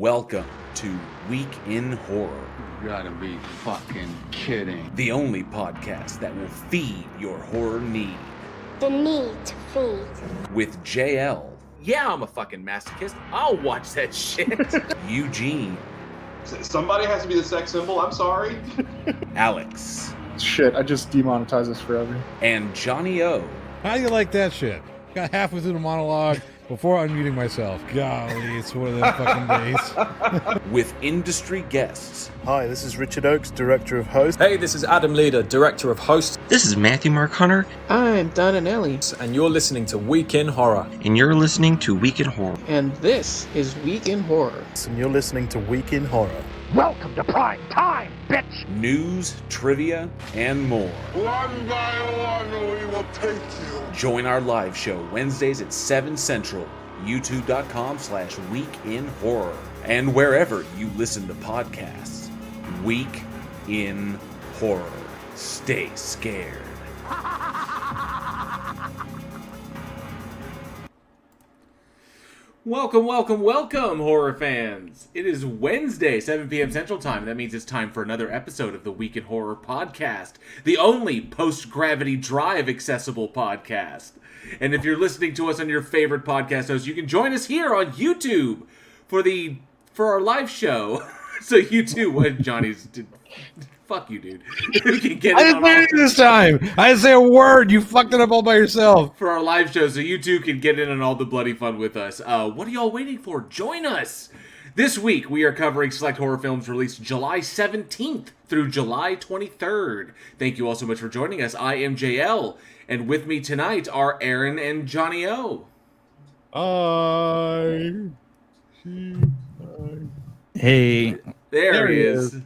Welcome to Week in Horror. You gotta be fucking kidding. The only podcast that will feed your horror need. The need to feed. With JL. Yeah, I'm a fucking masochist. I'll watch that shit. Eugene. Somebody has to be the sex symbol, I'm sorry. Alex. Shit, I just demonetized this forever. And Johnny O. How do you like that shit? Got halfway through the monologue before unmuting myself. Golly, it's one of them fucking days. With industry guests. Hi, this is Richard Oakes, Director of Host. Hey, this is Adam Leader, Director of Host. This is Matthew Mark Hunter. I'm Donna Nelly. And you're listening to Week in Horror. And you're listening to Week in Horror. And this is Week in Horror. And you're listening to Week in Horror. Welcome to prime time, bitch! News, trivia, and more. One by one, we will take you. Join our live show Wednesdays at 7 Central, youtube.com/weekinhorror, and wherever you listen to podcasts. Week in Horror. Stay scared. Welcome, horror fans. It is Wednesday, 7 p.m. Central Time. That means it's time for another episode of the Week in Horror podcast, the only post-gravity drive accessible podcast. And if you're listening to us on your favorite podcast host, you can join us here on YouTube for our live show. So you too, what Johnny's... Fuck you, dude. You can get I didn't say anything this time. I didn't say a word. You fucked it up all by yourself. For our live show, so you too can get in on all the bloody fun with us. What are y'all waiting for? Join us! This week, we are covering select horror films released July 17th through July 23rd. Thank you all so much for joining us. I am JL, and with me tonight are Aaron and Johnny O. Hey. There he is.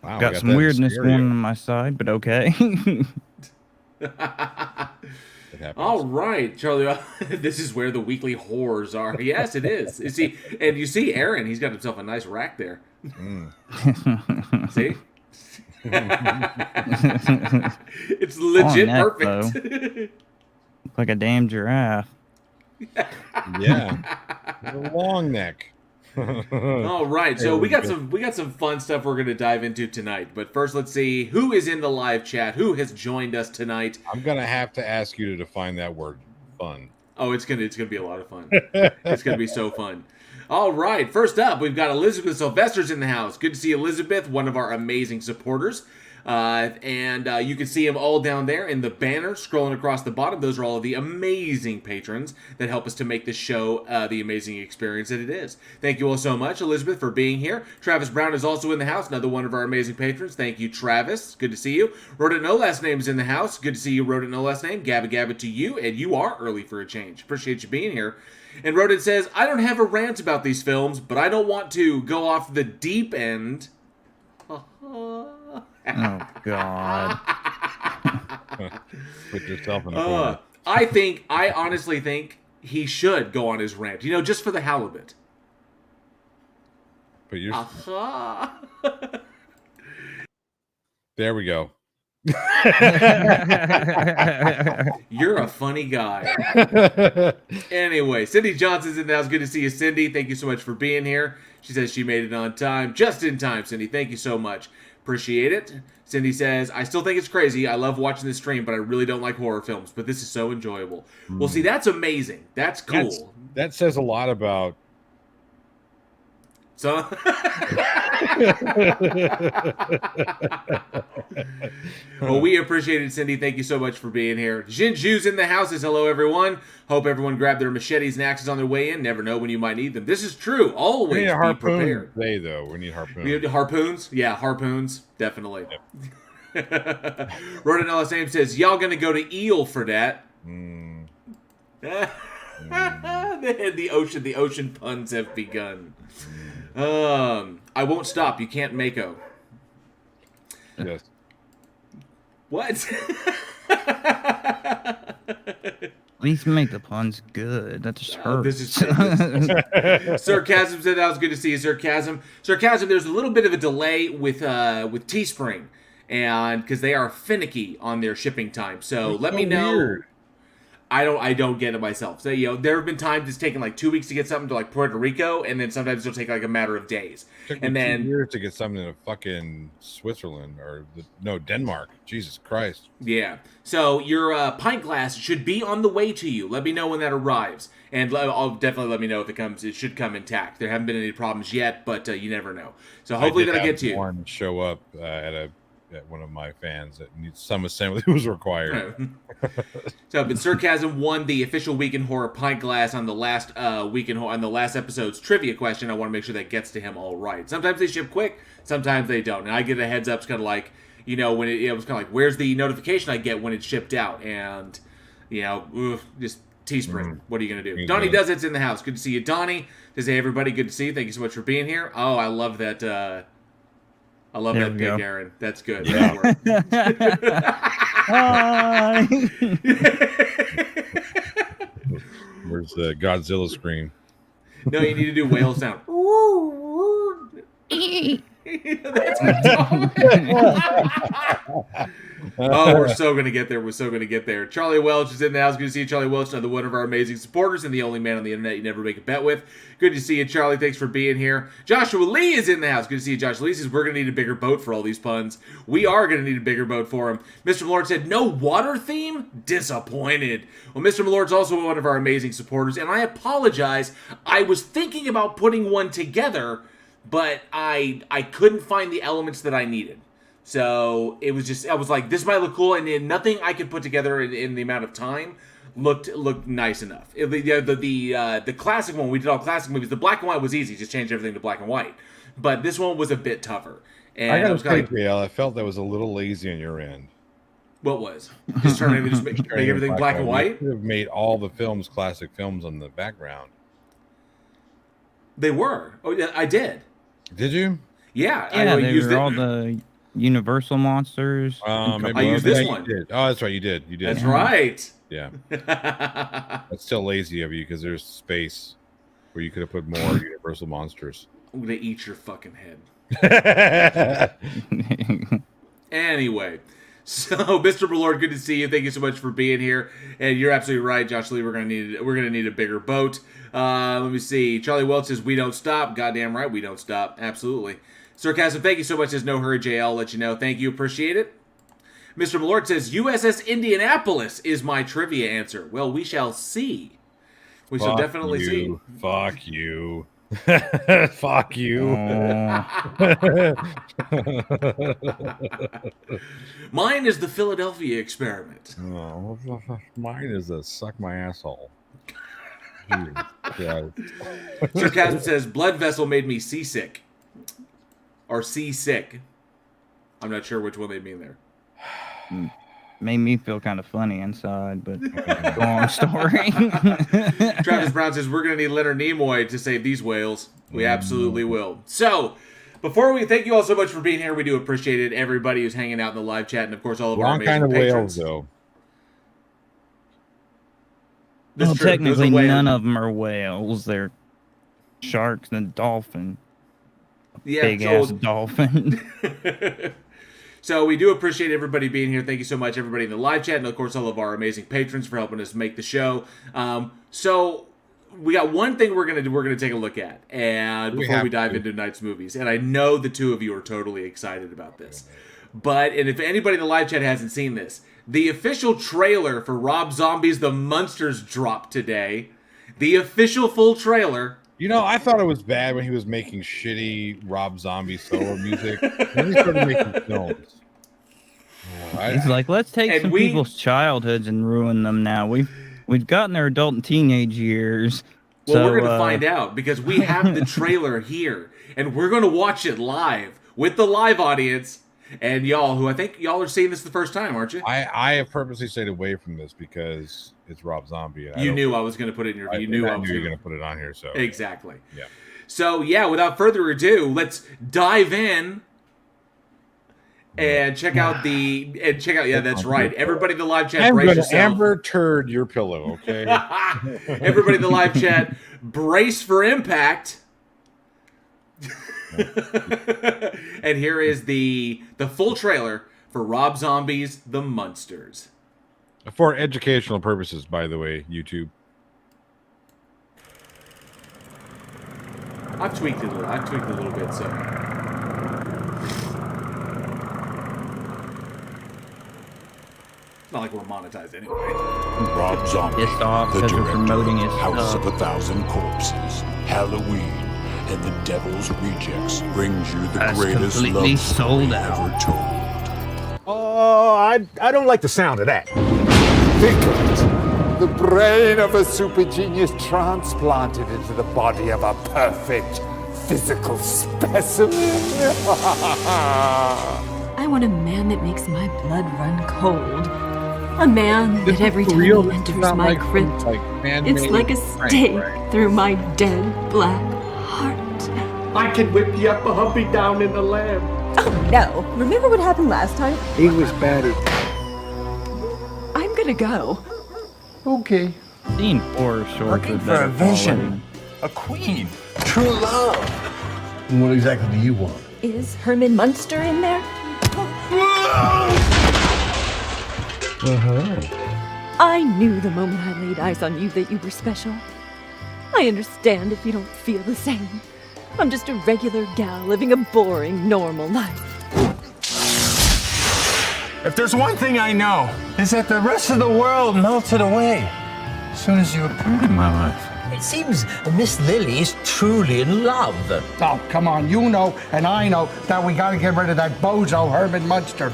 Wow, got some weirdness going on my side, but okay. All right, Charlie. This is where the weekly horrors are. Yes, it is. You see Aaron. He's got himself a nice rack there. See? It's legit neck, perfect. Like a damn giraffe. Yeah, a long neck. All right, so we got some fun stuff we're going to dive into tonight. But first, let's see who is in the live chat. Who has joined us tonight? I'm gonna have to ask you to define that word, fun. Oh, it's gonna be a lot of fun. It's gonna be so fun. All right, first up, we've got Elizabeth Sylvester's in the house. Good to see Elizabeth, one of our amazing supporters. And you can see them all down there in the banner scrolling across the bottom. Those are all of the amazing patrons that help us to make this show the amazing experience that it is. Thank you all so much, Elizabeth, for being here. Travis Brown is also in the house, another one of our amazing patrons. Thank you, Travis. Good to see you. Rodent No Last Name is in the house. Good to see you, Rodent No Last Name. Gabba Gabba to you, and you are early for a change. Appreciate you being here. And Rodent says, I don't have a rant about these films, but I don't want to go off the deep end. Oh, God. Put yourself in the corner. I honestly think he should go on his rant. Just for the halibut. But there we go. You're a funny guy. Anyway, Cindy Johnson's in the house. Good to see you, Cindy. Thank you so much for being here. She says she made it on time. Just in time, Cindy. Thank you so much. Appreciate it. Cindy says, I still think it's crazy. I love watching this stream, but I really don't like horror films. But this is so enjoyable. Well, see, that's amazing. That's cool. That says a lot about... So... Well, we appreciate it, Cindy. Thank you so much for being here. Jinju's in the house. Says hello, everyone. Hope everyone grabbed their machetes and axes on their way in. Never know when you might need them. This is true. Always be prepared. We need harpoons. We need harpoons? Yeah, harpoons. Definitely. Yep. Rodent Ellis Ames says, y'all gonna go to Eel for that. The ocean puns have begun. I won't stop. You can't Mako. Yes. What? At least make the puns good. That just hurts. This is Sarcasm said that was good to see you, Sarcasm. Sarcasm, there's a little bit of a delay with Teespring, and because they are finicky on their shipping time. So let me know. Weird. I don't get it myself. So, there have been times it's taken like 2 weeks to get something to like Puerto Rico, and then sometimes it'll take like a matter of days. Took and me then 2 years to get something to fucking Switzerland Denmark. Jesus Christ. Yeah. So your pint glass should be on the way to you. Let me know when that arrives, and I'll definitely let me know if it comes. It should come intact. There haven't been any problems yet, but you never know. So hopefully that'll get to you. One show up at one of my fans that needs some assembly was required. So, but Sarcasm won the official Week in Horror pint glass on the last on the last episode's trivia question. I want to make sure that gets to him all right. Sometimes they ship quick, sometimes they don't, and I get a heads up. It's kind of like when it was kind of like, where's the notification I get when it's shipped out, and just Teespring. What are you gonna do? Donnie does it's in the house. Good to see you, Donnie. Says, hey everybody, good to see you. Thank you so much for being here. Oh, I love that. I love that big Aaron. That's good. Yeah. Hi. Where's the Godzilla scream? No, you need to do whale sound. That's oh, we're so going to get there. We're so going to get there. Charlie Welch is in the house. Good to see you, Charlie Welch, another one of our amazing supporters and the only man on the internet you never make a bet with. Good to see you, Charlie. Thanks for being here. Joshua Lee is in the house. Good to see you, Joshua Lee. Says we're going to need a bigger boat for all these puns. We are going to need a bigger boat for him. Mr. Malort said, no water theme? Disappointed. Well, Mr. Malort's also one of our amazing supporters, and I apologize. I was thinking about putting one together, but I couldn't find the elements that I needed. So it was just, I was like, this might look cool, and then nothing I could put together in the amount of time looked nice enough. The classic one, we did all classic movies. The black and white was easy, just change everything to black and white. But this one was a bit tougher. And I gotta say, JL, I felt that was a little lazy on your end. What was? Just make everything black and white? You could have made all the films classic films on the background. They were. Oh, yeah, I did. Did you? Yeah, I used all the Universal monsters. I used this one. You did. Oh, that's right. You did. That's right. Yeah. That's still lazy of you because there's space where you could have put more Universal monsters. I'm going to eat your fucking head. Anyway. So, Mr. Malord, good to see you. Thank you so much for being here. And you're absolutely right, Josh Lee. We're gonna need a bigger boat. Let me see. Charlie Welch says we don't stop. Goddamn right, we don't stop. Absolutely. Sarcasm, thank you so much. Says no hurry, JL. I'll let you know. Thank you. Appreciate it. Mr. Malord says USS Indianapolis is my trivia answer. Well, we shall see. We shall definitely see. Fuck you. Fuck you. Mine is the Philadelphia experiment. Oh, mine is a suck my asshole. Sarcasm says blood vessel made me seasick. Or seasick. I'm not sure which one they mean there. Made me feel kind of funny inside, but long story. Travis Brown says we're going to need Leonard Nimoy to save these whales. We absolutely will. So, before we thank you all so much for being here, we do appreciate it. Everybody who's hanging out in the live chat, and of course all of our amazing kind of patrons. whales, though. Well, technically, none of them are whales. They're sharks and dolphin. Yeah, big ass dolphin. So we do appreciate everybody being here. Thank you so much, everybody in the live chat, and of course all of our amazing patrons for helping us make the show. So we got one thing we're gonna take a look at, and before we dive into tonight's movies, and I know the two of you are totally excited about this, and if anybody in the live chat hasn't seen this, the official trailer for Rob Zombie's The Munsters dropped today. The official full trailer. You know, I thought it was bad when he was making shitty Rob Zombie solo music. Then he started making films. He's like, let's take some people's childhoods and ruin them now. We've gotten their adult and teenage years. Well, we're going to find out because we have the trailer here, and we're going to watch it live with the live audience. And y'all, who I think y'all are seeing this the first time, aren't you? I have purposely stayed away from this because it's Rob Zombie. You knew I was going to put it in your. You knew I was going to put it on here. So exactly. Yeah. So yeah, without further ado, let's dive in and check out Yeah, that's right. Everybody in the live chat, I'm brace going to yourself. Amber turd your pillow, okay? Everybody in the live chat, brace for impact. And here is the full trailer for Rob Zombie's The Munsters. For educational purposes, by the way, YouTube. I've tweaked it a little bit, so. It's not like we're monetized anyway. Rob Zombie, Pissed off the because we're director promoting of his House stuff. of 1,000 Corpses, Halloween, and the Devil's Rejects brings you the That's greatest completely love sold story out. ever told. Oh, I don't like the sound of that. Think of it. The brain of a super genius transplanted into the body of a perfect physical specimen. I want a man that makes my blood run cold. A man that every time he enters my crypt, it's like a stake through my dead black heart. I can whip you up a humpy down in the lamb. Oh no! Remember what happened last time? He was battered. I'm gonna go. Okay. Seen horror shorts with For a better vision. A queen. True love. What exactly do you want? Is Herman Munster in there? I knew the moment I laid eyes on you that you were special. I understand if you don't feel the same. I'm just a regular gal living a boring, normal life. If there's one thing I know, is that the rest of the world melted away as soon as you appeared in my life. It seems Miss Lily is truly in love. Oh, come on. You know and I know that we gotta get rid of that bozo Herman Munster.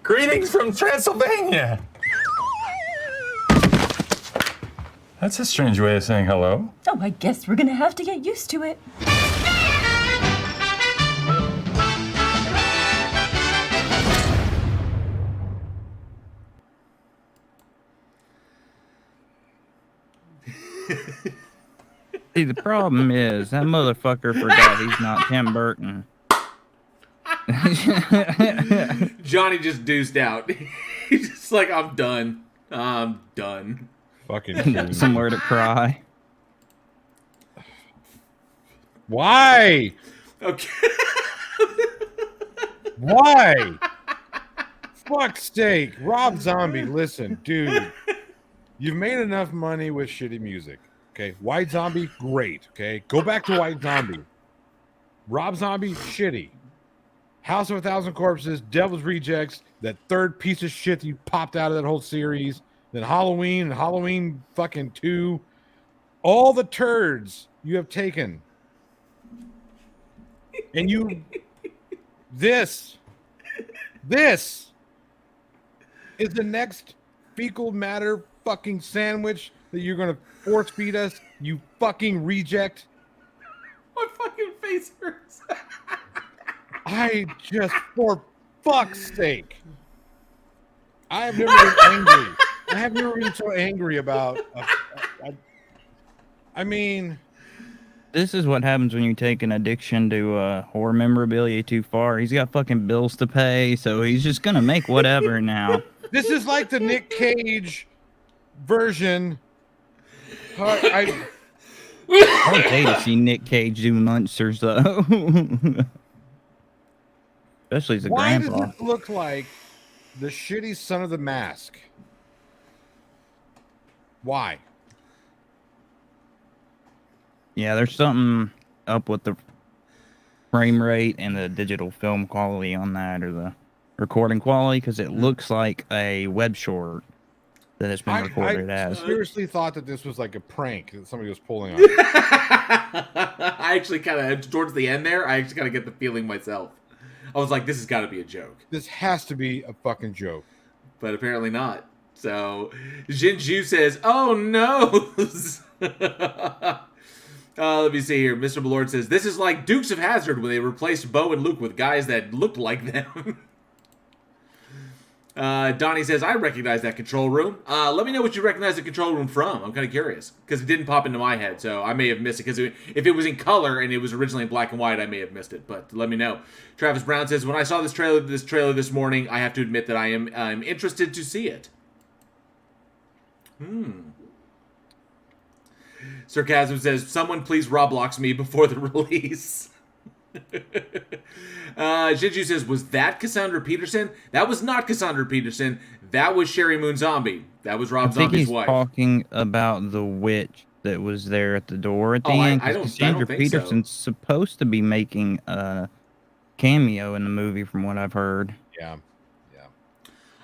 Greetings from Transylvania. That's a strange way of saying hello. Oh, I guess we're gonna have to get used to it. See, the problem is that motherfucker forgot he's not Tim Burton. Johnny just deuced out. He's just like, I'm done. I'm done. Fucking somewhere to cry. Why? Okay. Why? Fuck's sake. Rob Zombie, listen, dude. You've made enough money with shitty music. Okay. White Zombie, great. Okay. Go back to White Zombie. Rob Zombie, shitty. House of 1,000 Corpses, Devil's Rejects, that third piece of shit that you popped out of that whole series, then Halloween and Halloween fucking 2. All the turds you have taken. And you... This is the next fecal matter fucking sandwich that you're going to force feed us, you fucking reject. My fucking face hurts. I just, for fuck's sake, I have never been angry. I have never been so angry about. I mean, This is what happens when you take an addiction to horror memorabilia too far. He's got fucking bills to pay, so he's just gonna make whatever now. this is like the Nick Cage version. I would hate to see Nick Cage do monsters though. Especially as a Why grandpa. does it look like the shitty Son of the Mask? Why? Yeah, there's something up with the frame rate and the digital film quality on that, or the recording quality, because it looks like a web short that has been recorded I as. seriously thought that this was like a prank that somebody was pulling on. I actually kind of, towards the end there, I actually kind of get the feeling myself. I was like, this has got to be a joke. This has to be a fucking joke. But apparently not. So, Jinju says, oh no! Let me see here. Mr. Malord says, this is like Dukes of Hazzard when they replaced Bo and Luke with guys that looked like them. Donnie says, I recognize that control room. Let me know what you recognize the control room from. I'm kind of curious because it didn't pop into my head, so I may have missed it. Because if it was in color and it was originally in black and white, I may have missed it. But let me know. Travis Brown says, when I saw this trailer this morning, I have to admit that I'm interested to see it. Sarcasm says, someone please Roblox me before the release. Jinju says, was that Cassandra Peterson? That was not Cassandra Peterson. That was Sherry Moon Zombie. That was Rob Zombie's wife. I think he's talking about the witch that was there at the door at the end. Cassandra Peterson's supposed to be making a cameo in the movie from what I've heard. Yeah.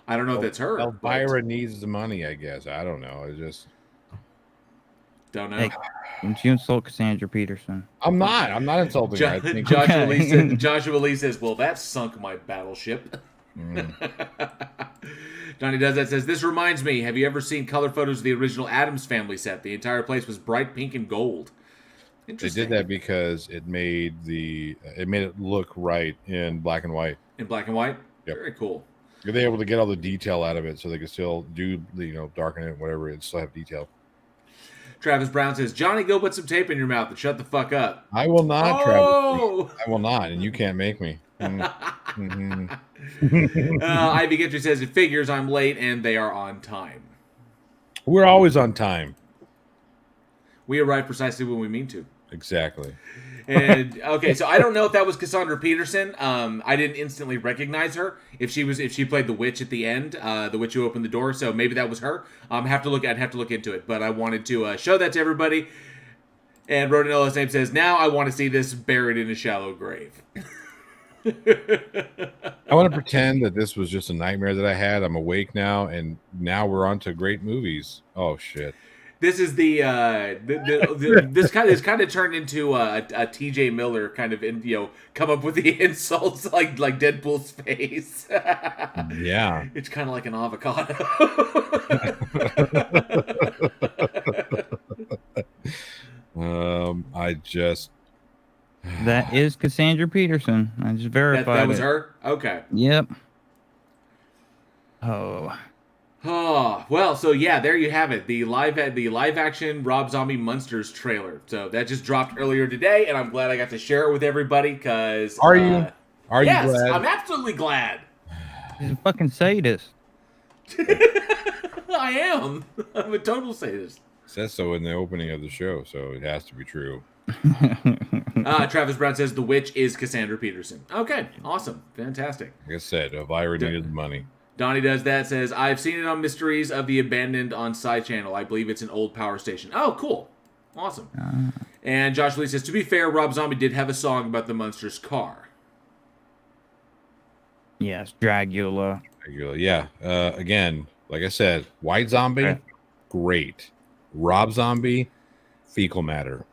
I don't know if that's her. Elvira needs the money, I guess. I don't know. I just don't know. Hey, don't you insult Cassandra Peterson? I'm not insulting her. I think Joshua Lee says, well, that sunk my battleship. Johnny Does That says, this reminds me, have you ever seen color photos of the original Addams Family set? The entire place was bright pink and gold. They did that because it made it look right in black and white. In black and white? Yep. Very cool. They were able to get all the detail out of it so they could still do, darken it, whatever, and still have detail. Travis Brown says, Johnny, go put some tape in your mouth and shut the fuck up. I will not, Travis. I will not, and you can't make me. Ivy Gentry says, it figures I'm late and they are on time. We're always on time. We arrive precisely when we mean to. Exactly. And okay, so I don't know if that was Cassandra Peterson. I didn't instantly recognize her if she played the witch at the end, the witch who opened the door. So maybe that was her. I'd have to look into it. But I wanted to show that to everybody. And Rodinello's name says, now I want to see this buried in a shallow grave. I want to pretend that this was just a nightmare that I had. I'm awake now, and now we're on to great movies. Oh shit. This is this kind of turned into a TJ Miller kind of come up with the insults like Deadpool's face. Yeah, it's kind of like an avocado. That is Cassandra Peterson. I just verified that was her. Okay. Yep. Oh, well, so yeah, there you have it. The live action Rob Zombie Monsters trailer. So that just dropped earlier today, and I'm glad I got to share it with everybody because Are you glad? I'm absolutely glad. He's a fucking sadist. I am. I'm a total sadist. It says so in the opening of the show, so it has to be true. Travis Brown says the witch is Cassandra Peterson. Okay, awesome. Fantastic. Like I said, Elvira needed the money. Donnie Does That says, I've seen it on Mysteries of the Abandoned on Sci Channel. I believe it's an old power station. Oh, cool. Awesome. And Josh Lee says, to be fair, Rob Zombie did have a song about the monster's car. Yes, Dragula. Yeah. Again, like I said, White Zombie, great. Rob Zombie, fecal matter.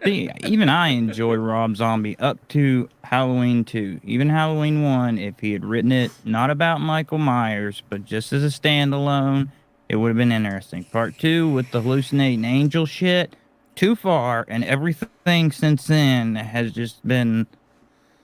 See, even I enjoy Rob Zombie up to Halloween 2. Even Halloween 1, if he had written it not about Michael Myers, but just as a standalone, it would have been interesting. Part 2 with the hallucinating angel shit, too far, and everything since then has just been,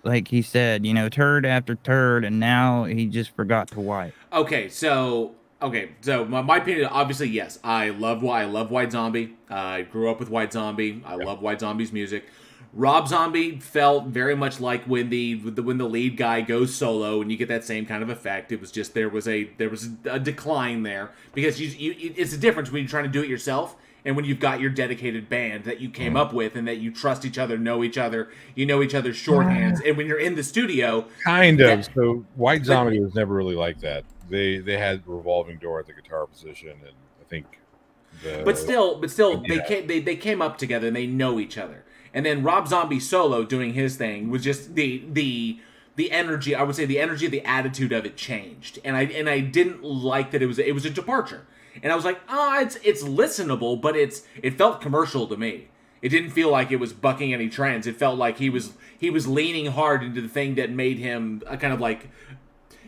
like he said, turd after turd, and now he just forgot to wipe. Okay, so my opinion, obviously, yes, I love White Zombie. I grew up with White Zombie. I love White Zombie's music. Rob Zombie felt very much like when the lead guy goes solo, and you get that same kind of effect. It was just there was a decline there because it's a difference when you're trying to do it yourself and when you've got your dedicated band that you came up with and that you trust each other, know each other, you know each other's shorthands, and when you're in the studio, kind of. So White Zombie was never really like that. They had revolving door at the guitar position, and I think. But still, they came up together and they know each other. And then Rob Zombie solo doing his thing was just the energy. I would say the energy, the attitude of it changed, and I didn't like that it was a departure. And I was like, it's listenable, but it felt commercial to me. It didn't feel like it was bucking any trends. It felt like he was leaning hard into the thing that made him kind of like.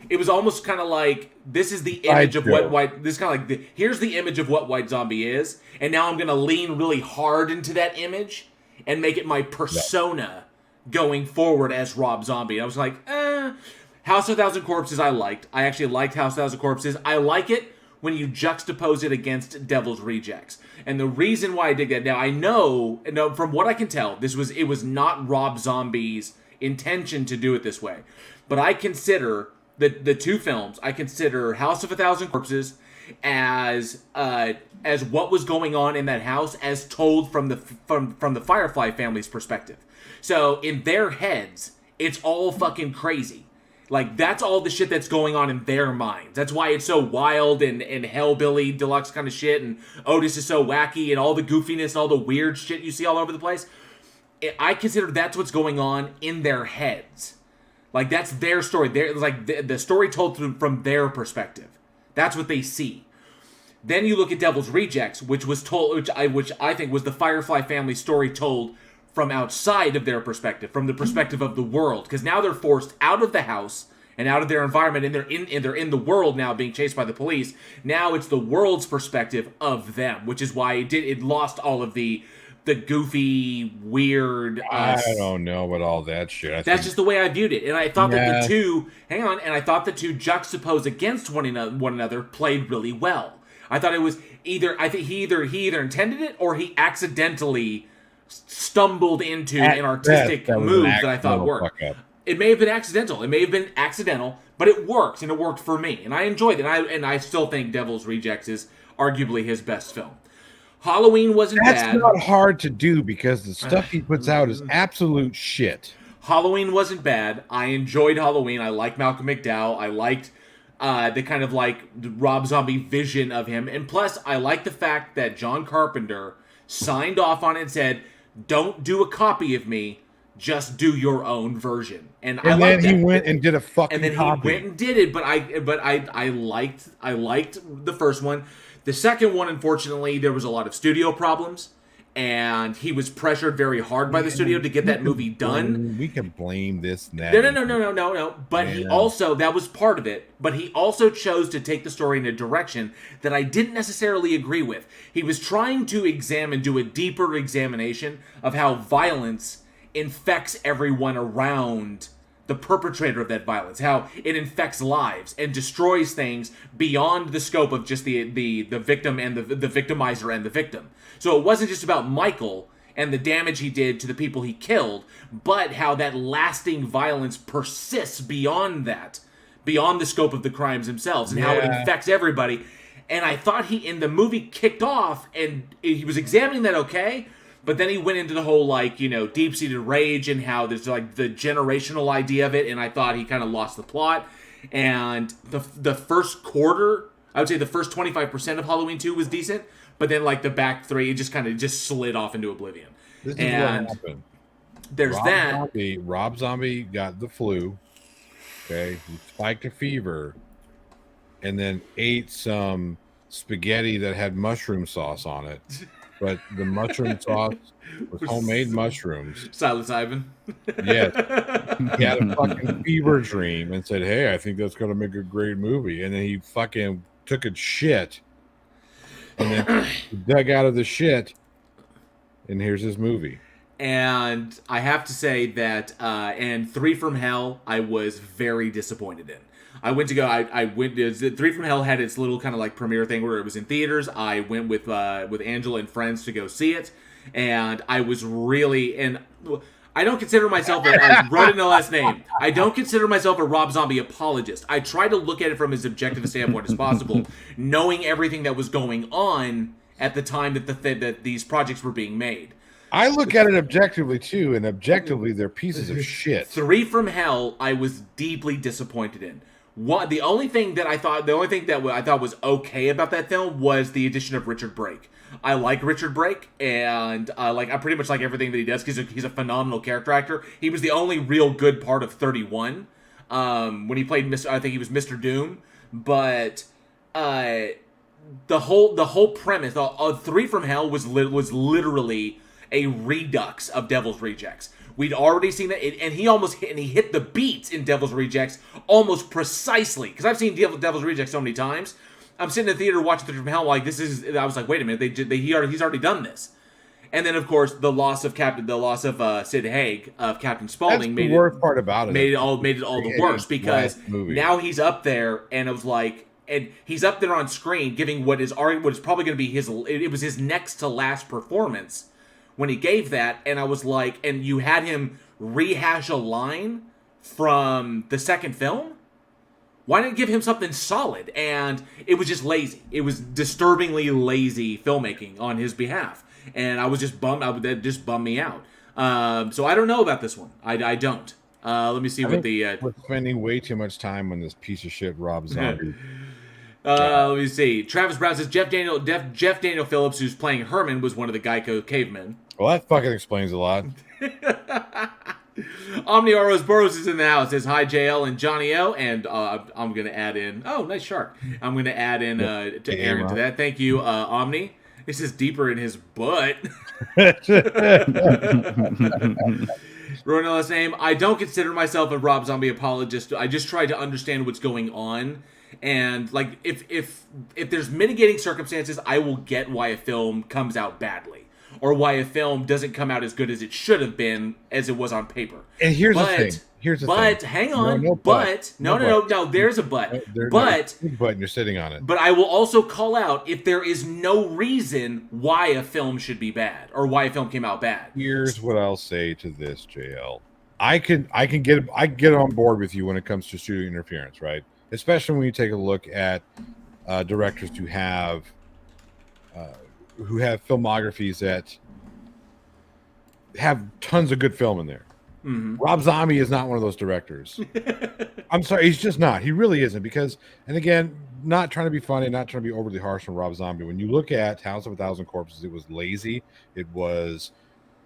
It was almost kind of like, this is the image of what White... This kind of like, here's the image of what White Zombie is, and now I'm going to lean really hard into that image and make it my persona going forward as Rob Zombie. And I was like, House of a Thousand Corpses I liked. I actually liked House of a Thousand Corpses. I like it when you juxtapose it against Devil's Rejects. And the reason why I did that, now I know from what I can tell, it was not Rob Zombie's intention to do it this way. But I consider the two films, I consider House of a Thousand Corpses as what was going on in that house as told from the Firefly family's perspective. So in their heads, it's all fucking crazy. Like, that's all the shit that's going on in their minds. That's why it's so wild and Hellbilly Deluxe kind of shit, and Otis is so wacky, and all the goofiness and all the weird shit you see all over the place. I consider that's what's going on in their heads. Like, that's their story. The story told from their perspective. That's what they see. Then you look at Devil's Rejects, which I think was the Firefly family story told from outside of their perspective, from the perspective of the world, because now they're forced out of the house and out of their environment, and they're in the world now, being chased by the police. Now it's the world's perspective of them, which is why it lost all of the goofy, weird. I don't know about all that shit. That's just the way I viewed it, and I thought that the two. Hang on, and I thought the two juxtaposed against one another played really well. I thought it was either. I think he either intended it or he accidentally stumbled into an artistic move that I thought worked. It may have been accidental. But it worked, and it worked for me, and I enjoyed it. And I still think Devil's Rejects is arguably his best film. Halloween wasn't bad. That's not hard to do because the stuff he puts out is absolute shit. Halloween wasn't bad. I enjoyed Halloween. I liked Malcolm McDowell. I liked the kind of like Rob Zombie vision of him, and plus I like the fact that John Carpenter signed off on it and said, "Don't do a copy of me, just do your own version." And I then he went and did a fucking copy. And then he went and did it, but I liked the first one. The second one, unfortunately, there was a lot of studio problems, and he was pressured very hard by the studio to get that movie done. We can blame this now. No. But he also, that was part of it, but he also chose to take the story in a direction that I didn't necessarily agree with. He was trying to do a deeper examination of how violence infects everyone around the perpetrator of that violence, how it infects lives and destroys things beyond the scope of just the victim and the victimizer and the victim. So it wasn't just about Michael and the damage he did to the people he killed, but how that lasting violence persists beyond that, beyond the scope of the crimes themselves, and how it infects everybody. And I thought the movie kicked off, and he was examining that okay, but then he went into the whole, deep-seated rage and how there's, the generational idea of it, and I thought he kind of lost the plot. And the first quarter, I would say the first 25% of Halloween 2 was decent, but then, the back three, it just slid off into oblivion. This is what happened. There's Rob Zombie got the flu, okay? He spiked a fever, and then ate some spaghetti that had mushroom sauce on it. But the mushroom sauce was homemade mushrooms. Silence Ivan. Yes. He had a fucking fever dream and said, "Hey, I think that's going to make a great movie." And then he fucking took a shit. And then he dug out of the shit. And here's his movie. And I have to say that, and 3 from Hell, I was very disappointed in. I went, 3 from Hell had its little kind of premiere thing where it was in theaters. I went with Angela and friends to go see it, and I was really, and I don't consider myself, I wrote it in the last name, I don't consider myself a Rob Zombie apologist. I try to look at it from as objective a standpoint as possible, knowing everything that was going on at the time that these projects were being made. I look at it objectively too, and objectively they're pieces of shit. 3 from Hell, I was deeply disappointed in. The only thing that I thought was okay about that film was the addition of Richard Brake. I like Richard Brake, and I pretty much like everything that he does because he's a phenomenal character actor. He was the only real good part of 31 when he played I think he was Mr. Doom, but the whole premise of 3 from Hell was literally a redux of Devil's Rejects. We'd already seen that, and he hit the beats in Devil's Rejects almost precisely. Because I've seen Devil's Rejects so many times. I'm sitting in the theater watching 3 from Hell, I was like, wait a minute, he's already done this. And then, of course, the loss of Sid Haig of Captain Spaulding That's the worst part about it. Made it all the worse because now he's up there, and it was like, and he's up there on screen giving what is probably going to be his next to last performance when he gave that, and I was like, and you had him rehash a line from the second film. Why didn't you give him something solid? And it was just lazy. It was disturbingly lazy filmmaking on his behalf. And I was just bummed. That just bummed me out. So I don't know about this one. I don't. Let me see we're spending way too much time on this piece of shit Rob Zombie. Let me see. Travis Brown says Jeff Daniel Phillips, who's playing Herman, was one of the Geico cavemen. Well, that fucking explains a lot. Omni Oros Burrows is in the house. Says hi JL and Johnny O, and I'm gonna add in. Oh, nice shark. I'm gonna add in to Aaron to that. Thank you, Omni. This is deeper in his butt. Ronel's name. I don't consider myself a Rob Zombie apologist. I just try to understand what's going on, and like if there's mitigating circumstances, I will get why a film comes out badly. Or why a film doesn't come out as good as it should have been, as it was on paper. And here's the thing. But hang on. No. There's a but. But you're sitting on it. But I will also call out if there is no reason why a film should be bad or why a film came out bad. Here's what I'll say to this, JL. I can get on board with you when it comes to studio interference, right? Especially when you take a look at directors who have filmographies that have tons of good film in there. Mm-hmm. Rob Zombie is not one of those directors. I'm sorry, he's just not. He really isn't because, and again, not trying to be funny, not trying to be overly harsh on Rob Zombie. When you look at House of a Thousand Corpses, it was lazy. It was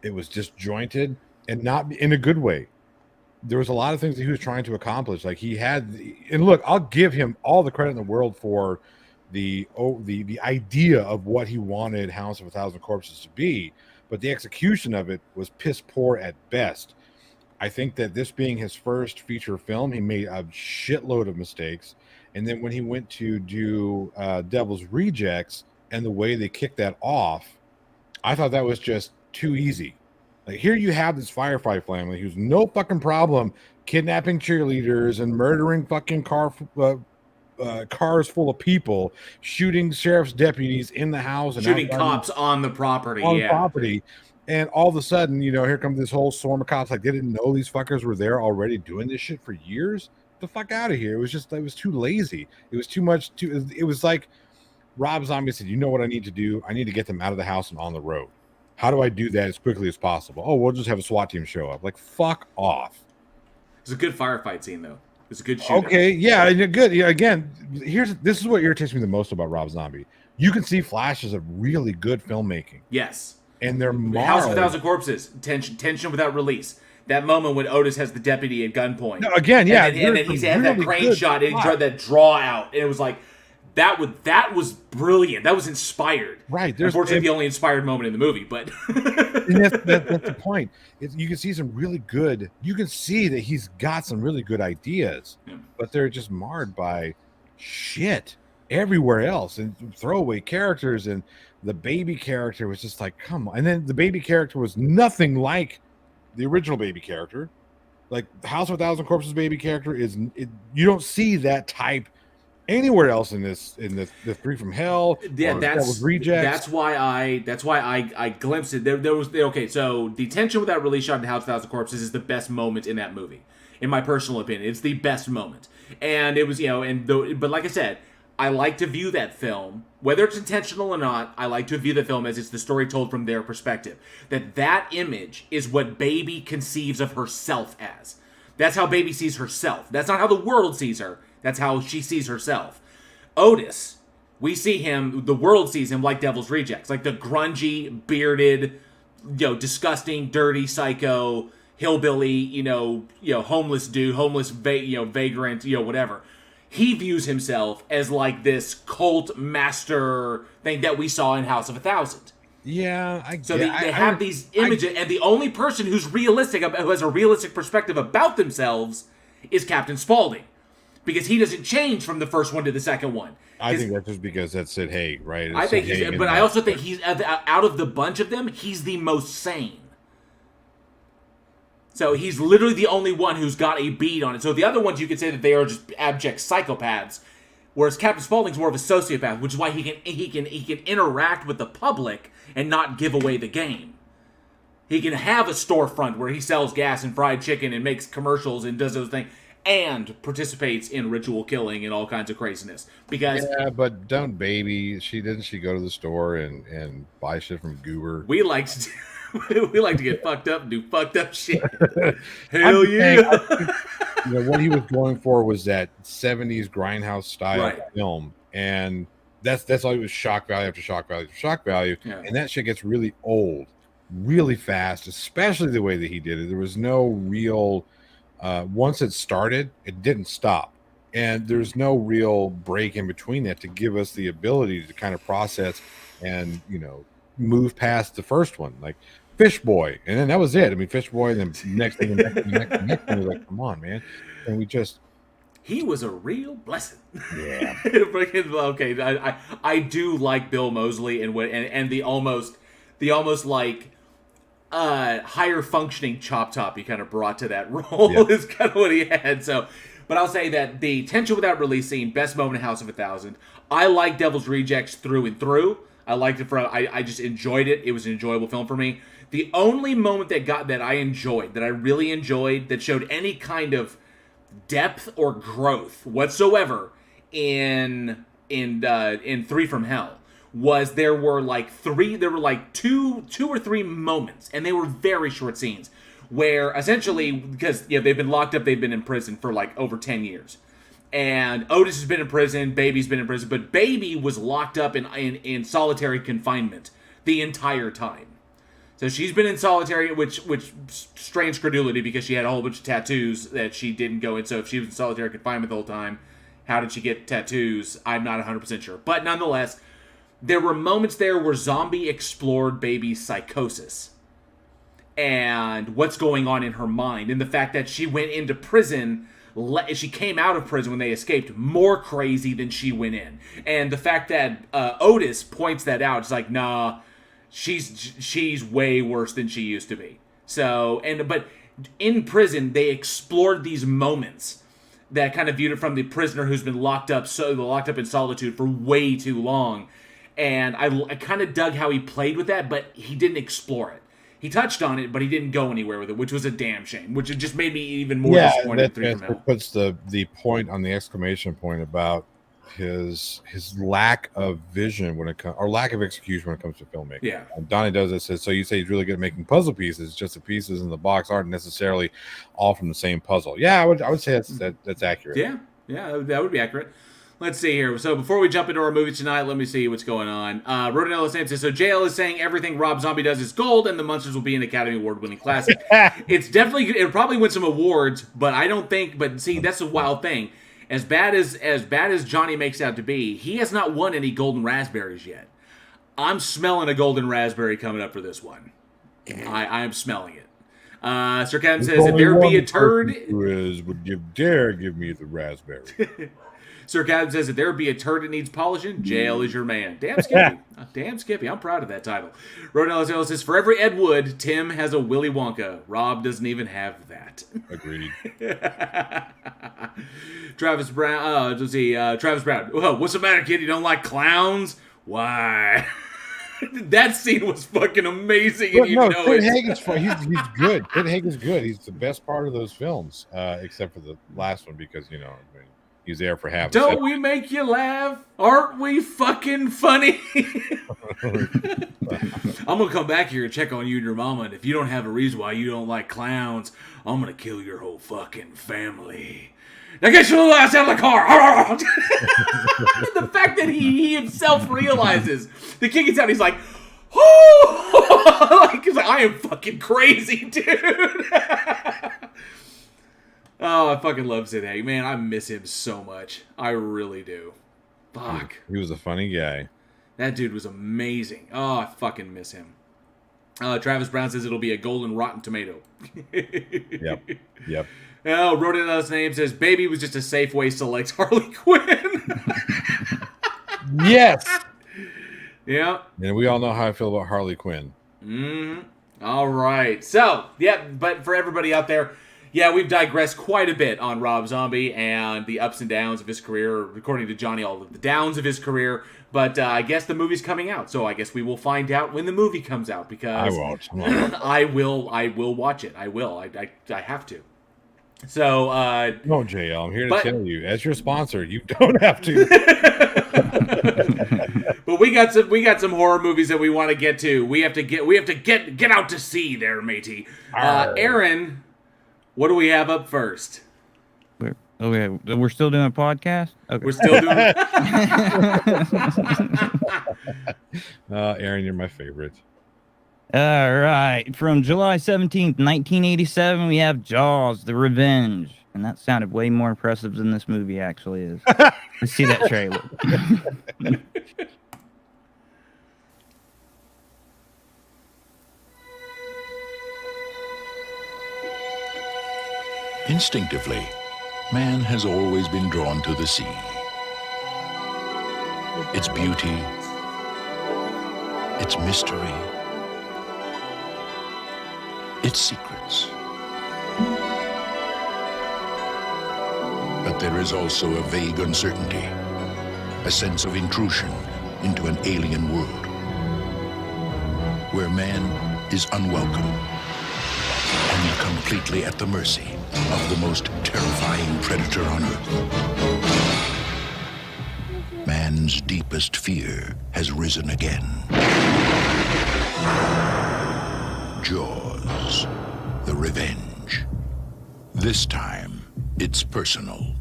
disjointed and not in a good way. There was a lot of things that he was trying to accomplish. Like he had, and look, I'll give him all the credit in the world for the idea of what he wanted House of a Thousand Corpses to be, but the execution of it was piss poor at best. I think that this being his first feature film, he made a shitload of mistakes. And then when he went to do Devil's Rejects and the way they kicked that off, I thought that was just too easy. Like here you have this firefight family who's no fucking problem kidnapping cheerleaders and murdering fucking cars full of people, shooting sheriff's deputies in the house, and shooting cops on the property. And all of a sudden, here comes this whole swarm of cops. Like they didn't know these fuckers were there already doing this shit for years. Get the fuck out of here! It was too lazy. It was too much. It was like Rob Zombie said, "You know what I need to do? I need to get them out of the house and on the road. How do I do that as quickly as possible? Oh, we'll just have a SWAT team show up. Like fuck off." It's a good firefight scene though. It's a good shootout. Okay, yeah, good. Yeah, again, this is what irritates me the most about Rob Zombie. You can see flashes of really good filmmaking. Yes. And they're House of a Thousand Corpses, tension without release. That moment when Otis has the deputy at gunpoint. No, again, yeah. And then he had that crane shot and he tried that draw out. And it was like, that was brilliant. That was inspired. Right. Unfortunately, the only inspired moment in the movie, but that's the point. You can see some really good. You can see that he's got some really good ideas, but they're just marred by shit everywhere else and throwaway characters. And the baby character was just like, come on. And then the baby character was nothing like the original baby character. Like House of a Thousand Corpses baby character you don't see that type anywhere else in the Three from Hell. Yeah, that's why I glimpsed it. There was okay. So the tension with that release shot in House of a Thousand Corpses is the best moment in that movie, in my personal opinion. It's the best moment, and it was but like I said, I like to view that film, whether it's intentional or not. I like to view the film as it's the story told from their perspective. That image is what Baby conceives of herself as. That's how Baby sees herself. That's not how the world sees her. That's how she sees herself. Otis, we see him, the world sees him like Devil's Rejects, like the grungy, bearded, disgusting, dirty psycho, hillbilly, homeless dude, homeless, vagrant, whatever. He views himself as like this cult master thing that we saw in House of a Thousand. Yeah, they have these images, and the only person who's realistic, who has a realistic perspective about themselves, is Captain Spaulding. because he doesn't change from the first one to the second one. I think that's just because that's Sid Haig, right? I think but I also think he's out of the bunch of them, he's the most sane. So he's literally the only one who's got a bead on it. So the other ones, you could say that they are just abject psychopaths, whereas Captain Spaulding's more of a sociopath, which is why he can interact with the public and not give away the game. He can have a storefront where he sells gas and fried chicken and makes commercials and does those things, and participates in ritual killing and all kinds of craziness. Because but don't baby. She go to the store and buy shit from Goober. We like to get fucked up and do fucked up shit. Hell yeah! What he was going for was that 70s grindhouse style film, and that's all. It was shock value after shock value after shock value, and that shit gets really old, really fast. Especially the way that he did it. There was no real. Once it started, it didn't stop, and there's no real break in between that to give us the ability to kind of process and move past the first one, like Fish Boy, and then that was it. I mean, Fish Boy, and then next thing, next thing, was like, come on, man, and we just. He was a real blessing. Yeah. Okay, I do like Bill Moseley and the almost like higher functioning Chop Top he kind of brought to that role is kind of what he had. So, but I'll say that the Tension Without Releasing, best moment in House of 1000. I like Devil's Rejects through and through. I liked it I just enjoyed it. It was an enjoyable film for me. The only moment that I really enjoyed, that showed any kind of depth or growth whatsoever in 3 from Hell was there were two or three moments, and they were very short scenes, where essentially, because they've been locked up, they've been in prison for like over 10 years. And Otis has been in prison, Baby's been in prison, but Baby was locked up in solitary confinement the entire time. So she's been in solitary, which strange credulity, because she had a whole bunch of tattoos that she didn't go in. So if she was in solitary confinement the whole time, how did she get tattoos? I'm not 100% sure. But nonetheless, there were moments there where Zombie explored Baby's psychosis and what's going on in her mind, and the fact that she went into prison. She came out of prison when they escaped more crazy than she went in. And the fact that Otis points that out, it's like, nah, she's way worse than she used to be. So, but in prison, they explored these moments that kind of viewed it from the prisoner who's been locked up in solitude for way too long. And I kind of dug how he played with that, but he didn't explore it. He touched on it, but he didn't go anywhere with it, which was a damn shame. Which just made me even more disappointed. That puts the point on the exclamation point about his lack of vision when it comes, or lack of execution when it comes to filmmaking. Yeah, and Donnie does it. Says, so you say he's really good at making puzzle pieces. Just the pieces in the box aren't necessarily all from the same puzzle. Yeah, I would say that's accurate. Yeah, that would be accurate. Let's see here. So before we jump into our movie tonight, let me see what's going on. Rodinello says, so JL is saying everything Rob Zombie does is gold, and The Munsters will be an Academy Award-winning classic. It's definitely, it'll probably win some awards, but I don't think, but see, that's a wild thing. As bad as Johnny makes out to be, he has not won any golden raspberries yet. I'm smelling a golden raspberry coming up for this one. I am smelling it. Sir Kevin says, if there be a turd... would you dare give me the raspberry? Sir Captain says, if there be a turd that needs polishing, JL is your man. Damn Skippy. Damn Skippy. I'm proud of that title. Rodinello says, for every Ed Wood, Tim has a Willy Wonka. Rob doesn't even have that. Agreed. Travis Brown. Travis Brown. Oh, what's the matter, kid? You don't like clowns? Why? That scene was fucking amazing. And Sid Haig is fun. He's good. Sid Haig is good. He's the best part of those films, except for the last one, because, he's there for half. Don't we make you laugh? Aren't we fucking funny? I'm going to come back here and check on you and your mama, and if you don't have a reason why you don't like clowns, I'm going to kill your whole fucking family. Now get your little ass out of the car. The fact that he himself realizes. The kid gets out, he's like, oh! He's like, I am fucking crazy, dude. Oh, I fucking love Sid Haig. Man, I miss him so much. I really do. Fuck. He was a funny guy. That dude was amazing. Oh, I fucking miss him. Travis Brown says it'll be a golden rotten tomato. Yep. Oh, wrote in us name says Baby was just a Safeway select Harley Quinn. Yes. Yeah. And we all know how I feel about Harley Quinn. All right. So, but for everybody out there, we've digressed quite a bit on Rob Zombie and the ups and downs of his career, according to Johnny, all of the downs of his career. But I guess the movie's coming out, so I guess we will find out when the movie comes out, because I won't. I will watch it. I will. I have to. So no, JL, I'm here to tell you, as your sponsor, you don't have to. But we got some horror movies that we want to get to. We have to get out to sea there, matey. Aaron, what do we have up first? We're still doing a podcast? Okay. We're still doing Aaron, you're my favorite. All right. From July 17th, 1987, we have Jaws, The Revenge. And that sounded way more impressive than this movie actually is. Let's see that trailer. Instinctively, man has always been drawn to the sea. Its beauty, its mystery, its secrets. But there is also a vague uncertainty, a sense of intrusion into an alien world, where man is unwelcome and completely at the mercy of the most terrifying predator on Earth. Man's deepest fear has risen again. Jaws, The Revenge. This time, it's personal.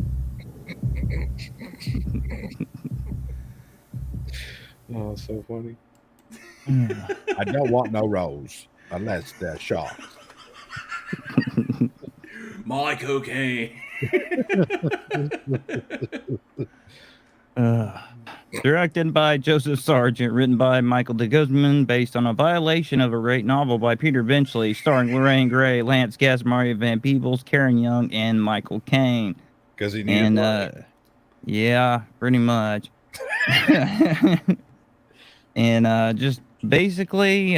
Oh, so funny. I don't want no rose unless they're sharks. My cocaine. Directed by Joseph Sargent, written by Michael de Guzman, based on a violation of a great novel by Peter Benchley, starring Lorraine Gray, Lance Guest, Mario Van Peebles, Karen Young, and Michael Caine. Because he needed money. Yeah, pretty much. And just basically,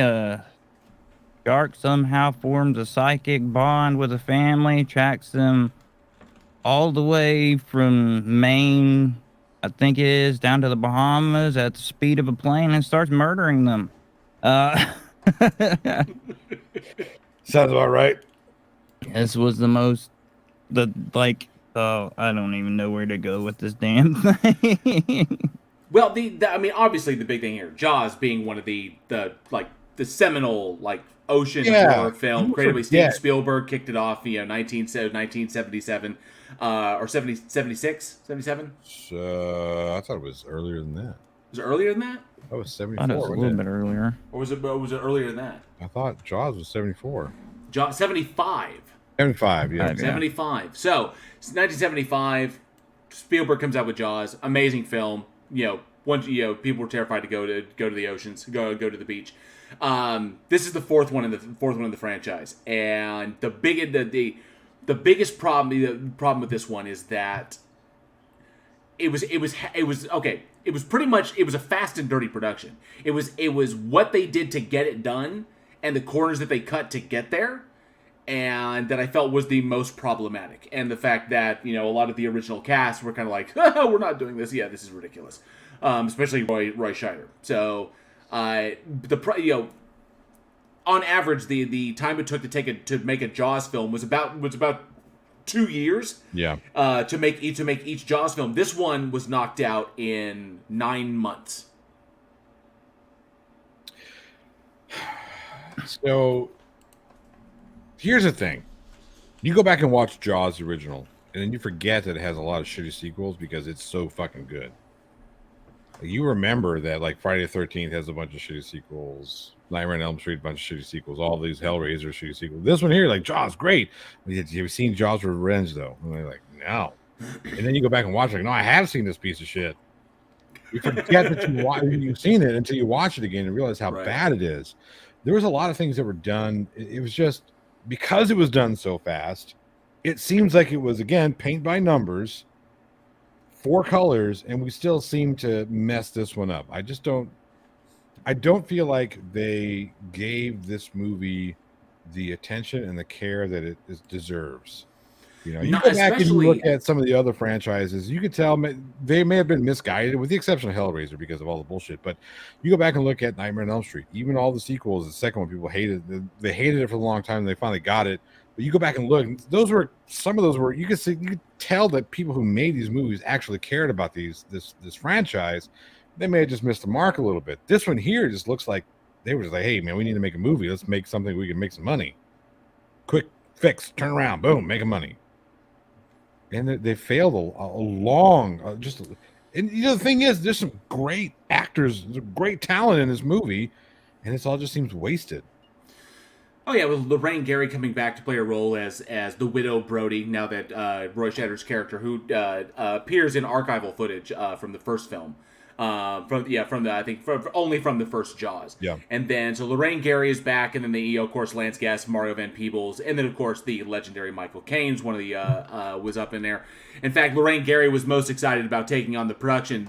Shark somehow forms a psychic bond with a family, tracks them all the way from Maine, I think it is, down to the Bahamas at the speed of a plane and starts murdering them. Sounds about right. This was I don't even know where to go with this damn thing. Well, I mean, obviously the big thing here, Jaws being one of the seminal ocean horror film created by Steven Spielberg, kicked it off, 1977 or 76, 77. I thought it was earlier than that. Was it earlier than that? That was 74. I thought it was a little bit earlier. Or was it earlier than that? I thought Jaws was 74. 75. 75, yeah. 75. So, 1975, Spielberg comes out with Jaws, amazing film. Once people were terrified to go to the oceans, go to the beach. This is the fourth one in the franchise, and the biggest problem with this one is that it was okay. It was pretty much a fast and dirty production. It was what they did to get it done and the corners that they cut to get there, and that I felt was the most problematic. And the fact that a lot of the original cast were kind of like, we're not doing this. Yeah, this is ridiculous. Especially Roy Scheider. So, on average, the time it took to make a Jaws film was about 2 years. Yeah. To make each Jaws film. This one was knocked out in 9 months. So, here's the thing: you go back and watch Jaws original, and then you forget that it has a lot of shitty sequels because it's so fucking good. You remember that Friday the 13th has a bunch of shitty sequels, Nightmare on Elm Street, a bunch of shitty sequels, all these Hellraiser shitty sequels. This one here, Jaws, great. You've seen Jaws Revenge though? And they're like, no. And then you go back and watch, no, I have seen this piece of shit. You forget that you've seen it until you watch it again and realize how bad it is. there was a lot of things that were done. It was just because it was done so fast. It seems like it was, again, paint by numbers, 4 colors, and we still seem to mess this one up. I don't feel like they gave this movie the attention and the care that it deserves. You know, you go back and you look at some of the other franchises, you could tell they may have been misguided, with the exception of Hellraiser because of all the bullshit. But you go back and look at Nightmare on Elm Street, even all the sequels, the second one, people hated. They hated it for a long time, and they finally got it. But you go back and look, some of those were, you could tell that people who made these movies actually cared about this franchise. They may have just missed the mark a little bit. This one here just looks like they were just like, hey man, we need to make a movie. Let's make something we can make some money. Quick fix, turn around, boom, making money. And they failed a long, and you know, the thing is, there's some great actors, great talent in this movie, and it all just seems wasted. Oh yeah, with Lorraine Gary coming back to play a role as the widow Brody, now that Roy Scheider's character, who appears in archival footage from the first film, only from the first Jaws. Yeah. And then so Lorraine Gary is back, and then of course Lance Guest, Mario Van Peebles, and then of course the legendary Michael Caine's one of the was up in there. In fact, Lorraine Gary was most excited about taking on the production.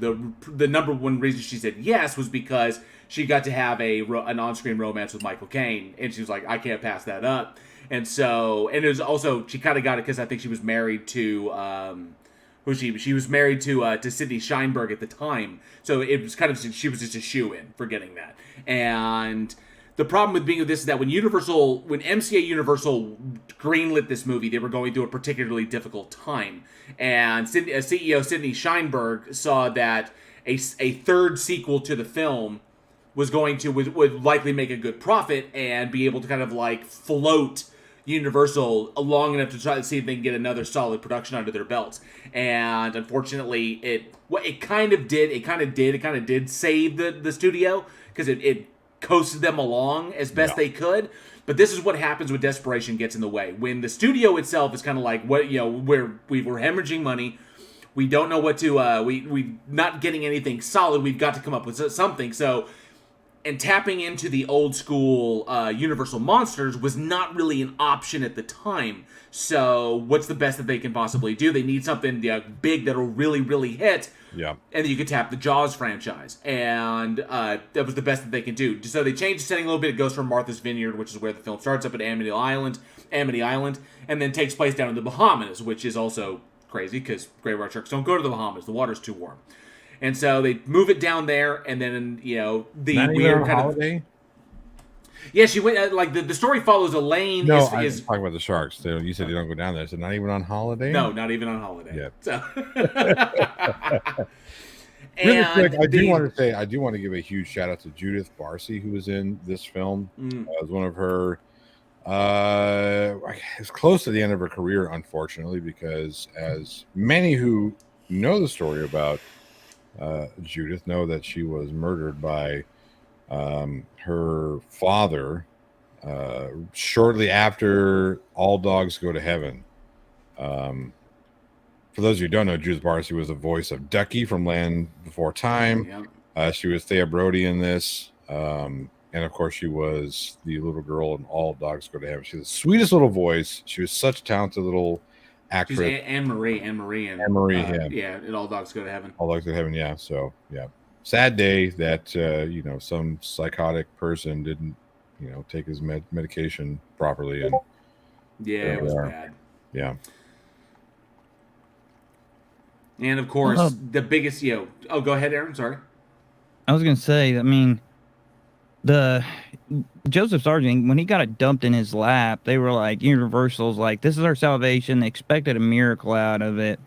The number one reason she said yes was because she got to have an on-screen romance with Michael Caine, and she was like, I can't pass that up. And so, and it was also, she kind of got it because I think she was married to she was married to Sidney Sheinberg at the time, so it was kind of, she was just a shoo-in for getting that. And the problem with being with this is that when MCA Universal greenlit this movie, they were going through a particularly difficult time, and CEO Sidney Sheinberg saw that a third sequel to the film was going to would likely make a good profit and be able to kind of like float Universal long enough to try to see if they can get another solid production under their belts. And unfortunately, it kind of did save the studio, because it coasted them along as best they could. But this is what happens when desperation gets in the way. When the studio itself is kind of like, we're hemorrhaging money, we don't know what to we not getting anything solid. We've got to come up with something. So, and tapping into the old school Universal monsters was not really an option at the time. So what's the best that they can possibly do? They need something big that'll really, really hit. Yeah. And then you could tap the Jaws franchise. And that was the best that they can do. So they changed the setting a little bit. It goes from Martha's Vineyard, which is where the film starts, up at Amity Island, and then takes place down in the Bahamas, which is also crazy because great white sharks don't go to the Bahamas. The water's too warm. And so they move it down there, and then, the not weird kind holiday? of... Yeah, she went, the story follows Elaine. No, I was talking about the sharks. You said you don't go down there. I said, not even on holiday? No, not even on holiday. Yeah. So. Really quick, I do want to give a huge shout out to Judith Barcy, who was in this film. As one of her, it's close to the end of her career, unfortunately, because as many who know the story about Judith know that she was murdered by her father shortly after All Dogs Go to Heaven. For those of you who don't know, Judith Barcy was the voice of Ducky from Land Before Time. Yep. She was Thea Brody in this. And of course, she was the little girl in All Dogs Go to Heaven. She had the sweetest little voice. She was such a talented little actress. She's Anne Marie, and All Dogs Go to Heaven. All Dogs Go to Heaven, yeah. So, yeah. Sad day that, some psychotic person didn't, take his medication properly. And yeah, it was bad. Yeah. And of course, the biggest, go ahead, Aaron. Sorry. I was going to say, the Joseph Sargent, when he got it dumped in his lap, they were like, Universal's like, this is our salvation. They expected a miracle out of it.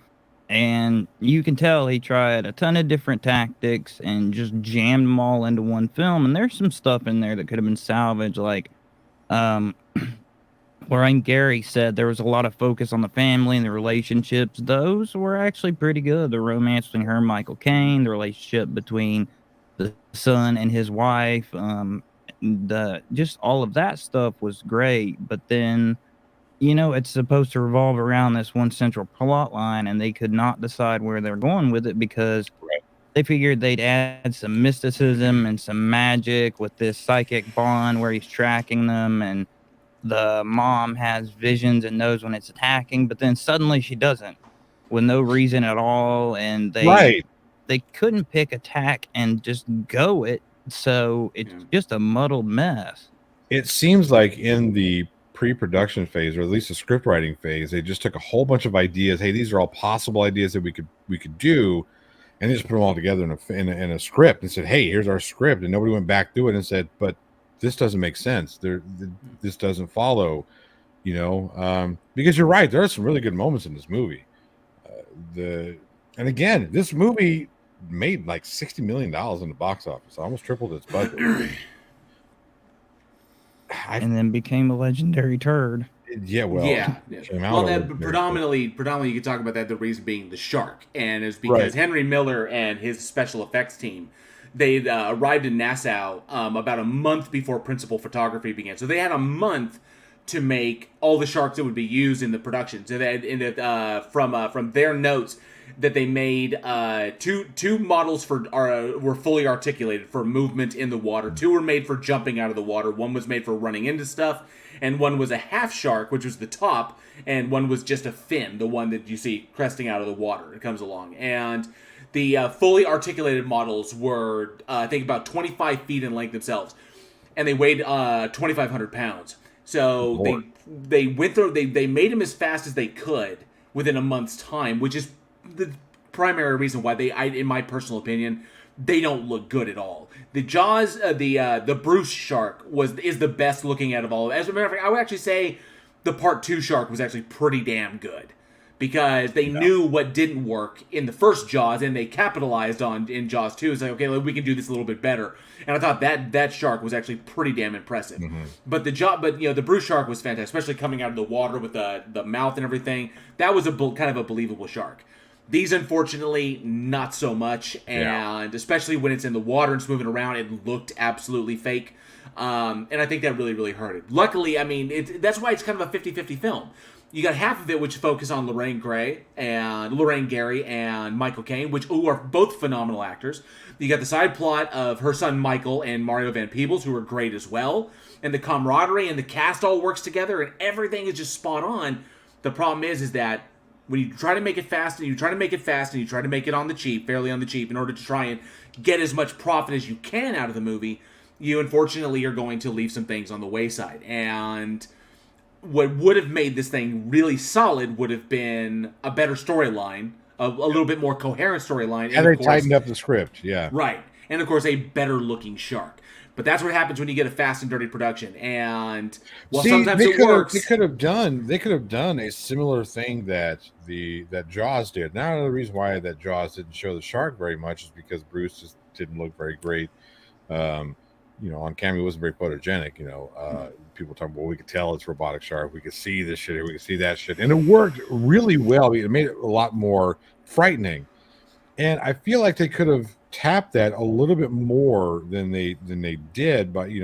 And you can tell he tried a ton of different tactics and just jammed them all into one film. And there's some stuff in there that could have been salvaged. Like, Lorraine Gary said there was a lot of focus on the family and the relationships. Those were actually pretty good. The romance between her and Michael Caine, the relationship between the son and his wife, just all of that stuff was great. But then, it's supposed to revolve around this one central plot line, and they could not decide where they're going with it because they figured they'd add some mysticism and some magic with this psychic bond where he's tracking them, and the mom has visions and knows when it's attacking, but then suddenly she doesn't, with no reason at all, and they couldn't pick attack and just go it, so it's just a muddled mess. It seems like in the pre-production phase, or at least the script writing phase, they just took a whole bunch of ideas. Hey, these are all possible ideas that we could do, and they just put them all together in a script and said, hey, here's our script, and nobody went back through it and said, but this doesn't make sense. This doesn't follow, because you're right. There are some really good moments in this movie. And again, this movie made like $60 million in the box office, almost tripled its budget. And then became a legendary turd. Yeah, well, predominantly you could talk about that. The reason being the shark, and it's because Henry Miller and his special effects team, they arrived in Nassau about a month before principal photography began. So they had a month to make all the sharks that would be used in the production. So that from their notes that they made two models were fully articulated for movement in the water. 2 were made for jumping out of the water. 1 was made for running into stuff, and 1 was a half shark, which was the top, and 1 was just a fin, the one that you see cresting out of the water. It comes along, and the fully articulated models were I think about 25 feet in length themselves, and they weighed 2,500 pounds. So they went through. They made them as fast as they could within a month's time, which is the primary reason why in my personal opinion, they don't look good at all. The Jaws, the Bruce shark is the best looking out of all of them. As a matter of fact, I would actually say the Part 2 shark was actually pretty damn good, because they knew what didn't work in the first Jaws, and they capitalized on in Jaws 2. It's like, okay, we can do this a little bit better. And I thought that shark was actually pretty damn impressive. Mm-hmm. But the Bruce shark was fantastic, especially coming out of the water with the mouth and everything. That was kind of a believable shark. These, unfortunately, not so much, and especially when it's in the water and it's moving around, it looked absolutely fake. And I think that really, really hurt it. Luckily, I mean, that's why it's kind of a 50-50 film. You got half of it which focus on Lorraine Gary and Michael Caine, who are both phenomenal actors. You got the side plot of her son Michael and Mario Van Peebles, who are great as well. And the camaraderie and the cast all works together, and everything is just spot on. The problem is that when you try to make it fast, and you try to make it on the cheap, fairly on the cheap, in order to try and get as much profit as you can out of the movie, you unfortunately are going to leave some things on the wayside. And what would have made this thing really solid would have been a better storyline, a little bit more coherent storyline. And they tightened up the script, Right. And, of course, a better-looking shark. But that's what happens when you get a fast and dirty production. And sometimes it works. They could have done a similar thing that Jaws did. Now, another reason why that Jaws didn't show the shark very much is because Bruce just didn't look very great. On camera, he wasn't very photogenic. People talk about, well, we could tell it's robotic shark. We could see this shit. We could see that shit, and it worked really well. It made it a lot more frightening. And I feel like they could have tapped that a little bit more than they did, but we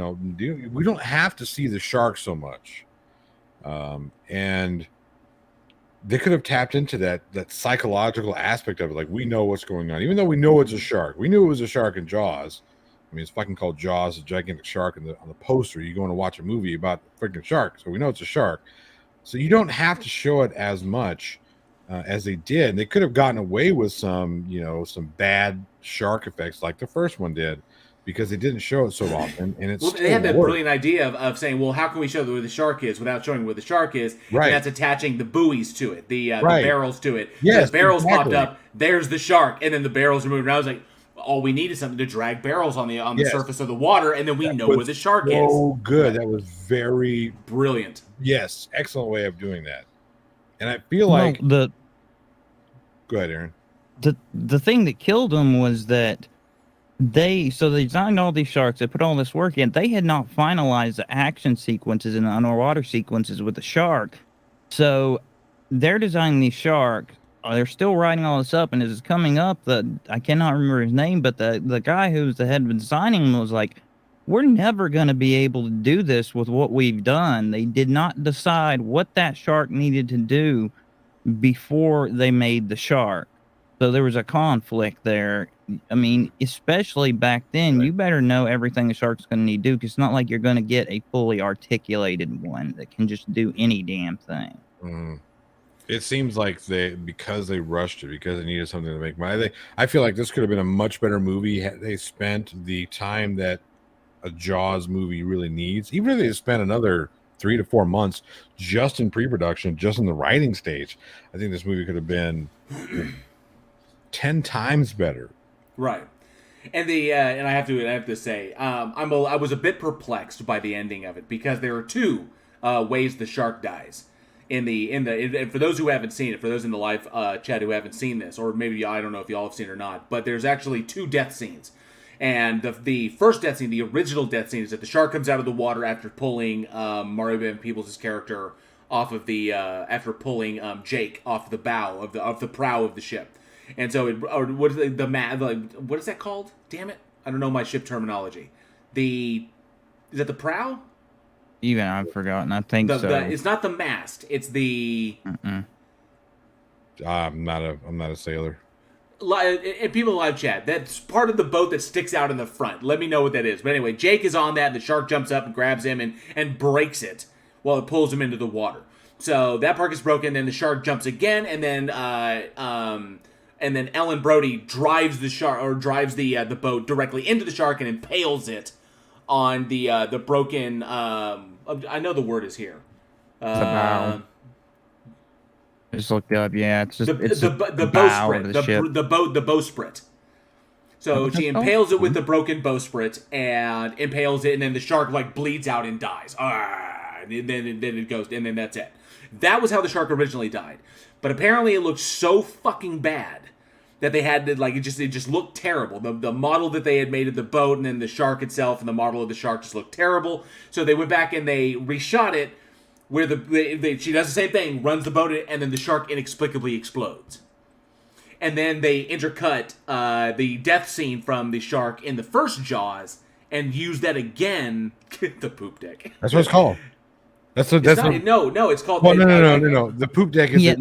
don't have to see the shark so much, and they could have tapped into that psychological aspect of it. Like, we know what's going on, even though we know it's a shark. We knew it was a shark in Jaws. I mean, it's fucking called Jaws, a gigantic shark on the poster. You're going to watch a movie about a freaking shark, so we know it's a shark. So you don't have to show it as much as they did. And they could have gotten away with some bad shark effects like the first one did, because they didn't show it so often. And they had that brilliant idea of saying, well, how can we show where the shark is without showing where the shark is? Right. And that's attaching the buoys to it, the barrels to it. Yes, the barrels exactly. popped up. There's the shark, and then the barrels are moving around. I was like, all we need is something to drag barrels on the surface of the water, and then we know where the shark is. Oh, good. That was very brilliant. Yes, excellent way of doing that. And I feel like go ahead, Aaron. The thing that killed them was that they designed all these sharks. They put all this work in. They had not finalized the action sequences and the underwater sequences with the shark. So they're designing these sharks. They're still writing all this up, and as it's coming up, I cannot remember his name, but the guy who's the head of designing was like, we're never going to be able to do this with what we've done. They did not decide what that shark needed to do before they made the shark. So there was a conflict there, I mean, especially back then, you better know everything the shark's going to need to do, because it's not like you're going to get a fully articulated one that can just do any damn thing. It seems like because they rushed it, because they needed something to make money. I feel like this could have been a much better movie had they spent the time that a Jaws movie really needs. Even if they spent another 3 to 4 months just in pre-production, just in the writing stage, I think this movie could have been 10 times better. Right. And and I have to say, I was a bit perplexed by the ending of it, because there are two ways the shark dies. And for those who haven't seen it, for those in the live chat who haven't seen this, or maybe I don't know if y'all have seen it or not, but there's actually two death scenes. And the first death scene, the original death scene, is that the shark comes out of the water after pulling Mario Van Peebles' character off of after pulling Jake off the bow of the prow of the ship. And so, what is that called? Damn it, I don't know my ship terminology. Is that the prow? Even I've forgotten. I think so. It's not the mast. It's the. I'm not a sailor. And people live chat, that's part of the boat that sticks out in the front. Let me know what that is. But anyway, Jake is on that, and the shark jumps up and grabs him and breaks it while it pulls him into the water. So that part is broken. Then the shark jumps again, and then Ellen Brody drives the boat directly into the shark and impales it on the broken. I know the word is here. The bow. Just looked up. Yeah, it's just the bowsprit. The bowsprit. So she impales it with the broken bowsprit and impales it, and then the shark bleeds out and dies. And then it goes, and then that's it. That was how the shark originally died. But apparently, it looked so fucking bad that they had to it just looked terrible. The model that they had made of the boat, and then the shark itself, and the model of the shark just looked terrible. So they went back and they reshot it, where she does the same thing, runs the boat, and then the shark inexplicably explodes. And then they intercut the death scene from the shark in the first Jaws and use that again. The poop deck. That's what it's called. No, it's called. Well, no. The poop deck is a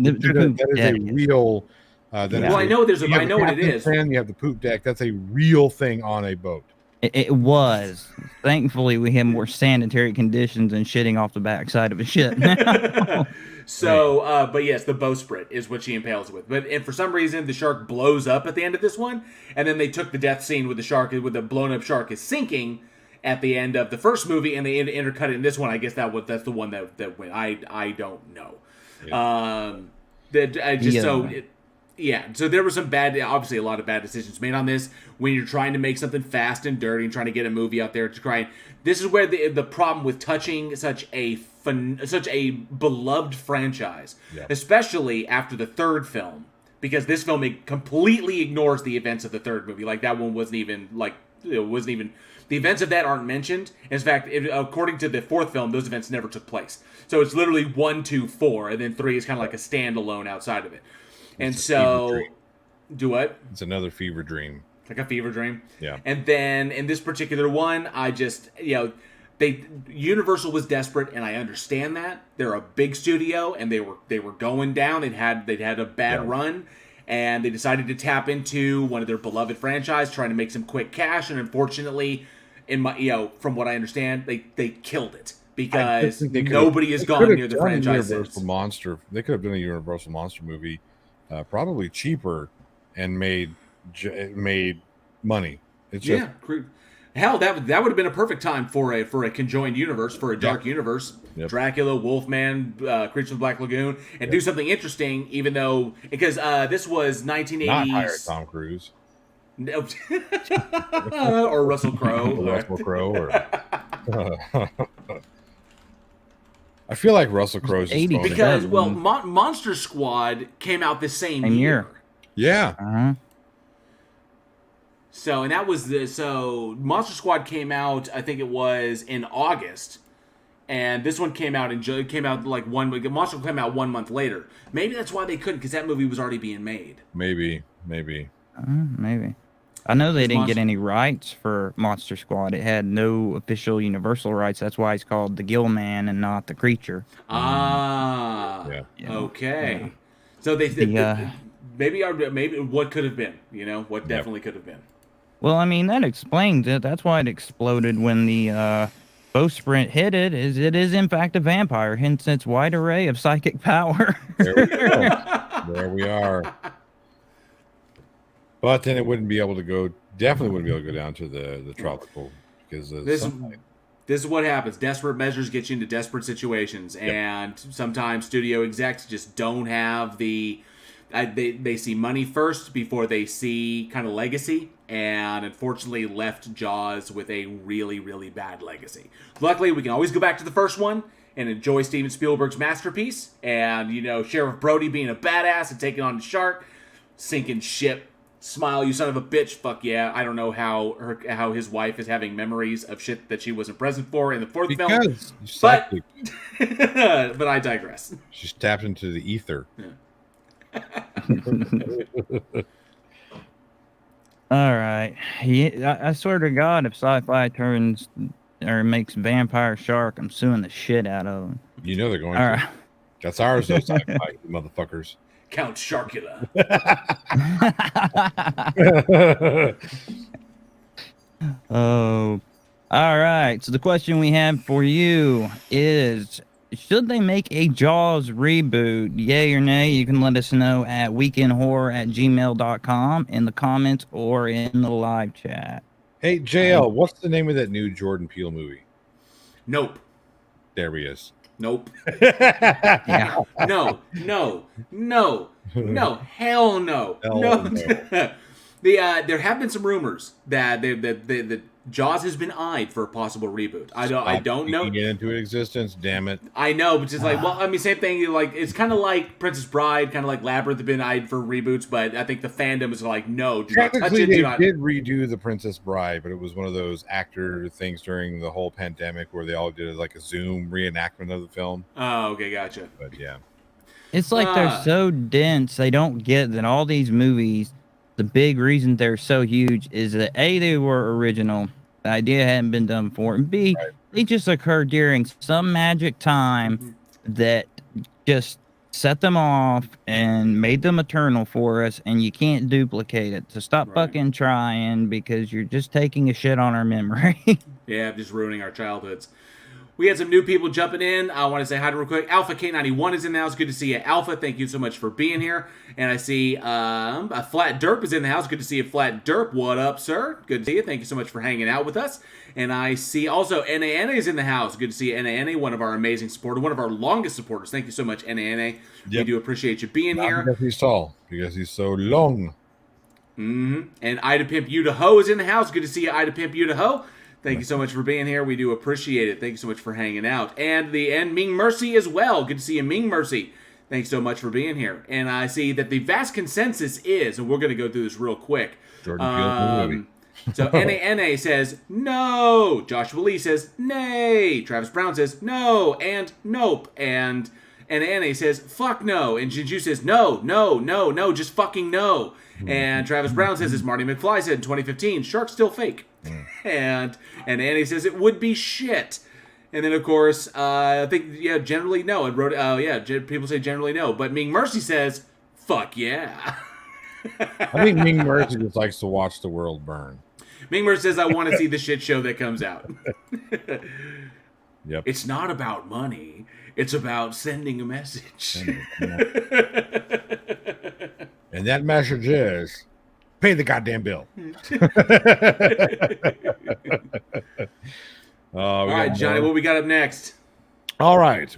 real. I know I know what it is. You have the poop deck. That's a real thing on a boat. It was. Thankfully, we have more sanitary conditions and shitting off the backside of a ship. So, but yes, the bowsprit is what she impales with. And for some reason, the shark blows up at the end of this one, and then they took the death scene with the blown up shark is sinking at the end of the first movie, and they intercut it in this one. I guess that's the one that went. I don't know. Yeah. Yeah, so there were obviously a lot of bad decisions made on this when you're trying to make something fast and dirty and trying to get a movie out there to try. This is where the problem with touching such a beloved franchise, especially after the third film, because this film completely ignores the events of the third movie. That one wasn't even the events of that aren't mentioned. In fact, according to the fourth film, those events never took place. So it's literally 1, 2, 4, and then 3 is kind of like a standalone outside of it. And so, do what? It's another fever dream. Like a fever dream? Yeah. And then in this particular one, Universal was desperate, and I understand that. They're a big studio, and they were going down. They'd had a bad run, and they decided to tap into one of their beloved franchise, trying to make some quick cash. And unfortunately, from what I understand, they killed it. Because nobody has gone near the franchise. They could have done a Universal Monster movie. Probably cheaper and made money. It's just, hell, that would have been a perfect time for a conjoined universe, for a dark universe. Dracula, Wolfman, Creature of the Black Lagoon, and do something interesting. Even though because this was 1980s. Not hire Tom Cruise. Or Russell Crowe. I feel like Russell Crowe's because Monster Squad came out the same year. Yeah. Uh-huh. So Monster Squad came out, I think it was in August, and this one came out like 1 week. Monster came out 1 month later. Maybe that's why they couldn't, because that movie was already being made. Maybe. Maybe. I know they didn't get any rights for Monster Squad. It had no official Universal rights. That's why it's called the Gill Man and not the Creature. Okay. Yeah. So they maybe what could have been, you know, what definitely could have been. Well, I mean, that explains it. That's why it exploded when the bowsprit hit it. It is in fact a vampire, hence its wide array of psychic power. There we go. There we are. But then it wouldn't be able to go. Definitely wouldn't be able to go down to the tropical because this is what happens. Desperate measures get you into desperate situations, and sometimes studio execs just don't have the. They see money first before they see kind of legacy, and unfortunately left Jaws with a really, really bad legacy. Luckily, we can always go back to the first one and enjoy Steven Spielberg's masterpiece, and you know, Sheriff Brody being a badass and taking on the shark, sinking ship. Smile, you son of a bitch. Fuck yeah. I don't know how his wife is having memories of shit that she wasn't present for in the fourth film. But I digress. She's tapped into the ether. Yeah. All right. I swear to God, if sci-fi turns or makes vampire shark, I'm suing the shit out of them. You know they're going to. Right. That's ours, though, sci-fi, motherfuckers. Count Sharkula. Oh, all right. So the question we have for you is, should they make a Jaws reboot? Yay or nay? You can let us know at weekinhorror@gmail.com in the comments or in the live chat. Hey, JL, what's the name of that new Jordan Peele movie? Nope. There he is. Nope. Yeah. No. Hell no. No. There have been some rumors that the Jaws has been eyed for a possible reboot. I don't know. Get into existence, damn it. I know, but just like, well, I mean, same thing. Like, it's kind of like Princess Bride, kind of like Labyrinth have been eyed for reboots, but I think the fandom is like, no, do not touch it. They did redo the Princess Bride, but it was one of those actor things during the whole pandemic where they all did like a Zoom reenactment of the film. Oh, okay, gotcha. But yeah, it's like they're so dense. They don't get that all these movies. The big reason they're so huge is that A, they were original. The idea hadn't been done before. And B, they just occurred during some magic time that just set them off and made them eternal for us, and you can't duplicate it. So stop fucking trying, because you're just taking a shit on our memory. Yeah, just ruining our childhoods. We had some new people jumping in. I want to say hi to real quick. Alpha K91 is in the house. Good to see you, Alpha. Thank you so much for being here. And I see a Flat Derp is in the house. Good to see you, Flat Derp. What up, sir? Good to see you. Thank you so much for hanging out with us. And I see also NANA is in the house. Good to see you, NANA, one of our amazing supporters, one of our longest supporters. Thank you so much, NANA. Yep. We do appreciate you being here. Because he's tall. Because he's so long. Mm-hmm. And Ida Pimp You to Ho is in the house. Good to see you, Ida Pimp You to Ho. Thank you so much for being here. We do appreciate it. Thank you so much for hanging out. And Ming Mercy as well. Good to see you, Ming Mercy. Thanks so much for being here. And I see that the vast consensus is, and we're going to go through this real quick. Jordan Peele. So NANA says no. Joshua Lee says nay. Travis Brown says no and nope. And NANA says fuck no. And Jinju says no, just fucking no. And Travis Brown says, as Marty McFly said in 2015, shark's still fake. And Annie says it would be shit. And then, of course, I think, generally no. And wrote, people say generally no. But Ming Mercy says, fuck yeah. I think Ming Mercy just likes to watch the world burn. Ming Mercy says, I want to see the shit show that comes out. Yep. It's not about money. It's about sending a message. And that message is, pay the goddamn bill. All right, Johnny, what we got up next? All right,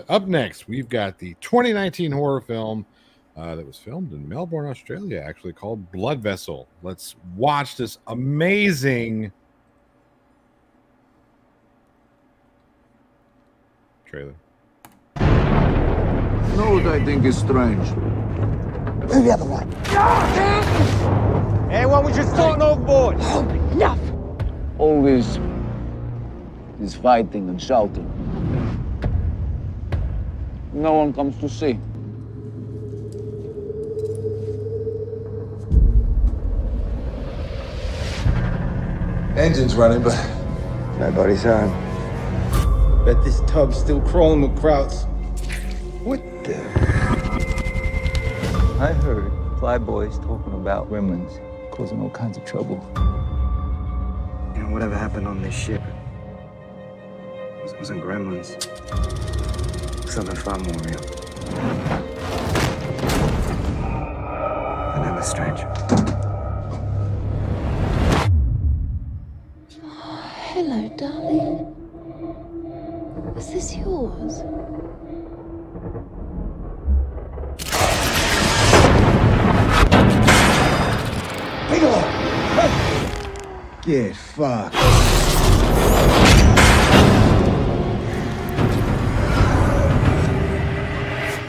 up next, we've got the 2019 horror film that was filmed in Melbourne, Australia, actually called Blood Vessel. Let's watch this amazing trailer. You know what I think is strange? Move the other way. Hey, what was you throwing overboard? Enough! Always is fighting and shouting. No one comes to see. Engine's running, but nobody's home. Bet this tub's still crawling with krauts. What the? I heard flyboys talking about gremlins causing all kinds of trouble. You know, whatever happened on this ship wasn't gremlins. Something far more real. And that was strange. Hello, darling. Is this yours? Get fucked.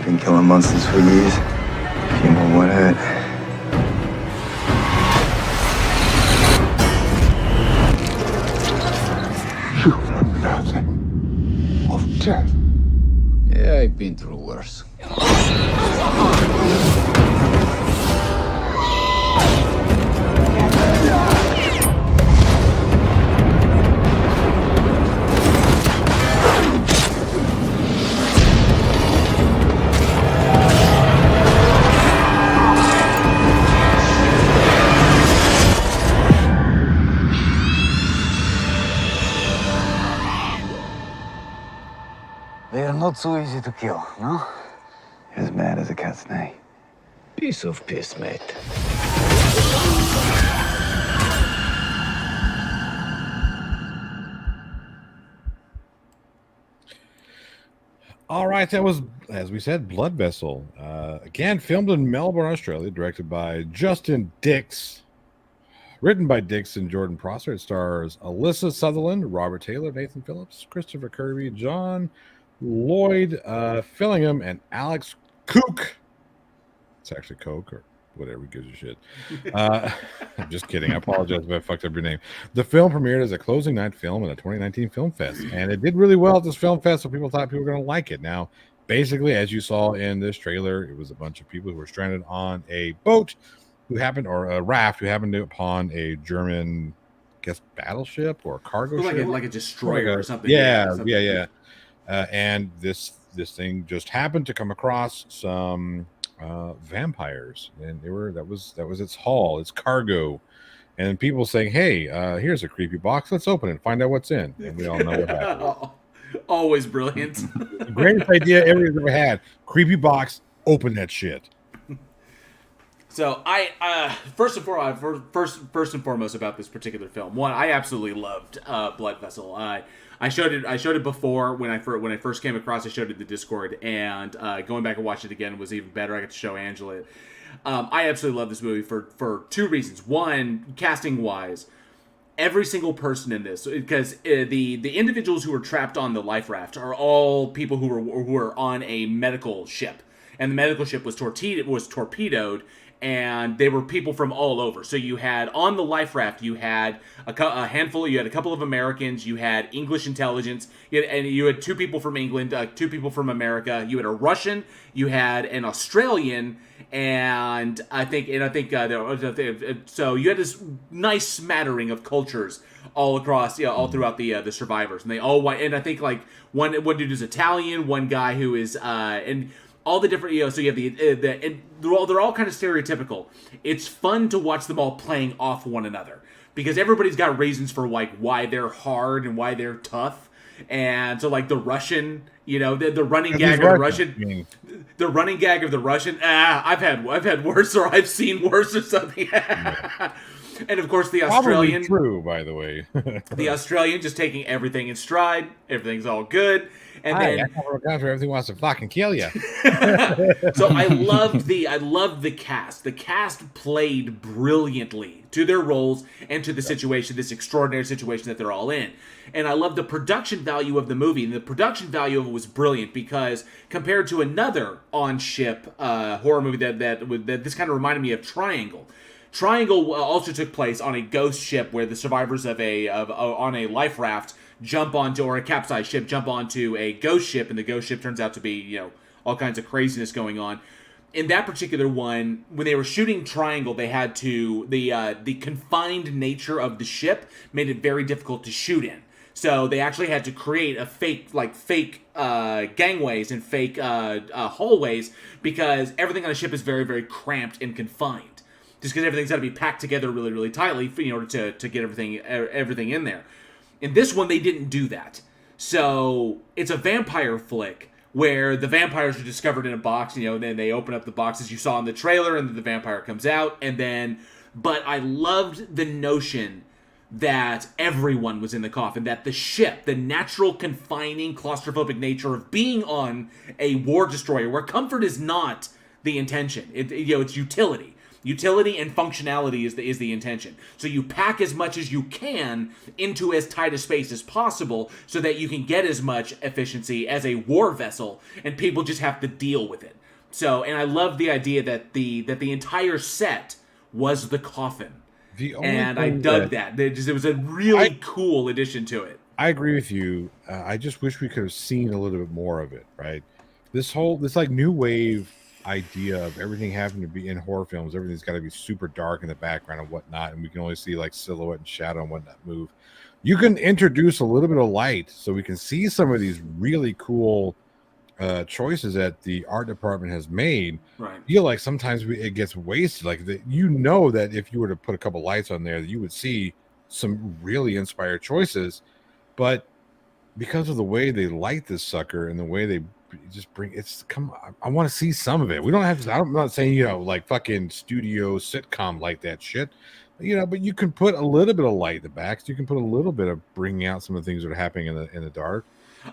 Been killing monsters for years. A few more won't hurt. Human nothing of death. Yeah, I've been through worse. They are not so easy to kill, no? As mad as a cat's snake. Piece of piss, mate. All right, that was, as we said, Blood Vessel. Again, filmed in Melbourne, Australia, directed by Justin Dix. Written by Dix and Jordan Prosser. It stars Alyssa Sutherland, Robert Taylor, Nathan Phillips, Christopher Kirby, John Lloyd Fillingham, and Alex Kook. It's actually Coke or whatever gives you shit. I'm just kidding. I apologize if I fucked up your name. The film premiered as a closing night film at a 2019 film fest, and it did really well at this film fest, so people thought people were going to like it. Now, basically, as you saw in this trailer, it was a bunch of people who were stranded on a boat or a raft who happened upon a German, I guess, battleship or a cargo ship. Like a destroyer or something. Yeah. And this thing just happened to come across some vampires, and that was its haul, its cargo, and people saying, "Hey, here's a creepy box. Let's open it and find out what's in." And we all know what happened. Always brilliant. The greatest idea everybody's ever had. Creepy box. Open that shit. So I first and foremost about this particular film. One, I absolutely loved Blood Vessel. I showed it before when I first came across. I showed it in the Discord, and going back and watching it again was even better. I got to show Angela it. I absolutely love this movie for two reasons. One, casting wise, every single person in this, because the individuals who are trapped on the life raft are all people who were on a medical ship, and the medical ship was torpedoed. And they were people from all over. So you had, on the life raft, you had a couple of Americans, you had English intelligence, you had two people from England, two people from America, you had a Russian, you had an Australian, and I think so you had this nice smattering of cultures all across, all throughout the survivors, and they all, and I think like one dude is Italian, one guy who is and all the different, so you have and they're all kind of stereotypical. It's fun to watch them all playing off one another because everybody's got reasons for like why they're hard and why they're tough. And so like the Russian, the running gag of the Russian, the running gag of the Russian. I've had worse, or I've seen worse, or something. And of course the Australian. Probably true, by the way. The Australian just taking everything in stride. Everything's all good. And then everything wants to fucking kill you. So I loved the cast. The cast played brilliantly to their roles and to the situation, this extraordinary situation that they're all in. And I love the production value of the movie. And the production value of it was brilliant because compared to another on-ship horror movie that this kind of reminded me of Triangle. Triangle also took place on a ghost ship where the survivors on a life raft or a capsized ship jump onto a ghost ship, and the ghost ship turns out to be, all kinds of craziness going on. In that particular one, when they were shooting Triangle, they had to, the confined nature of the ship made it very difficult to shoot in. So they actually had to create a fake gangways and fake hallways because everything on a ship is very, very cramped and confined. Just because everything's got to be packed together really, really tightly in order to get everything in there. In this one, they didn't do that. So it's a vampire flick where the vampires are discovered in a box, and then they open up the box as you saw in the trailer, and then the vampire comes out, but I loved the notion that everyone was in the coffin, that the ship, the natural confining claustrophobic nature of being on a war destroyer where comfort is not the intention. It's utility. Utility and functionality is the intention. So you pack as much as you can into as tight a space as possible so that you can get as much efficiency as a war vessel, and people just have to deal with it. So, and I love the idea that the entire set was the coffin. And I dug that. It was a really cool addition to it. I agree with you. I just wish we could have seen a little bit more of it, right? This like new wave idea of everything having to be in horror films, everything's got to be super dark in the background and whatnot, and we can only see like silhouette and shadow and whatnot move. You can introduce a little bit of light so we can see some of these really cool choices that the art department has made. Right. I feel like sometimes it gets wasted. Like that if you were to put a couple lights on there, you would see some really inspired choices, but because of the way they light this sucker and the way they just I want to see some of it. We don't have to. I'm not saying like fucking studio sitcom like that shit, but you can put a little bit of light in the back. So you can put a little bit of bringing out some of the things that are happening in the dark.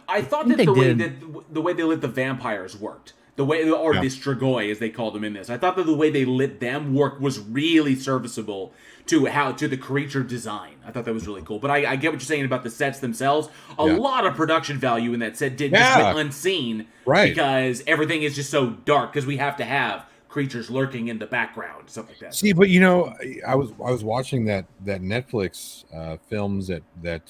I thought that the way they lit the vampires worked. The Strigoi, as they called them in this. I thought that the way they lit them was really serviceable to the creature design. I thought that was really cool. But I get what you're saying about the sets themselves. A lot of production value in that set just went unseen, right? Because everything is just so dark. Because we have to have creatures lurking in the background, stuff like that. See, but I was watching that Netflix films that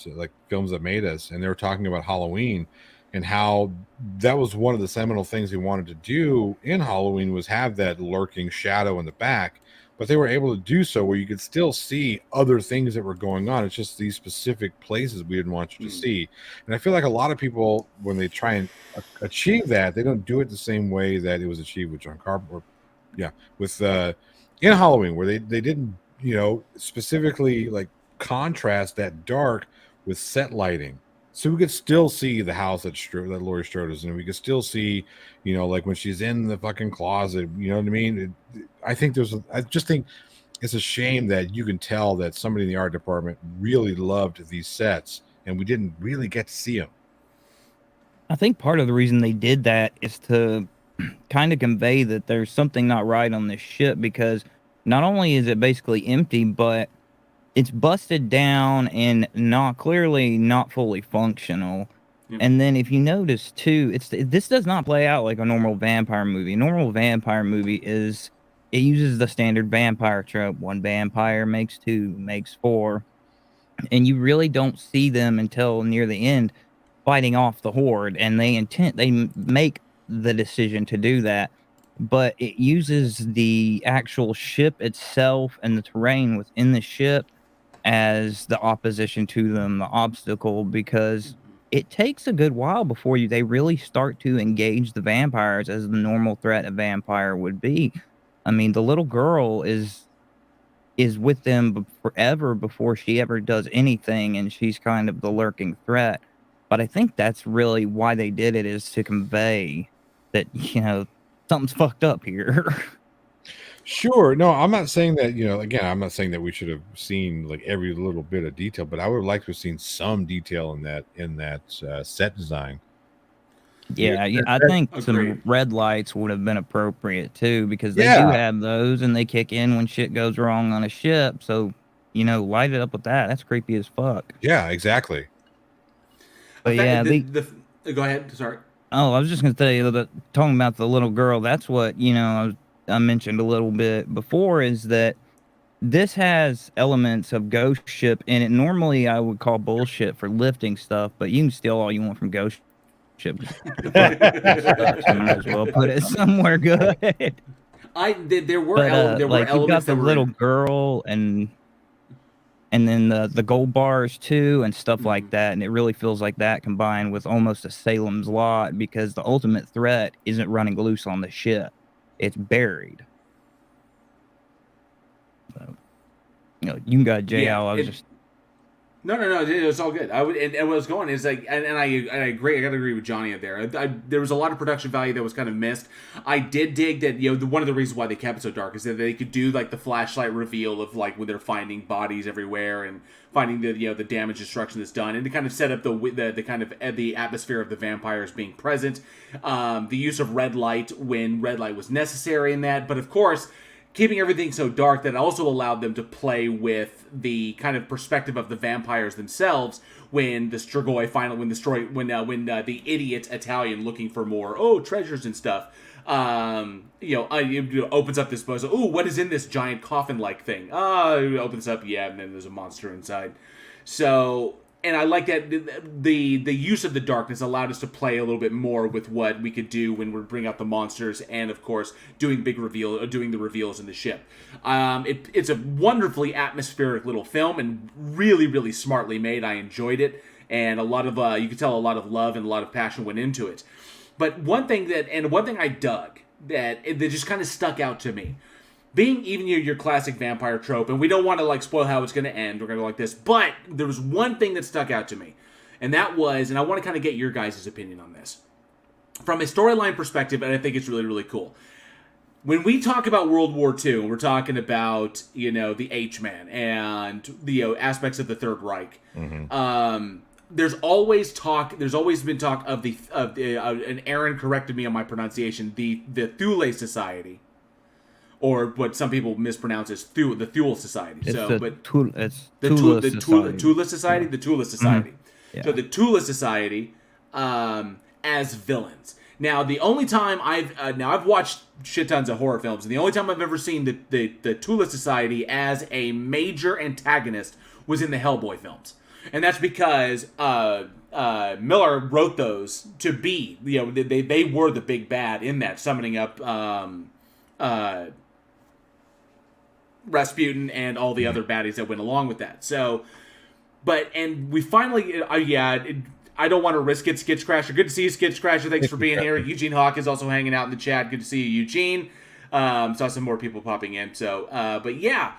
like films that made us, and they were talking about Halloween. And how that was one of the seminal things they wanted to do in Halloween was have that lurking shadow in the back, but they were able to do so where you could still see other things that were going on. It's just these specific places we didn't want you to see. And I feel like a lot of people, when they try and achieve that, they don't do it the same way that it was achieved with John Carpenter. In Halloween, where they didn't, specifically like contrast that dark with set lighting. So we could still see the house that Laurie Strode is in. We could still see, like when she's in the fucking closet. You know what I mean? I just think it's a shame that you can tell that somebody in the art department really loved these sets, and we didn't really get to see them. I think part of the reason they did that is to kind of convey that there's something not right on this ship, because not only is it basically empty, but it's busted down and clearly not fully functional. Yep. And then if you notice too, this does not play out like a normal vampire movie. A normal vampire movie it uses the standard vampire trope. One vampire makes two, makes four. And you really don't see them until near the end fighting off the horde. And they make the decision to do that. But it uses the actual ship itself and the terrain within the ship as the opposition to them, the obstacle, because it takes a good while before they really start to engage the vampires as the normal threat a vampire would be. I mean, the little girl is with them forever before she ever does anything, and she's kind of the lurking threat. But I think that's really why they did it, is to convey that, something's fucked up here. Sure. No, I'm not saying that, again, I'm not saying that we should have seen like every little bit of detail, but I would like to have seen some detail in that set design. Yeah, I think some red lights would have been appropriate too, because they do have those and they kick in when shit goes wrong on a ship. So, light it up with that. That's creepy as fuck. Yeah, exactly. But go ahead. Sorry. Oh, I was just going to tell you that talking about the little girl, that's what, I mentioned a little bit before, is that this has elements of Ghost Ship in it. Normally, I would call bullshit for lifting stuff, but you can steal all you want from Ghost Ship. Might as well put it somewhere good. There were elements. Like, you got the that were little girl, and and then the gold bars too, and stuff like that. And it really feels like that combined with almost a Salem's Lot, because the ultimate threat isn't running loose on the ship; it's buried. So, you can go jail. I was just. No, it's all good. I would, and what I was going is like, and I agree. I got to agree with Johnny there. There was a lot of production value that was kind of missed. I did dig that one of the reasons why they kept it so dark is that they could do like the flashlight reveal of like when they're finding bodies everywhere and finding the damage destruction that's done, and to kind of set up the kind of the atmosphere of the vampires being present. The use of red light when red light was necessary in that, but of course, keeping everything so dark that also allowed them to play with the kind of perspective of the vampires themselves when the Strigoi the idiot Italian looking for more treasures and stuff opens up this buzz. What is in this giant coffin-like thing? It opens up, and then there's a monster inside. So, and I like that the use of the darkness allowed us to play a little bit more with what we could do when we bring out the monsters, and of course doing the reveals in the ship. It's a wonderfully atmospheric little film and really, really smartly made. I enjoyed it, and a lot of you could tell a lot of love and a lot of passion went into it. But one thing I dug that just kind of stuck out to me, being even your classic vampire trope, and we don't want to like spoil how it's going to end. We're going to go like this, but there was one thing that stuck out to me, and that was, and I want to kind of get your guys' opinion on this from a storyline perspective, and I think it's really, really cool. When we talk about World War II, we're talking about the H-Man and the aspects of the Third Reich. Mm-hmm. There's always been talk of and Aaron corrected me on my pronunciation, the Thule Society. Or what some people mispronounce as the Thule Society. It's the Tula Society. The Tula Society. Mm-hmm. Yeah. So the Tula Society as villains. Now, the only time I've watched shit tons of horror films, and the only time I've ever seen the Tula Society as a major antagonist was in the Hellboy films, and that's because Miller wrote those to be they were the big bad in that, summoning up Rasputin and all the other baddies that went along with that. So, and we finally, I don't want to risk it, Skitch Crasher. Good to see you, Skitch Crasher. Thanks for being here. Eugene Hawk is also hanging out in the chat. Good to see you, Eugene. Saw some more people popping in. So, but yeah,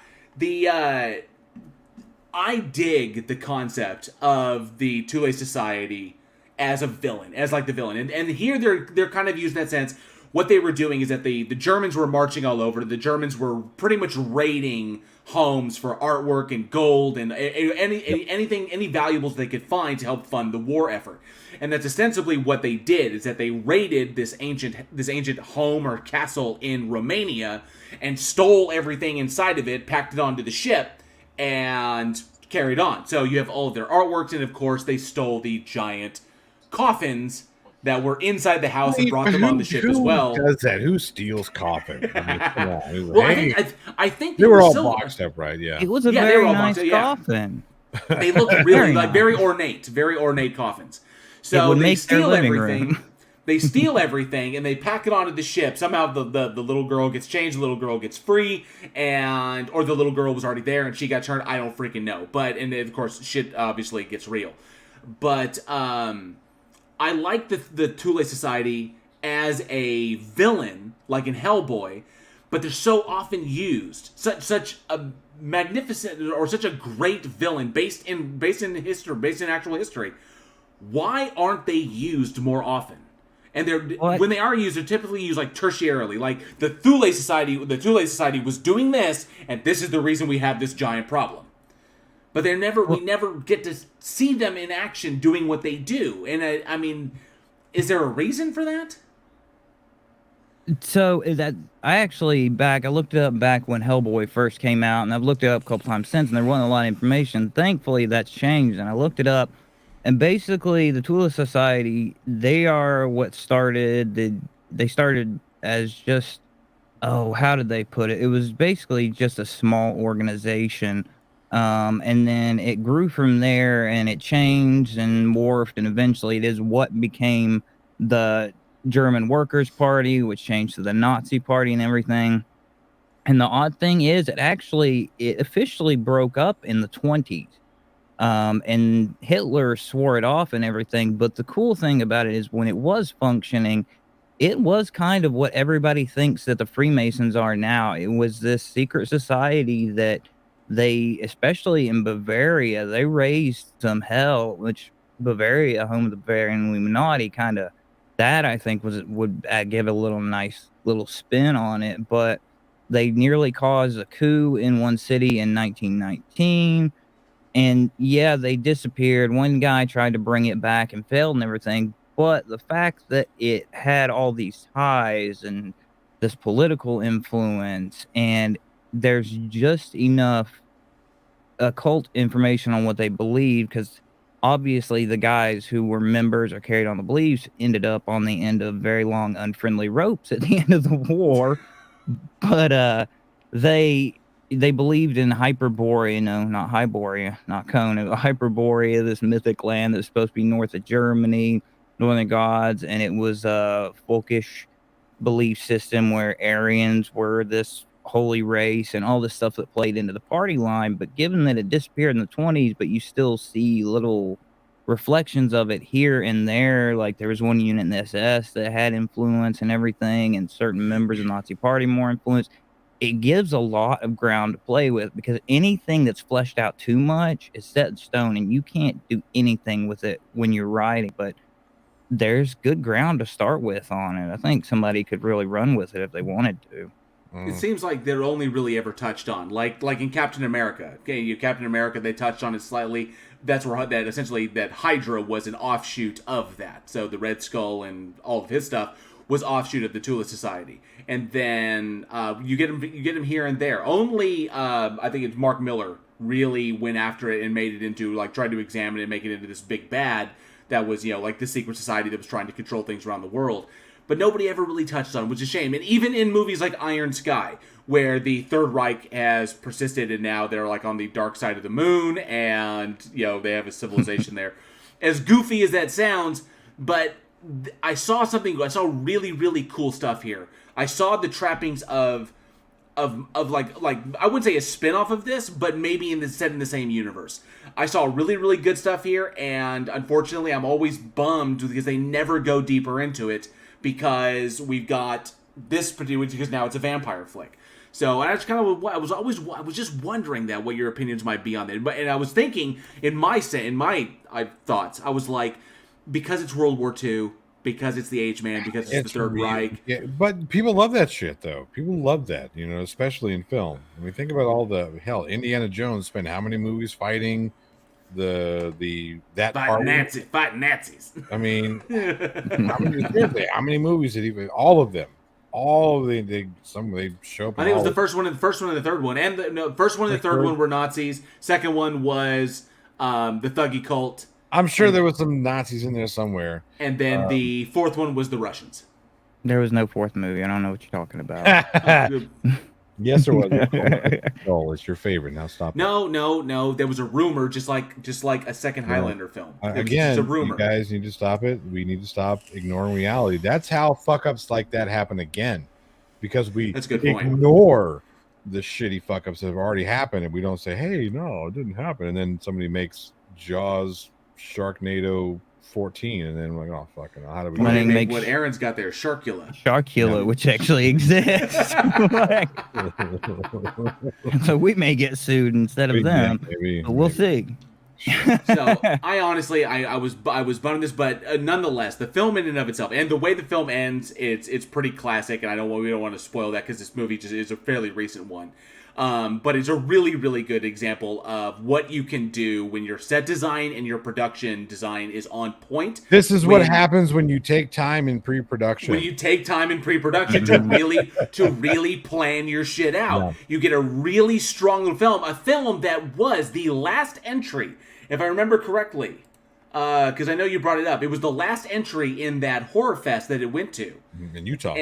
I dig the concept of the Thule Society as a villain, as like the villain, and here they're kind of used in that sense. What they were doing is that the Germans were marching all over. The Germans were pretty much raiding homes for artwork and gold and any valuables they could find to help fund the war effort. And that's ostensibly what they did, is that they raided this ancient home or castle in Romania and stole everything inside of it, packed it onto the ship, and carried on. So you have all of their artworks, and of course they stole the giant coffins that were inside the house and brought them on the ship as well. Who does that? Who steals coffins? I mean, come on. Well, I think they were all boxed up, right? Yeah. It was a very nice coffin. They look really very ornate coffins. So they steal everything. They steal everything and they pack it onto the ship. Somehow the little girl gets changed, the little girl gets free, or the little girl was already there and she got turned. I don't freaking know. And of course, shit obviously gets real. But I like the Thule Society as a villain, like in Hellboy, but they're so often used. Such a magnificent or such a great villain based in history, based in actual history. Why aren't they used more often? And when they are used, they're typically used like tertiarily. Like the Thule Society was doing this, and this is the reason we have this giant problem. But we never get to see them in action doing what they do. And I mean, is there a reason for that? So I looked it up back when Hellboy first came out, and I've looked it up a couple times since, and there wasn't a lot of information. Thankfully, that's changed, and I looked it up. And basically, the Tula Society, they are what started. They started as just, how did they put it? It was basically just a small organization. And then it grew from there, and it changed and morphed, and eventually it is what became the German Workers' Party, which changed to the Nazi Party and everything. And the odd thing is, it officially broke up in the 20s. And Hitler swore it off and everything. But the cool thing about it is when it was functioning, it was kind of what everybody thinks that the Freemasons are now. It was this secret society that they, especially in Bavaria, they raised some hell, which Bavaria, home of the Bavarian Illuminati, kind of, that I think would give a little nice little spin on it. But they nearly caused a coup in one city in 1919. And yeah, they disappeared. One guy tried to bring it back and failed and everything. But the fact that it had all these ties and this political influence, and there's just enough occult information on what they believe, because obviously the guys who were members or carried on the beliefs ended up on the end of very long unfriendly ropes at the end of the war. But they believed in Hyperborea, no, not Hyborea, not Kona, Hyperborea, this mythic land that's supposed to be north of Germany, northern gods, and it was a folkish belief system where Aryans were this holy race and all this stuff that played into the party line. But given that it disappeared in the 20s, but you still see little reflections of it here and there, like there was one unit in the SS that had influence and everything, and certain members of the Nazi Party more influence. It gives a lot of ground to play with, because anything that's fleshed out too much is set in stone, and you can't do anything with it when you're writing. But there's good ground to start with on it. I think somebody could really run with it if they wanted to. It seems like they're only really ever touched on, like in Captain America. Okay, Captain America, they touched on it slightly. That's where that essentially that Hydra was an offshoot of that. So the Red Skull and all of his stuff was offshoot of the Tula Society. And then you get him here and there. Only I think it's Mark Miller really went after it and made it into, like, tried to examine it and make it into this big bad that was, like the secret society that was trying to control things around the world. But nobody ever really touched on it, which is a shame. And even in movies like Iron Sky, where the Third Reich has persisted and now they're like on the dark side of the moon and, they have a civilization there. As goofy as that sounds, but I saw really, really cool stuff here. I saw the trappings of like I wouldn't say a spin-off of this, but maybe set in the same universe. I saw really, really good stuff here, and unfortunately I'm always bummed because they never go deeper into it, because we've got this particular, because now it's a vampire flick. So I just I was just wondering what your opinions might be on it. And I was thinking in my thoughts, I was like, because it's World War II, because it's the H-Man, because it's the Third Reich. Yeah, but people love that shit, though. People love that, especially in film. I mean, think about all Indiana Jones spent how many movies fighting fighting Nazis. I mean, how many movies did he? All of them. They show up. I think it was the first one and the third one, and the first one and the third one were Nazis. Second one was the Thuggy Cult. I'm sure there was some Nazis in there somewhere. And then the fourth one was the Russians. There was no fourth movie. I don't know what you're talking about. Yes, there was. Oh, it's your favorite. Now stop. No. There was a rumor, just like a second Highlander film. Again, just a rumor. You guys need to stop it. We need to stop ignoring reality. That's how fuck-ups like that happen again. Because we ignore the shitty fuck-ups that have already happened, and we don't say, hey, no, it didn't happen. And then somebody makes Jaws Sharknado 14, and then we're like, oh, fucking, how do we make what Aaron's got there? Sharkula, which actually exists. So we may get sued instead of them. Maybe. We'll see. So I honestly, I was bummed on this, but nonetheless, the film in and of itself, and the way the film ends, it's pretty classic, and we don't want to spoil that because this movie just is a fairly recent one. But it's a really, really good example of what you can do when your set design and your production design is on point. This is what happens when you take time in pre-production. When you take time in pre-production to really plan your shit out. Yeah. You get a really strong film, a film that was the last entry, if I remember correctly, because I know you brought it up. It was the last entry in that horror fest that it went to. In Utah.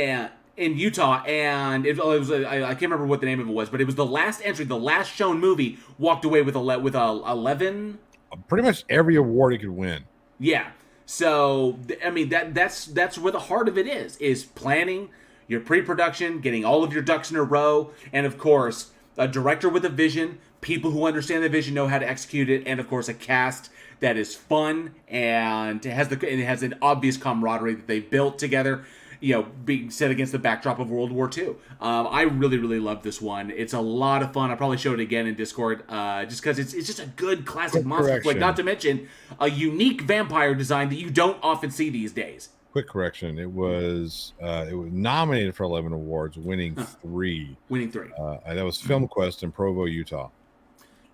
And it was I can't remember what the name of it was, but it was the last entry, the last shown movie. Walked away with 11. Pretty much every award he could win. Yeah. So I mean that's where the heart of it is planning your pre-production, getting all of your ducks in a row, and of course, a director with a vision, people who understand the vision know how to execute it, and of course, a cast that is fun and it has an obvious camaraderie that they built together. You know, being set against the backdrop of World War II. I really, really love this one. It's a lot of fun. I'll probably show it again in Discord, just because it's just a good classic monster flick. Not to mention a unique vampire design that you don't often see these days. Quick correction: it was nominated for 11 awards, winning 3. Winning 3. That was Film Quest in Provo, Utah.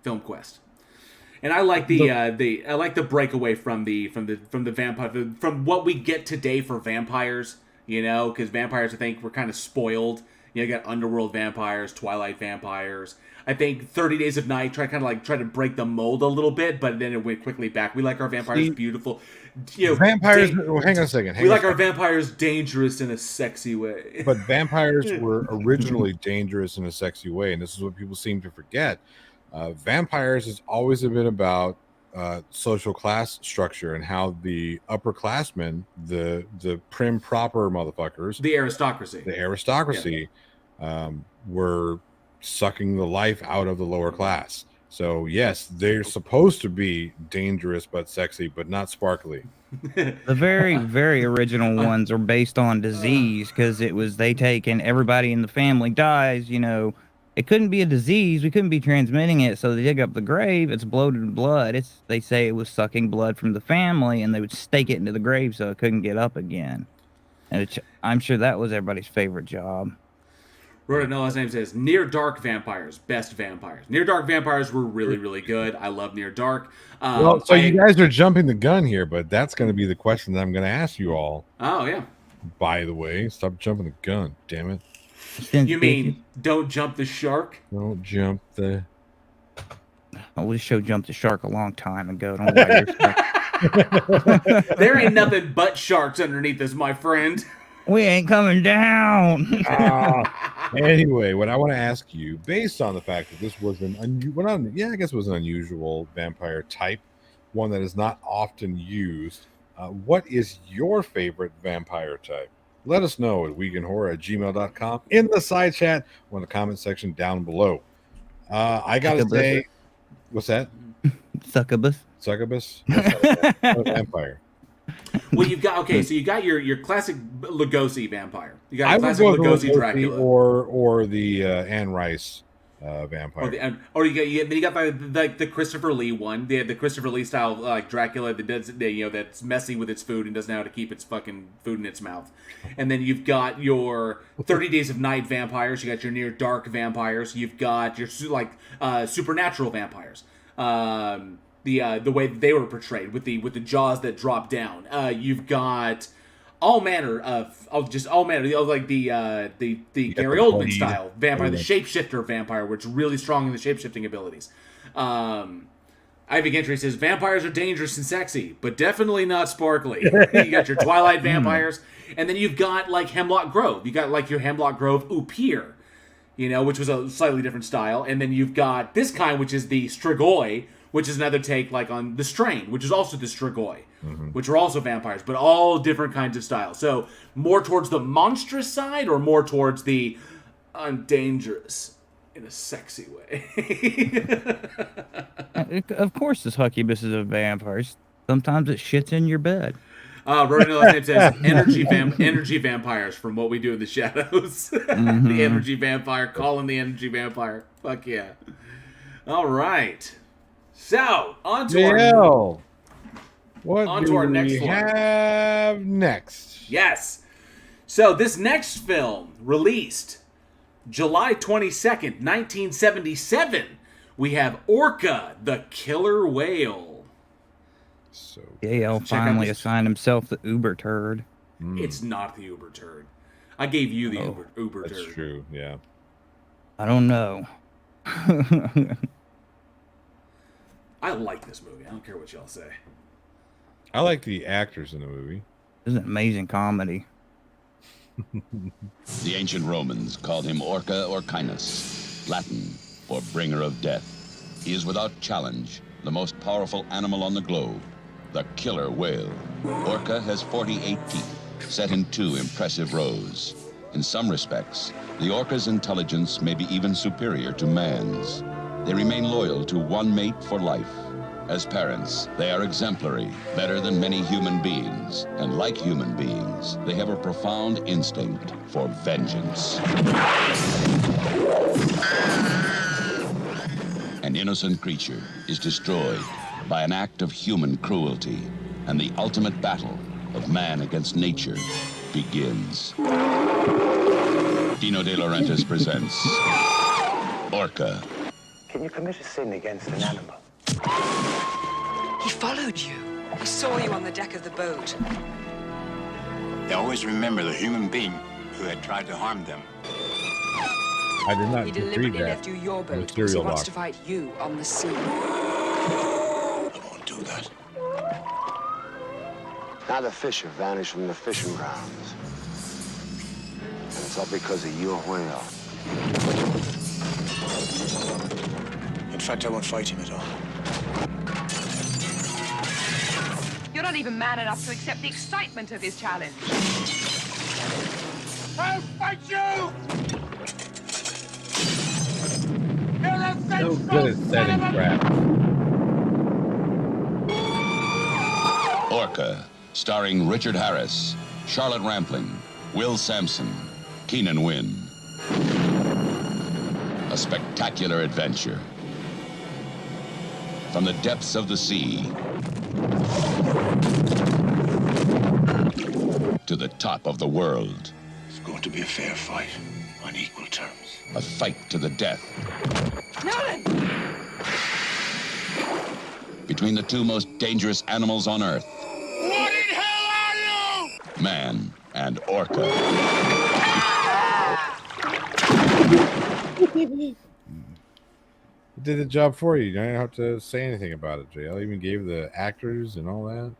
Film Quest. And I like the breakaway from the vampire from what we get today for vampires. You know, because vampires, I think, were kind of spoiled. You know, you got underworld vampires, Twilight vampires. I think 30 Days of Night try to break the mold a little bit, but then it went quickly back. We like our vampires beautiful. You know, vampires. Hang on a second. We like our vampires dangerous in a sexy way. But vampires were originally dangerous in a sexy way, and this is what people seem to forget. Vampires has always been about social class structure and how the upperclassmen, the prim proper motherfuckers, the aristocracy, were sucking the life out of the lower class. So yes, they're supposed to be dangerous but sexy, but not sparkly. The very, very original ones are based on disease, because they take and everybody in the family dies, you know. It couldn't be a disease. We couldn't be transmitting it. So they dig up the grave. It's bloated blood. They say it was sucking blood from the family, and they would stake it into the grave so it couldn't get up again. And I'm sure that was everybody's favorite job. Rodano's name says Near Dark vampires, best vampires. Near Dark vampires were really, really good. I love Near Dark. You guys are jumping the gun here, but that's going to be the question that I'm going to ask you all. Oh yeah. By the way, stop jumping the gun, damn it. You mean don't jump the shark? Don't jump the... We show Jump the Shark a long time ago. Don't worry yourself. There ain't nothing but sharks underneath us, my friend. We ain't coming down. Anyway, what I want to ask you, based on the fact that this was an unusual vampire type, one that is not often used, what is your favorite vampire type? Let us know at weekinhorror@gmail.com, in the side chat, or in the comment section down below. I gotta say, what's that? Succubus. Succubus? Not a vampire. Well, you got your classic Lugosi vampire. You got a classic Lugosi Dracula, or the Anne Rice vampire. Or you got the Christopher Lee one. They had the Christopher Lee style Dracula that does that's messy with its food and doesn't know how to keep its fucking food in its mouth. And then you've got your 30 Days of Night vampires. You got your Near Dark vampires. You've got your supernatural vampires. The way they were portrayed with the jaws that drop down. You've got all manner of like the Gary Oldman style vampire, the shapeshifter vampire, which is really strong in the shapeshifting abilities. Ivy Gentry says vampires are dangerous and sexy, but definitely not sparkly. You got your Twilight vampires, and then you've got like Hemlock Grove. You got like your Hemlock Grove Upir, which was a slightly different style, and then you've got this kind, which is the Strigoi, which is another take like on the Strain, which is also the Strigoi, which are also vampires, but all different kinds of styles. So more towards the monstrous side, or more towards the I'm dangerous in a sexy way. Of course, this succubus is a vampire. Sometimes it shits in your bed. Rodano's name says energy vampires from What We Do in the Shadows. The energy vampire, calling the energy vampire. Fuck yeah. All right. So, on to our next one. Have next? Yes. So, this next film, released July 22nd, 1977, we have Orca, the Killer Whale. So Gail finally assigned himself the Uber turd. It's not the Uber turd. I gave you the Uber turd. That's true, yeah. I don't know. I like this movie. I don't care what y'all say. I like the actors in the movie. It's an amazing comedy. The ancient Romans called him Orca or Canis, Latin for bringer of death. He is without challenge the most powerful animal on the globe, the killer whale. Orca has 48 teeth, set in 2 impressive rows. In some respects, the orca's intelligence may be even superior to man's. They remain loyal to one mate for life. As parents, they are exemplary, better than many human beings. And like human beings, they have a profound instinct for vengeance. An innocent creature is destroyed by an act of human cruelty, and the ultimate battle of man against nature begins. Dino De Laurentiis presents Orca. Can you commit a sin against an animal? He followed you. He saw you on the deck of the boat. They always remember the human being who had tried to harm them. I did not He read deliberately that. left you your I'm a boat because he serial wants doc. to fight you on the sea. I won't do that. Now the fish have vanished from the fishing grounds. And it's all because of your whale. In fact, I won't fight him at all. You're not even man enough to accept the excitement of his challenge. I'll fight you! You're a So vengeful good at setting son of a- traps. Orca, starring Richard Harris, Charlotte Rampling, Will Sampson, Keenan Wynn. A spectacular adventure. From the depths of the sea to the top of the world. It's going to be a fair fight on equal terms. A fight to the death. Between the two most dangerous animals on Earth. What in hell are you? Man and Orca. It did the job for you. You don't have to say anything about it, Jay. I even gave the actors and all that.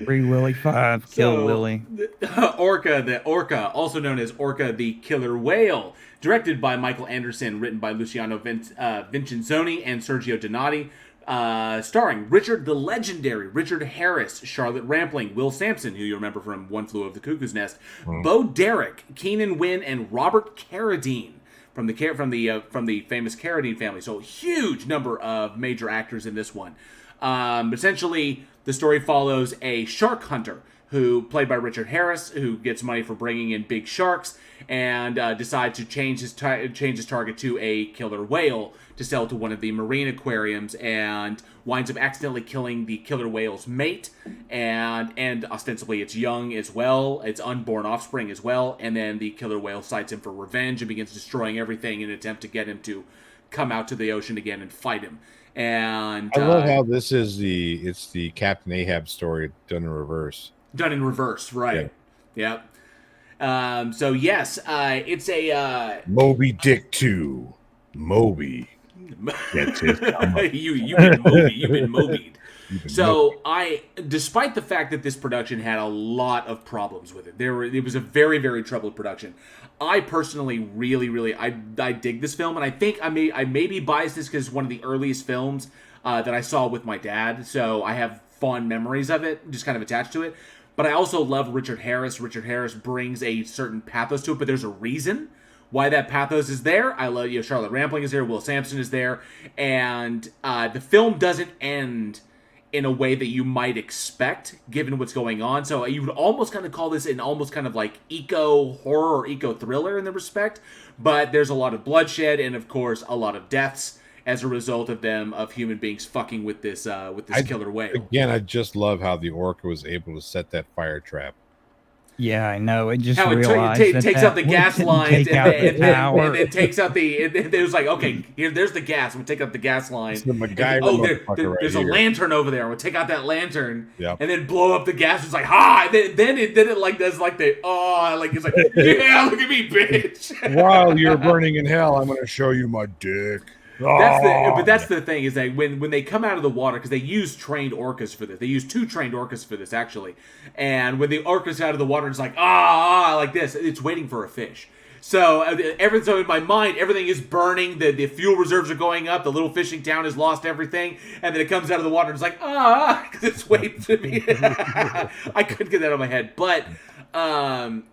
Free Willy 5, kill Willy. Orca, also known as Orca the Killer Whale, directed by Michael Anderson, written by Luciano Vincenzoni and Sergio Donati, starring Richard the legendary Richard Harris, Charlotte Rampling, Will Sampson, who you remember from One Flew Over the Cuckoo's Nest, Bo Derek, Keenan Wynn, and Robert Carradine from the famous Carradine family. So a huge number of major actors in this one. Essentially, the story follows a shark hunter who, played by Richard Harris, who gets money for bringing in big sharks and decides to change his target to a killer whale to sell to one of the marine aquariums, and winds up accidentally killing the killer whale's mate and ostensibly its young as well, its unborn offspring as well, and then the killer whale cites him for revenge and begins destroying everything in an attempt to get him to come out to the ocean again and fight him. And I love how this is it's the Captain Ahab story done in reverse. Done in reverse, right? Yeah. Yep. So yes, it's a Moby Dick 2. Moby. That's it. You've been Mobied. So despite the fact that this production had a lot of problems with it, it was a very, very troubled production. I personally really I dig this film, and I think I may be biased this because it's one of the earliest films that I saw with my dad, so I have fond memories of it, just kind of attached to it. But I also love Richard Harris. Richard Harris brings a certain pathos to it, but there's a reason why that pathos is there. I love Charlotte Rampling is there, Will Sampson is there, and the film doesn't end in a way that you might expect, given what's going on. So you would almost kind of call this an almost kind of like eco-horror or eco-thriller in the respect, but there's a lot of bloodshed and, of course, a lot of deaths as a result of human beings fucking with this killer whale. Again, I just love how the Orca was able to set that fire trap. Yeah, I know. It just how it takes out the gas lines and then takes out it was like, okay, there's the gas. We'll take out the gas line. There's a lantern over there. We'll take out that lantern and then blow up the gas. It's like, and then it like does like the it's like, yeah, look at me, bitch. While you're burning in hell, I'm going to show you my dick. That's the thing is that when they come out of the water, because they use trained orcas for this. They use 2 trained orcas for this actually, and when the orca's out of the water, it's like like this. It's waiting for a fish. So in my mind, everything is burning. The fuel reserves are going up. The little fishing town has lost everything, and then it comes out of the water and it's like because it's waiting to me. I couldn't get that out of my head, but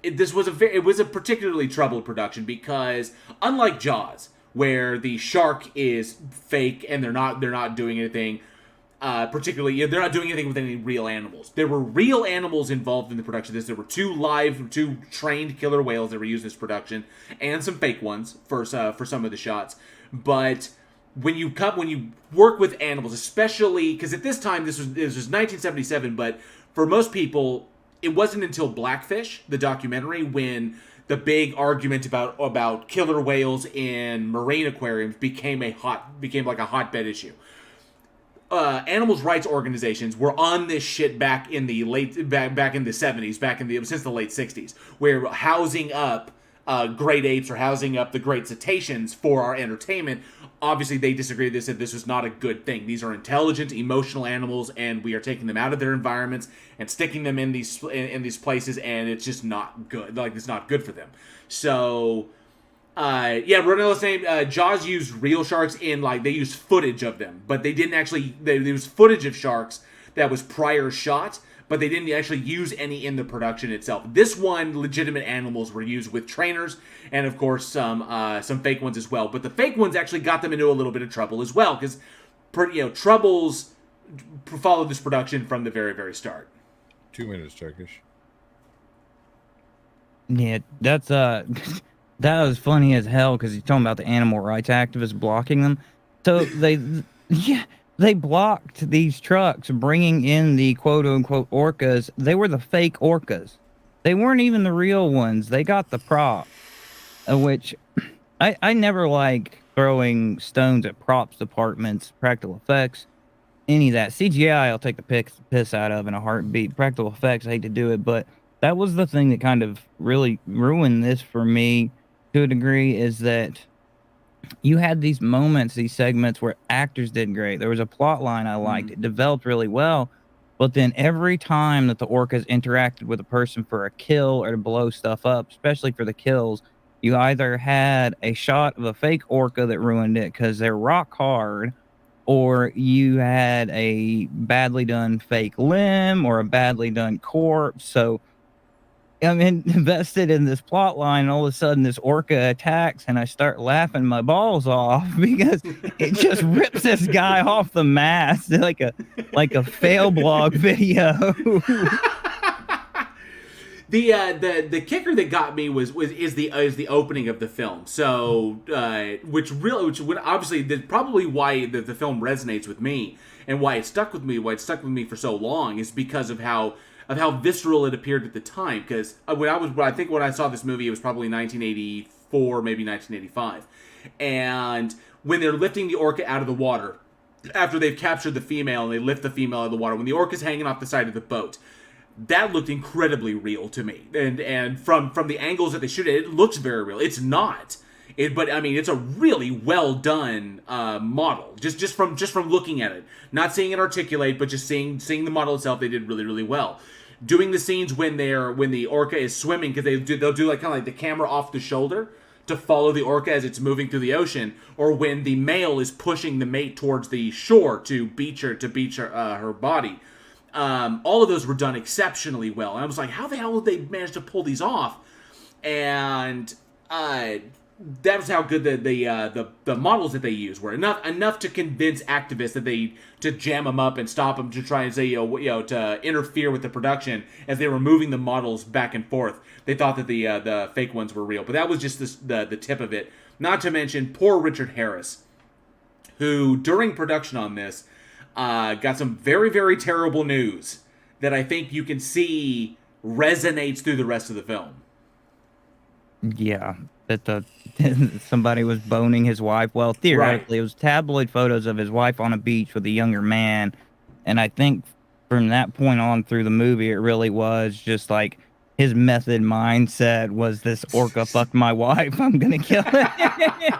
this was it was a particularly troubled production because unlike Jaws, where the shark is fake and they're not doing anything. Particularly, they're not doing anything with any real animals. There were real animals involved in the production. There were two trained killer whales that were used in this production, and some fake ones for some of the shots. But when you work with animals, especially because at this time this was 1977, but for most people it wasn't until Blackfish, the documentary, when the big argument about killer whales in marine aquariums became like a hotbed issue. Animals rights organizations were on this shit back in the 70s, since the late 60s, where housing up great apes or housing up the great cetaceans for our entertainment. Obviously, they disagreed. They said this was not a good thing. These are intelligent, emotional animals, and we are taking them out of their environments and sticking them in these places, and it's just not good. Like, it's not good for them. So. Ronello's name, Jaws used real sharks they used footage of them, but they didn't actually, there was footage of sharks that was prior shot, but they didn't actually use any in the production itself. This one, legitimate animals were used with trainers, and of course some fake ones as well, but the fake ones actually got them into a little bit of trouble as well, because, troubles followed this production from the very, very start. 2 minutes, Turkish. Yeah, that's, that was funny as hell because he's talking about the animal rights activists blocking them. So they blocked these trucks bringing in the quote-unquote orcas. They were the fake orcas. They weren't even the real ones. They got the prop, which I never like throwing stones at props departments, practical effects, any of that. CGI I'll take the piss out of in a heartbeat. Practical effects, I hate to do it, but that was the thing that kind of really ruined this for me to a degree, is that you had these moments, these segments where actors did great. There was a plot line I liked. It developed really well. But then every time that the orcas interacted with a person for a kill or to blow stuff up, especially for the kills, you either had a shot of a fake orca that ruined it because they're rock hard, or you had a badly done fake limb or a badly done corpse. So I'm invested in this plot line, and all of a sudden this orca attacks, and I start laughing my balls off because it just rips this guy off the mast like a fail blog video. The kicker that got me is the opening of the film. So which obviously probably why the film resonates with me and why it stuck with me for so long is because of how visceral it appeared at the time. Because when I saw this movie, it was probably 1984, maybe 1985, and when they're lifting the orca out of the water after they've captured the female, and they lift the female out of the water, when the orca's hanging off the side of the boat, that looked incredibly real to me. And from the angles that they shoot it looks very real. It's not. But I mean, it's a really well done model. Just from looking at it, not seeing it articulate, but just seeing the model itself, they did really, really well. Doing the scenes when the orca is swimming, because they'll do kind of like the camera off the shoulder to follow the orca as it's moving through the ocean, or when the male is pushing the mate towards the shore to beach her body. All of those were done exceptionally well, and I was like, how the hell did they manage to pull these off? And that was how good the models that they used were. Enough to convince activists to jam them up and stop them, to try and say to interfere with the production as they were moving the models back and forth. They thought that the fake ones were real, but that was just the tip of it. Not to mention poor Richard Harris, who during production on this got some very, very terrible news that I think you can see resonates through the rest of the film. Yeah, that somebody was boning his wife. Well, theoretically, It was tabloid photos of his wife on a beach with a younger man, and I think from that point on through the movie, it really was just like his method mindset was, this orca fucked my wife, I'm gonna kill it.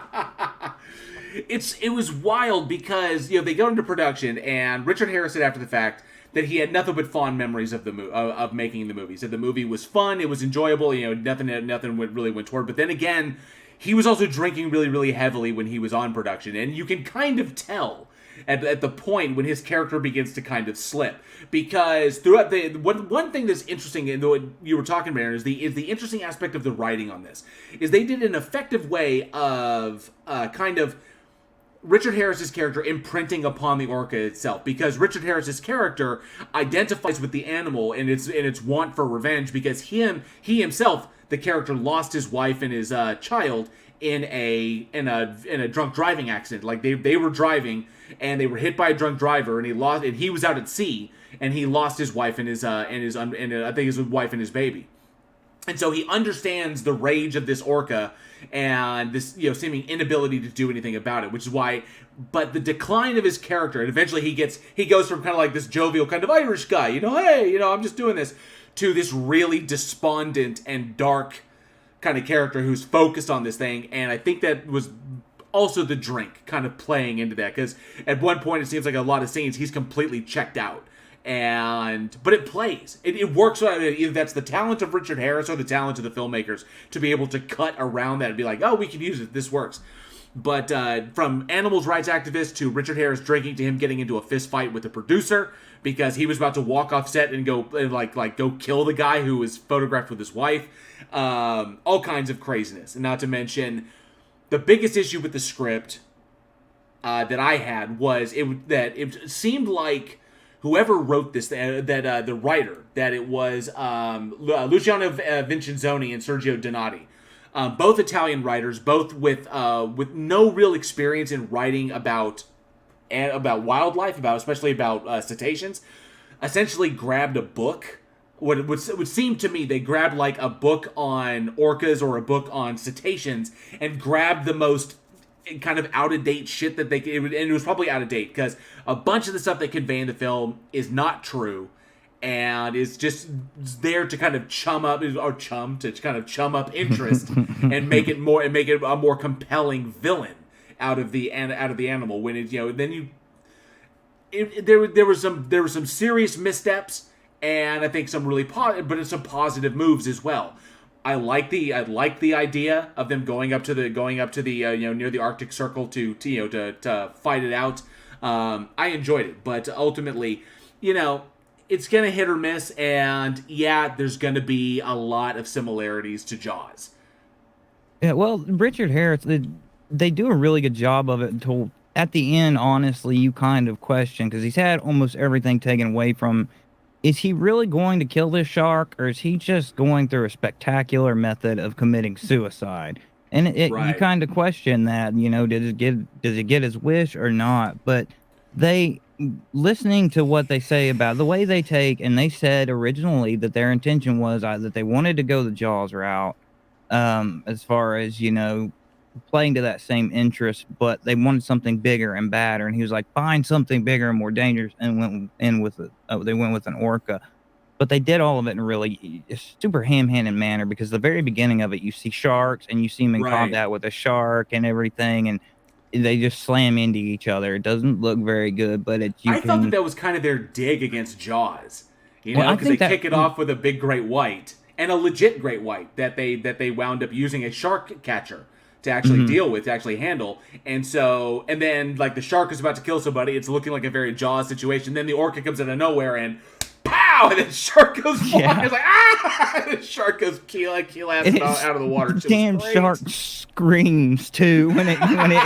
It was wild because they go into production, and Richard Harris said after the fact that he had nothing but fond memories of of making the movie. He said the movie was fun, it was enjoyable, nothing really went toward. But then again, he was also drinking really, really heavily when he was on production, and you can kind of tell at the point when his character begins to kind of slip. Because throughout the one thing that's interesting, and what you were talking about, Aaron, is the interesting aspect of the writing on this is they did an effective way of kind of Richard Harris's character imprinting upon the Orca itself, because Richard Harris's character identifies with the animal and its want for revenge, because he himself, the character, lost his wife and his child in a drunk driving accident. Like they were driving and they were hit by a drunk driver, and he was out at sea and he lost his wife and his I think his wife and his baby. And so he understands the rage of this orca and this, seeming inability to do anything about it, which is why, but the decline of his character, and eventually he goes from kind of like this jovial kind of Irish guy, hey, I'm just doing this, to this really despondent and dark kind of character who's focused on this thing. And I think that was also the drink kind of playing into that, because at one point it seems like a lot of scenes he's completely checked out. But it plays. It works. Either that's the talent of Richard Harris or the talent of the filmmakers to be able to cut around that and be like, oh, we can use it. This works. But from animals rights activists to Richard Harris drinking to him getting into a fist fight with the producer because he was about to walk off set and go go kill the guy who was photographed with his wife. All kinds of craziness. And not to mention, the biggest issue with the script that I had was it seemed like whoever wrote this, the writer, that it was Luciano Vincenzoni and Sergio Donati, both Italian writers, both with no real experience in writing about wildlife, especially about cetaceans, essentially grabbed a book. What would seem to me, they grabbed like a book on orcas or a book on cetaceans and grabbed the most kind of out-of-date shit that and it was probably out-of-date because a bunch of the stuff they convey in the film is not true and is just there to kind of chum up interest and make it a more compelling villain out of the animal. When it there were some serious missteps and I think some really some positive moves as well. I like the idea of them going up to the near the Arctic Circle to fight it out. I enjoyed it, but ultimately, it's gonna hit or miss, and there's gonna be a lot of similarities to Jaws. Yeah, well, Richard Harris, they do a really good job of it until at the end. Honestly, you kind of question because he's had almost everything taken away from. Is he really going to kill this shark, or is he just going through a spectacular method of committing suicide? And you kind of question that, does he get his wish or not? But listening to what they say about the way they take, and they said originally that their intention was that they wanted to go the Jaws route, as far as, playing to that same interest, but they wanted something bigger and badder, and he was like, find something bigger and more dangerous, and they went with an orca. But they did all of it in a really super ham-handed manner, because the very beginning of it, you see sharks and you see them in combat with a shark and everything, and they just slam into each other. It doesn't look very good, but I thought that was kind of their dig against Jaws, because they kick it off with a big great white and a legit great white that they wound up using a shark catcher to actually deal with, to actually handle. And then like the shark is about to kill somebody, it's looking like a very Jaws situation. Then the orca comes out of nowhere and pow! And then the shark goes flying. Yeah. It's like, ah! And the shark goes keel out of the water. Damn shark screams too when it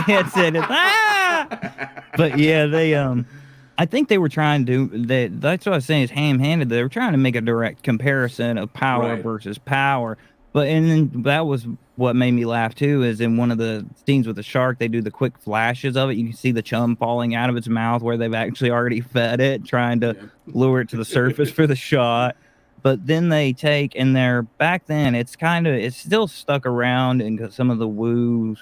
hits it. It's, ah! But yeah, they I think they were trying to do that's what I was saying is ham-handed. They were trying to make a direct comparison of power versus power. And then that was what made me laugh too, is in one of the scenes with the shark, they do the quick flashes of it. You can see the chum falling out of its mouth where they've actually already fed it, trying to lure it to the surface for the shot. But then they take, and back then, it's still stuck around in some of the woo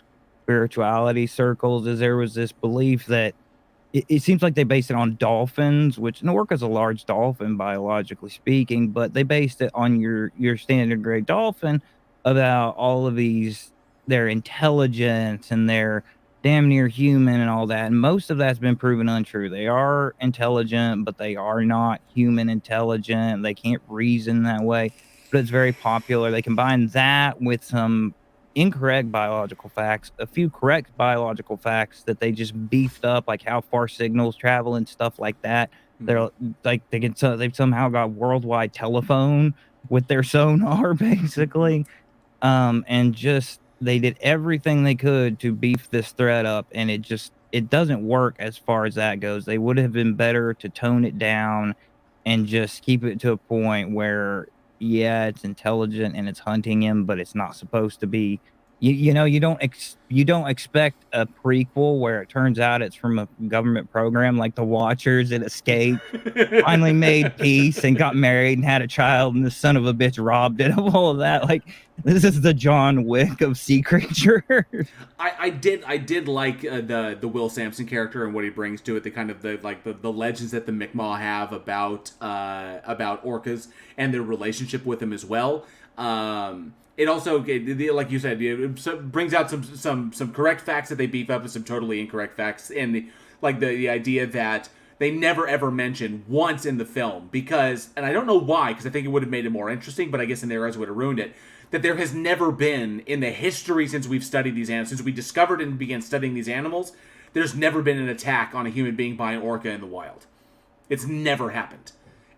spirituality circles, as there was this belief that it seems like they based it on dolphins, which an orca is a large dolphin, biologically speaking, but they based it on your standard gray dolphin, about all of their intelligence and their damn near human and all that. And most of that's been proven untrue. They are intelligent, but they are not human intelligent. They can't reason that way, but it's very popular. They combine that with some incorrect biological facts, a few correct biological facts that they just beefed up, like how far signals travel and stuff like that. They're like they've somehow got worldwide telephone with their sonar, basically, and just they did everything they could to beef this threat up, and it doesn't work as far as that goes. They would have been better to tone it down and just keep it to a point where, yeah, it's intelligent and it's hunting him, but it's not supposed to be. You know, you don't expect a prequel where it turns out it's from a government program like the Watchers that escaped, finally made peace and got married and had a child, and the son of a bitch robbed it of all of that. Like, this is the John Wick of sea creatures. I did like the Will Sampson character and what he brings to it. The kind of the legends that the Mi'kmaq have about orcas and their relationship with them as well. It also, like you said, it brings out some correct facts that they beef up and some totally incorrect facts, and the idea that they never ever mention once in the film, because, and I don't know why, because I think it would have made it more interesting, but I guess in their eyes would have ruined it, that there has never been in the history since we've studied these animals, since we discovered and began studying these animals, there's never been an attack on a human being by an orca in the wild. It's never happened.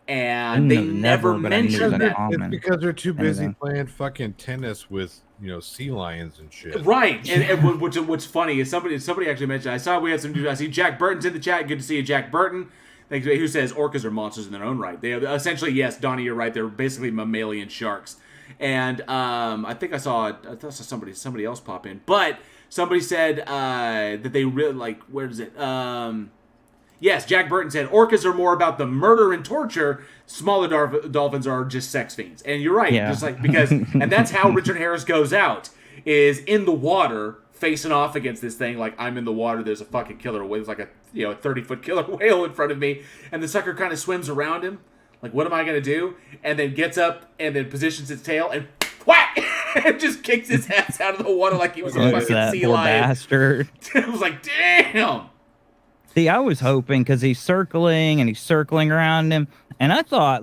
And they never mention that. It's because they're too busy playing fucking tennis with, sea lions and shit. Right. And what's funny is somebody actually mentioned, I see Jack Burton's in the chat. Good to see you, Jack Burton. Who says orcas are monsters in their own right. They are essentially, yes, Donnie, you're right. They're basically mammalian sharks. And I think I saw somebody else pop in, but somebody said that they really where is it? Yes, Jack Burton said, orcas are more about the murder and torture. Smaller dolphins are just sex fiends. And you're right. Yeah. Just and that's how Richard Harris goes out, is in the water, facing off against this thing. Like, I'm in the water, there's a fucking killer whale. There's a 30-foot killer whale in front of me. And the sucker kind of swims around him. Like, what am I going to do? And then gets up and then positions its tail and whack! And just kicks his ass out of the water like he was a fucking sea lion. Bastard. I was like, damn! See, I was hoping, because he's circling around him, and I thought,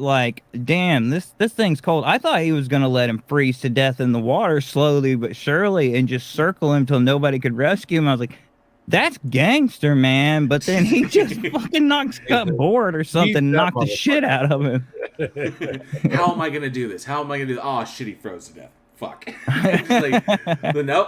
damn, this thing's cold. I thought he was going to let him freeze to death in the water slowly but surely and just circle him till nobody could rescue him. I was like, that's gangster, man. But then he just fucking knocks cut board or something, knocked the shit out of him. How am I going to do this? How am I going to do this? Oh, shit, he froze to death. Fuck.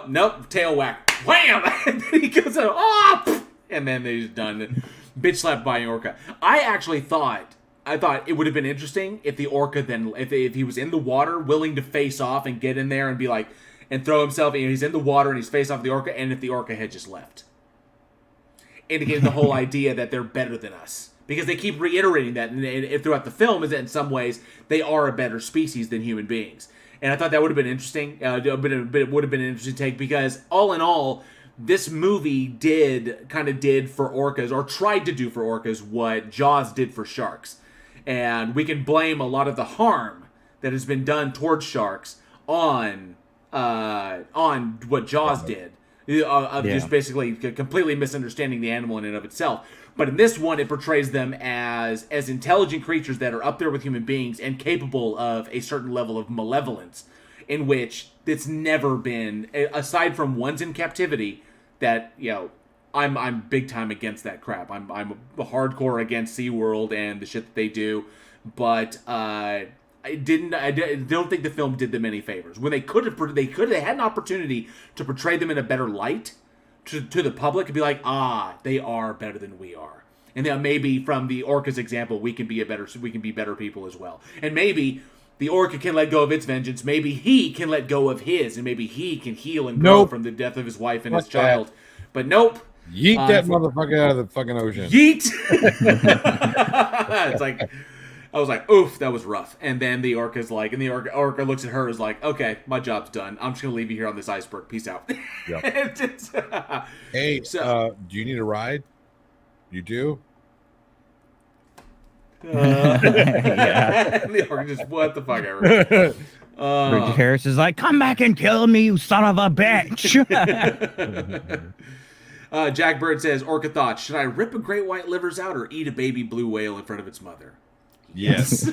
Nope, tail whack. Wham! And then he goes out, oh! And then they're just done. Bitch slapped by an orca. I actually thought it would have been interesting if the orca then, if he was in the water, willing to face off and get in there and be like, and throw himself, he's in the water and he's face off the orca, and if the orca had just left. Indicating the whole idea that they're better than us. Because they keep reiterating that and throughout the film, is that in some ways they are a better species than human beings. And I thought that would have been interesting. It would have been an interesting take, because all in all, this movie did for orcas, or tried to do for orcas, what Jaws did for sharks. And we can blame a lot of the harm that has been done towards sharks on what Jaws did. Just basically completely misunderstanding the animal in and of itself. But in this one, it portrays them as intelligent creatures that are up there with human beings and capable of a certain level of malevolence, in which it's never been, aside from ones in captivity, that, I'm big time against that crap. I'm hardcore against SeaWorld and the shit that they do, but I don't think the film did them any favors. When they had an opportunity to portray them in a better light to the public and be like, they are better than we are. And then maybe from the orca's example, we can be better people as well. And maybe the orca can let go of its vengeance. Maybe he can let go of his, and maybe he can heal and grow from the death of his wife and his child. But nope. Yeet that motherfucker out of the fucking ocean. Yeet! It's like, I was like, oof, that was rough. And then the orca's like, and the orca looks at her as like, okay, my job's done. I'm just going to leave you here on this iceberg. Peace out. Yep. Hey, do you need a ride? You do? Yeah. The orca just, what the fuck ever. Richard Harris is like, come back and kill me, you son of a bitch. Jack Bird says, orca thoughts, should I rip a great white livers out or eat a baby blue whale in front of its mother? Yes.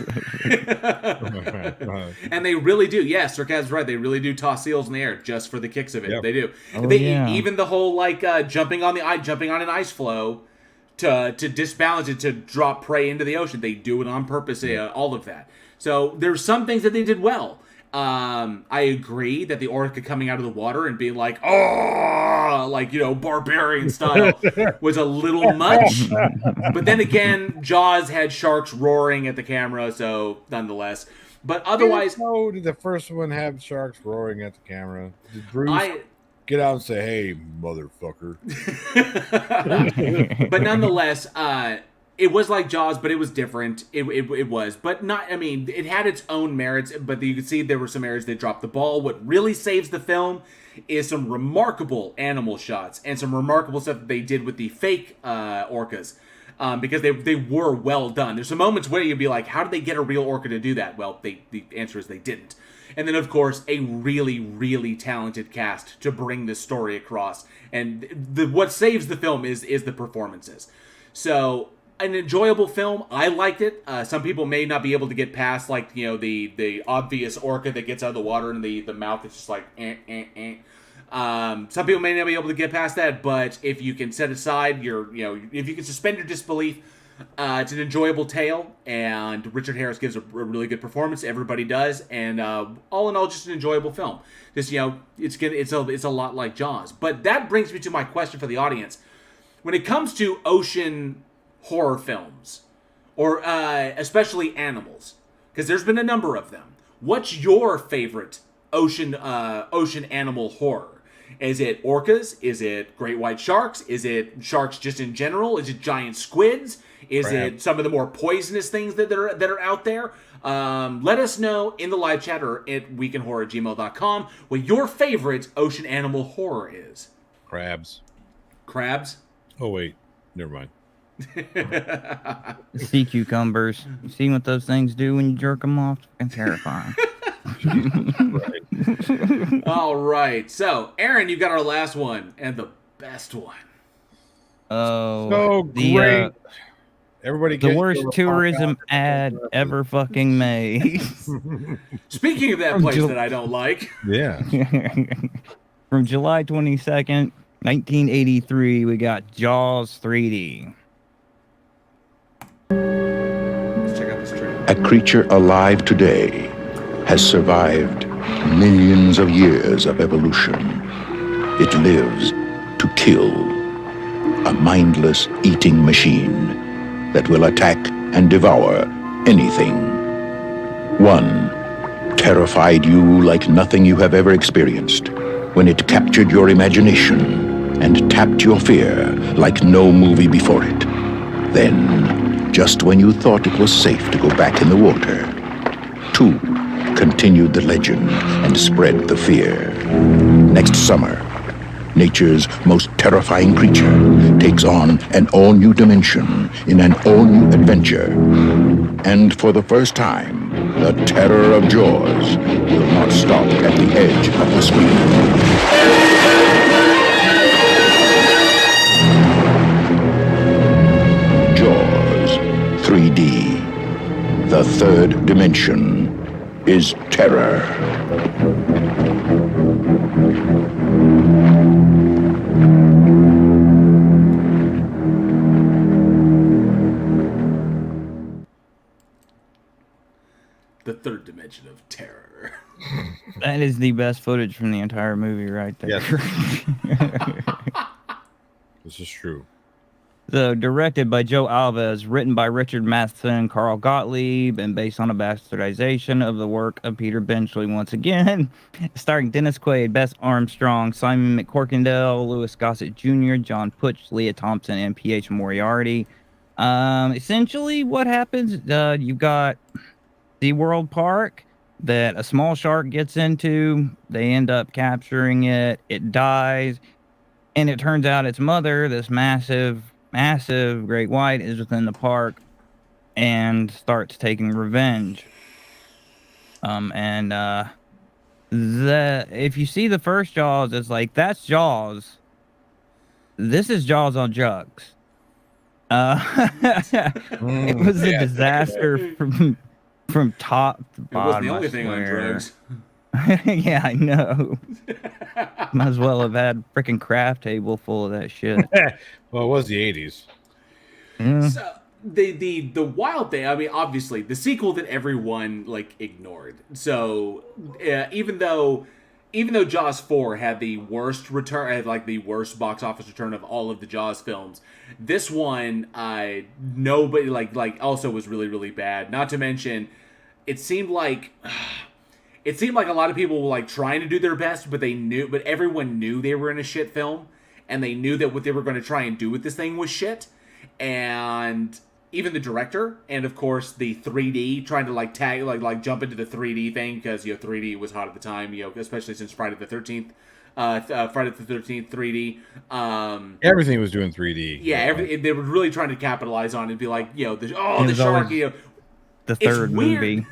And they really do. Yes, Sarkaz's right. They really do toss seals in the air just for the kicks of it. Yep. They do. Oh, They yeah. even the whole like jumping on an ice floe to disbalance it, to drop prey into the ocean. They do it on purpose. All of that. So there's some things that they did well. I agree that the orca coming out of the water and being like, oh, like, you know, barbarian style was a little much. But then again, Jaws had sharks roaring at the camera, so nonetheless. But otherwise, how did the first one have sharks roaring at the camera? Did Bruce get out and say, "Hey, motherfucker"? But nonetheless, it was like Jaws, but it was different. It was, but not. I mean, it had its own merits, but you could see there were some areas they dropped the ball. What really saves the film is some remarkable animal shots and some remarkable stuff that they did with the fake orcas, because they were well done. There's some moments where you'd be like, how did they get a real orca to do that? Well, the answer is they didn't. And then, of course, a really, really talented cast to bring this story across. And what saves the film is the performances. So, an enjoyable film. I liked it. Some people may not be able to get past, like, you know, the obvious orca that gets out of the water and the mouth is just like, some people may not be able to get past that, but if you can set aside if you can suspend your disbelief, it's an enjoyable tale, and Richard Harris gives a really good performance. Everybody does, and all in all, just an enjoyable film. Just, you know, it's a lot like Jaws. But that brings me to my question for the audience: when it comes to ocean horror films, or especially animals, because there's been a number of them, what's your favorite ocean animal horror? Is it orcas? Is it great white sharks? Is it sharks just in general? Is it giant squids? Is it some of the more poisonous things that are out there? Let us know in the live chat or at weekinhorror@gmail.com what your favorite ocean animal horror is. Crabs. Crabs? Oh, wait. Never mind. Sea cucumbers. You see what those things do when you jerk them off? It's terrifying. All right. So, Aaron, you got our last one and the best one. Oh, so great. Everybody the worst tourism ad ever fucking made. Speaking of that place that I don't like. Yeah. From July 22nd, 1983, we got Jaws 3D. Let's check out this trailer. A creature alive today has survived millions of years of evolution. It lives to kill, a mindless eating machine that will attack and devour anything. One terrified you like nothing you have ever experienced when it captured your imagination and tapped your fear like no movie before it. Then, just when you thought it was safe to go back in the water, two continued the legend and spread the fear. Next summer, nature's most terrifying creature takes on an all-new dimension in an all-new adventure. And for the first time, the terror of Jaws will not stop at the edge of the screen. Jaws 3D. The third dimension is terror. The third dimension of terror. That is the best footage from the entire movie right there. Yes. This is true. So, directed by Joe Alves, written by Richard Matheson, Carl Gottlieb, and based on a bastardization of the work of Peter Benchley once again. Starring Dennis Quaid, Bess Armstrong, Simon McCorkindale, Louis Gossett Jr., John Putsch, Leah Thompson, and P.H. Moriarty. Essentially, what happens, you've got SeaWorld Park that a small shark gets into. They end up capturing it. It dies. And it turns out its mother, this massive great white, is within the park and starts taking revenge. If you see the first Jaws, it's like, that's Jaws. This is Jaws on drugs. It was a disaster from top to bottom. It wasn't the only thing on drugs. Yeah, I know. Might as well have had a freaking craft table full of that shit. Well, it was the 80s. So the wild thing, I mean, obviously the sequel that everyone like ignored. So even though Jaws 4 had the worst return, had like the worst box office return of all of the Jaws films, this one nobody like also was really, really bad. Not to mention, it seemed like a lot of people were like trying to do their best, but everyone knew they were in a shit film, and they knew that what they were going to try and do with this thing was shit. And even the director, and of course the 3D, trying to like jump into the 3D thing, because 3D was hot at the time, especially since Friday the 13th 3D. Everything was doing 3D. Yeah, they were really trying to capitalize on it and be like, the shark, the third movie.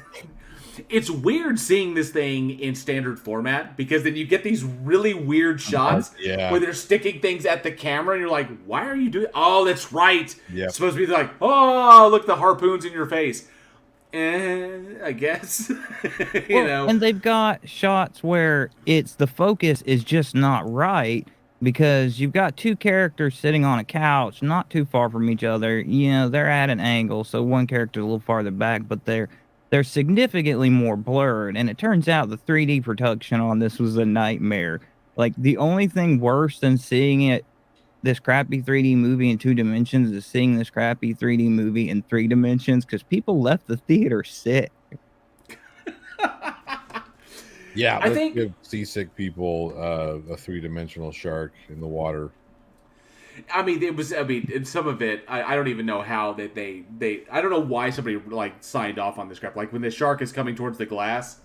It's weird seeing this thing in standard format, because then you get these really weird shots where they're sticking things at the camera and you're like, why are you doing? Oh, that's right. Yeah. It's supposed to be like, oh, look, the harpoon's in your face. I guess. you know. And they've got shots where the focus is just not right, because you've got two characters sitting on a couch not too far from each other. They're at an angle, so one character's a little farther back, but they're significantly more blurred, and it turns out the 3D production on this was a nightmare. Like, the only thing worse than seeing this crappy 3D movie in 2 dimensions is seeing this crappy 3D movie in 3 dimensions, because people left the theater sick. Yeah, I think give seasick people a 3-dimensional shark in the water. I mean, some of it, I don't even know how they I don't know why somebody like signed off on this crap. Like when the shark is coming towards the glass.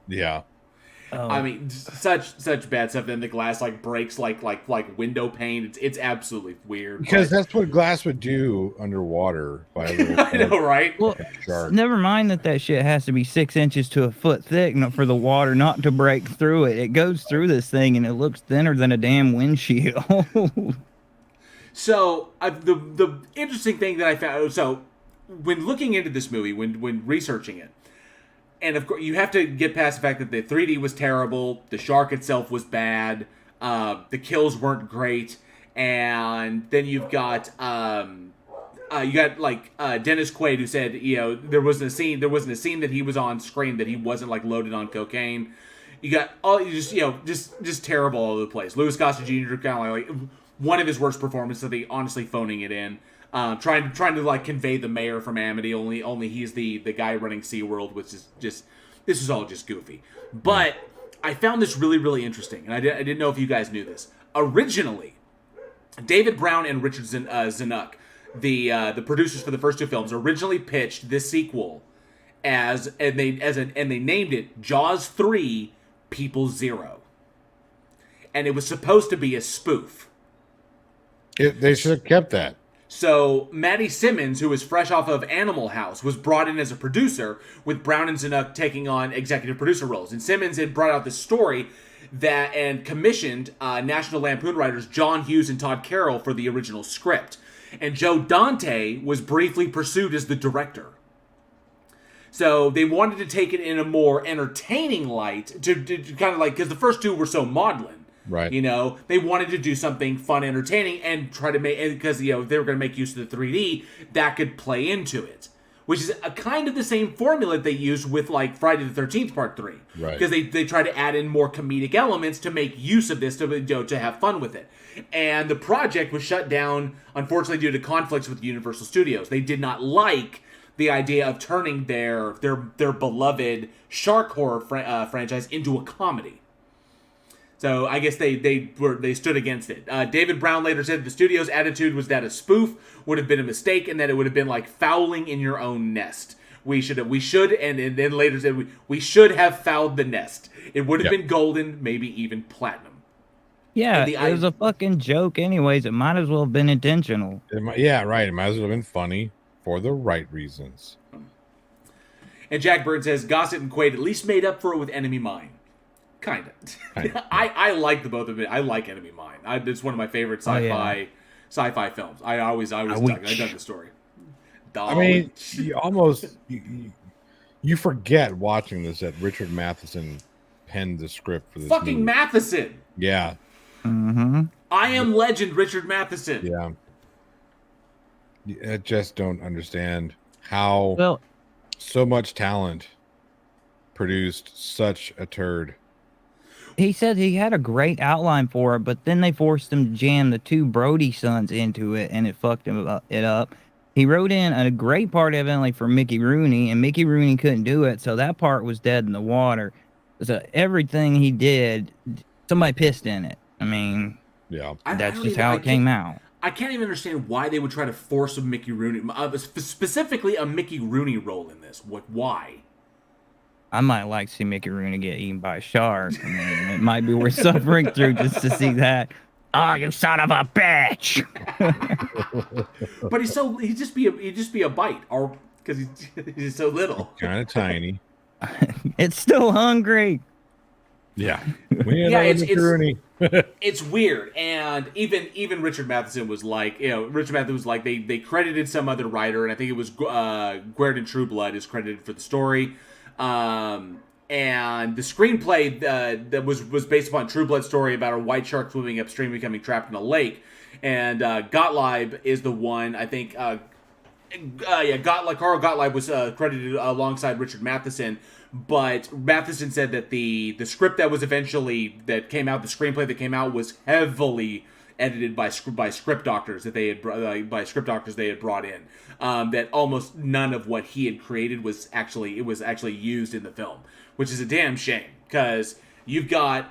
Yeah. Oh. I mean, such bad stuff. Then the glass like breaks like window pane. It's absolutely weird. Because that's what glass would do underwater. By a little I know, right? Well, shark. Never mind that shit has to be 6 inches to a foot thick for the water not to break through it. It goes through this thing and it looks thinner than a damn windshield. So the interesting thing that I found, so when looking into this movie, when researching it, and of course you have to get past the fact that the 3D was terrible, the shark itself was bad, the kills weren't great, and then you've got Dennis Quaid, who said there wasn't a scene that he was on screen that he wasn't like loaded on cocaine. You got just terrible all over the place. Louis Gossett Jr. kind of like one of his worst performances. They honestly phoning it in, trying to like convey the mayor from Amity. Only he's the guy running SeaWorld, which is just, this is all just goofy. But I found this really, really interesting, and I didn't know if you guys knew this. Originally, David Brown and Richard Zanuck, the producers for the first 2 films, originally pitched this sequel and they named it Jaws 3: People Zero, and it was supposed to be a spoof. They should have kept that. So Maddie Simmons, who was fresh off of Animal House, was brought in as a producer, with Brown and Zanuck taking on executive producer roles. And Simmons had brought out this story and commissioned National Lampoon writers John Hughes and Todd Carroll for the original script. And Joe Dante was briefly pursued as the director. So they wanted to take it in a more entertaining light, to kind of like, because the first 2 were so maudlin. Right. They wanted to do something fun, entertaining, and try to make, because they were going to make use of the 3D that could play into it, which is a kind of the same formula they used with like Friday the 13th Part 3, right? Because they try to add in more comedic elements to make use of this to have fun with it. And the project was shut down, unfortunately, due to conflicts with Universal Studios. They did not like the idea of turning their beloved shark horror franchise into a comedy. So I guess they stood against it. David Brown later said the studio's attitude was that a spoof would have been a mistake, and that it would have been like fouling in your own nest. We should, and then later said we should have fouled the nest. It would have been golden, maybe even platinum. Yeah, it was a fucking joke anyways. It might as well have been intentional. Yeah, right. It might as well have been funny for the right reasons. And Jack Bird says Gossett and Quaid at least made up for it with Enemy Mine. Kind of. I like the both of it. I like Enemy Mine. It's one of my favorite sci-fi sci-fi films. I dug the story. I mean, you forget watching this that Richard Matheson penned the script for this fucking movie. Matheson. Yeah. Mm-hmm. I Am Legend, Richard Matheson. Yeah. I just don't understand how so much talent produced such a turd. He said he had a great outline for it, but then they forced him to jam the two Brody sons into it, and it fucked him up. He wrote in a great part evidently for Mickey Rooney, and Mickey Rooney couldn't do it, so that part was dead in the water. So everything he did, somebody pissed in it. I mean, yeah, that's just how it came out. I can't even understand why they would try to force a Mickey Rooney, specifically a Mickey Rooney role in this. Why? I might like to see Mickey Rooney get eaten by a shark. I mean, it might be worth suffering through just to see that. Oh, you son of a bitch! But he'd just be a bite, or because he's so little, kind of tiny. It's still hungry. Yeah, it's weird, and even Richard Matheson was like, they credited some other writer, and I think it was Guerdon Trueblood is credited for the story. And the screenplay that was based upon Trueblood's story about a white shark swimming upstream becoming trapped in a lake. And Gottlieb is the one, I think, Carl Gottlieb was credited alongside Richard Matheson, but Matheson said that the script that came out, the screenplay that came out was heavily edited by script doctors that they had brought in. That almost none of what he had created was actually used in the film, which is a damn shame, because you've got,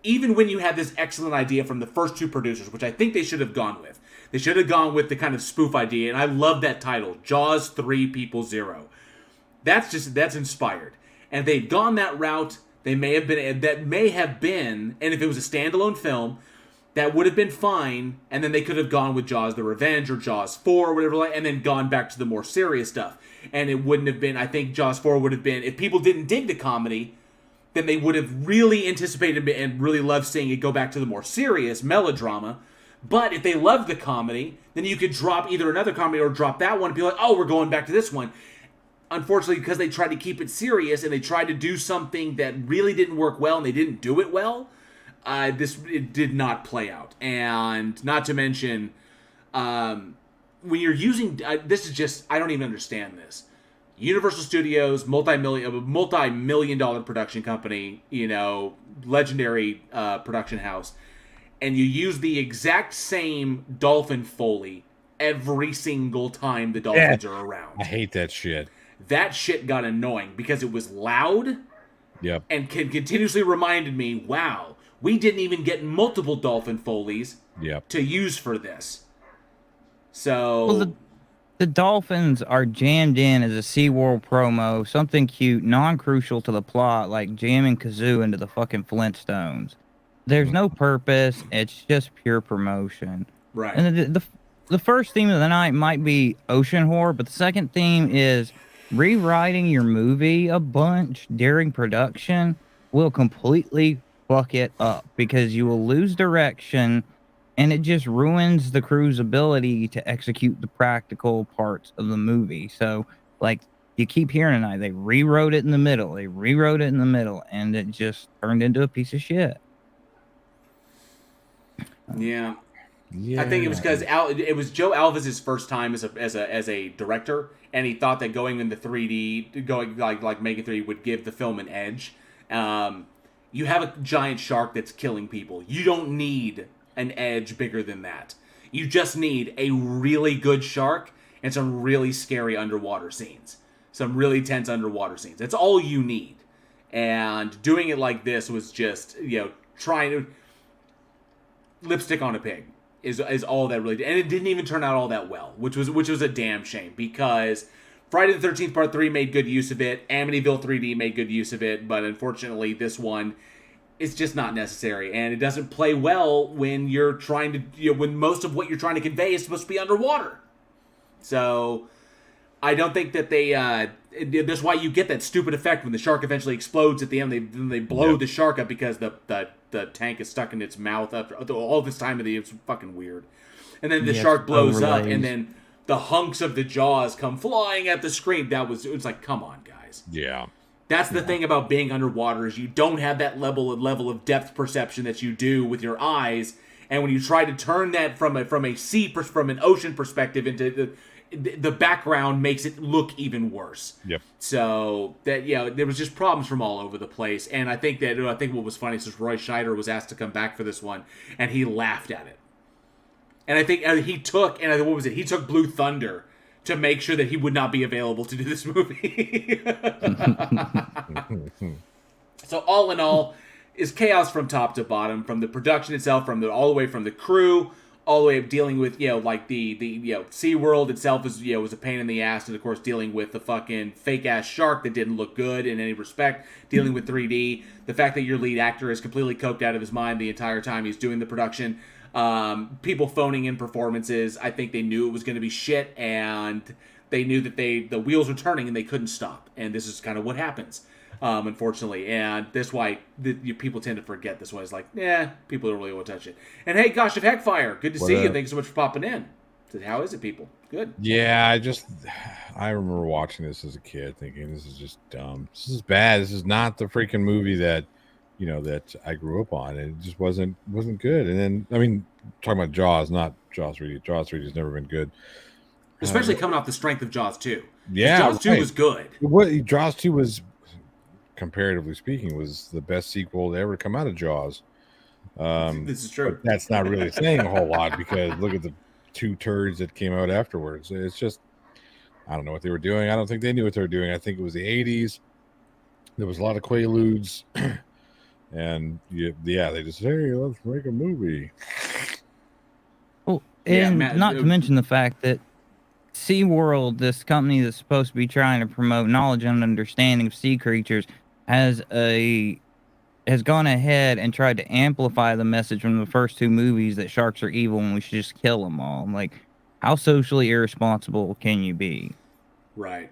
even when you had this excellent idea from the first two producers, which I think they should have gone with. They should have gone with the kind of spoof idea, and I love that title, Jaws 3 People 0. That's inspired. And if they'd gone that route, and if it was a standalone film, that would have been fine, and then they could have gone with Jaws the Revenge or Jaws 4 or whatever, and then gone back to the more serious stuff. And it wouldn't have been, I think Jaws 4 would have been, if people didn't dig the comedy, then they would have really anticipated and really loved seeing it go back to the more serious melodrama. But if they loved the comedy, then you could drop either another comedy or drop that one and be like, oh, we're going back to this one. Unfortunately, because they tried to keep it serious and they tried to do something that really didn't work well and they didn't do it well, it did not play out. And not to mention, when you're using, this is just, I don't even understand this. Universal Studios, multi-million dollar production company, legendary production house, and you use the exact same dolphin Foley every single time the dolphins are around. I hate that shit. That shit got annoying because it was loud. Yep. And continuously reminded me, wow, we didn't even get multiple dolphin Foleys to use for this. So... Well, the dolphins are jammed in as a SeaWorld promo, something cute, non-crucial to the plot, like jamming Kazoo into the fucking Flintstones. There's no purpose. It's just pure promotion. Right. And the first theme of the night might be ocean horror, but the second theme is rewriting your movie a bunch during production will completely fuck it up because you will lose direction and it just ruins the crew's ability to execute the practical parts of the movie. So, like, you keep hearing tonight, they rewrote it in the middle, and it just turned into a piece of shit. Yeah. I think it was because it was Joe Alves' first time as a director, and he thought that going into 3D, going like making 3D would give the film an edge. You have a giant shark that's killing people. You don't need an edge bigger than that. You just need a really good shark and some really scary underwater scenes. Some really tense underwater scenes. That's all you need. And doing it like this was just, trying to lipstick on a pig is all that really did. And it didn't even turn out all that well, which was a damn shame, because Friday the 13th Part 3 made good use of it. Amityville 3D made good use of it, but unfortunately this one, it's just not necessary, and it doesn't play well when you're trying to, when most of what you're trying to convey is supposed to be underwater. So, I don't think that that's why you get that stupid effect when the shark eventually explodes at the end. They blow the shark up because the tank is stuck in its mouth after all this time. It's fucking weird. and then the shark blows up, and then the hunks of the jaws come flying at the screen. It was like, come on, guys. Yeah. That's the thing about being underwater is you don't have that level of depth perception that you do with your eyes. And when you try to turn that from an ocean perspective into the background, makes it look even worse. Yep. So that there was just problems from all over the place. And I think what was funny is Roy Scheider was asked to come back for this one, and he laughed at it. And I think he took Blue Thunder to make sure that he would not be available to do this movie. So all in all, is chaos from top to bottom, from the production itself, all the way from the crew, all the way up dealing with the SeaWorld itself was a pain in the ass, and of course dealing with the fucking fake ass shark that didn't look good in any respect, dealing with 3D, the fact that your lead actor is completely coked out of his mind the entire time he's doing the production. People phoning in performances. I think they knew it was going to be shit, and they knew that the wheels were turning and they couldn't stop. And this is kind of what happens, unfortunately. And that's why people tend to forget this one. It's like, people don't really want to touch it. And hey, gosh of Heckfire, good to see you. Thanks so much for popping in. So how is it, people? Good. Yeah, I remember watching this as a kid thinking, this is just dumb. This is bad. This is not the freaking movie that that I grew up on. It just wasn't good. And then, I mean, talking about Jaws, not Jaws 3D. Jaws 3D has never been good. Especially coming off the strength of Jaws 2. Yeah. Jaws 2 was good. Jaws 2 was, comparatively speaking, was the best sequel to ever come out of Jaws. This is true. That's not really saying a whole lot, because look at the two turds that came out afterwards. It's just, I don't know what they were doing. I don't think they knew what they were doing. I think it was the 80s. There was a lot of Quaaludes. And they just say, hey, let's make a movie. Well, and not to mention the fact that SeaWorld, this company that's supposed to be trying to promote knowledge and understanding of sea creatures, has gone ahead and tried to amplify the message from the first two movies that sharks are evil and we should just kill them all. Like, how socially irresponsible can you be? Right.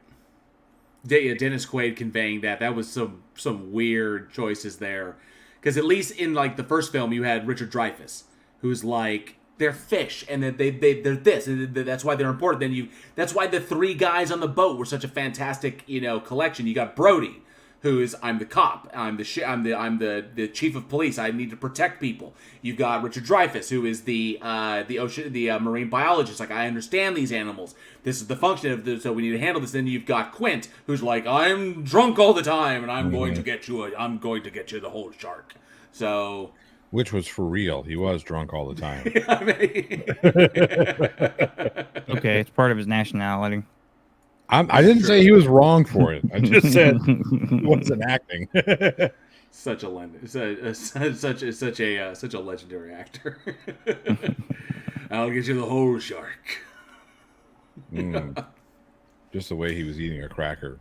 Dennis Quaid conveying that was some weird choices there, because at least in like the first film you had Richard Dreyfuss, who's like, they're fish and that they're this, and that's why they're important. That's why the three guys on the boat were such a fantastic collection. You got Brody, who is, I'm the cop, I'm the chief of police, I need to protect people. You've got Richard Dreyfuss, who is the marine biologist, like, I understand these animals. This is the function of this, so we need to handle this. Then you've got Quint, who's like, I'm drunk all the time, and I'm going to get you the whole shark. So, which was for real. He was drunk all the time. Okay, it's part of his nationality. I didn't say he was wrong for it. I just said he wasn't acting. Such a legendary actor. I'll get you the whole shark. Just the way he was eating a cracker.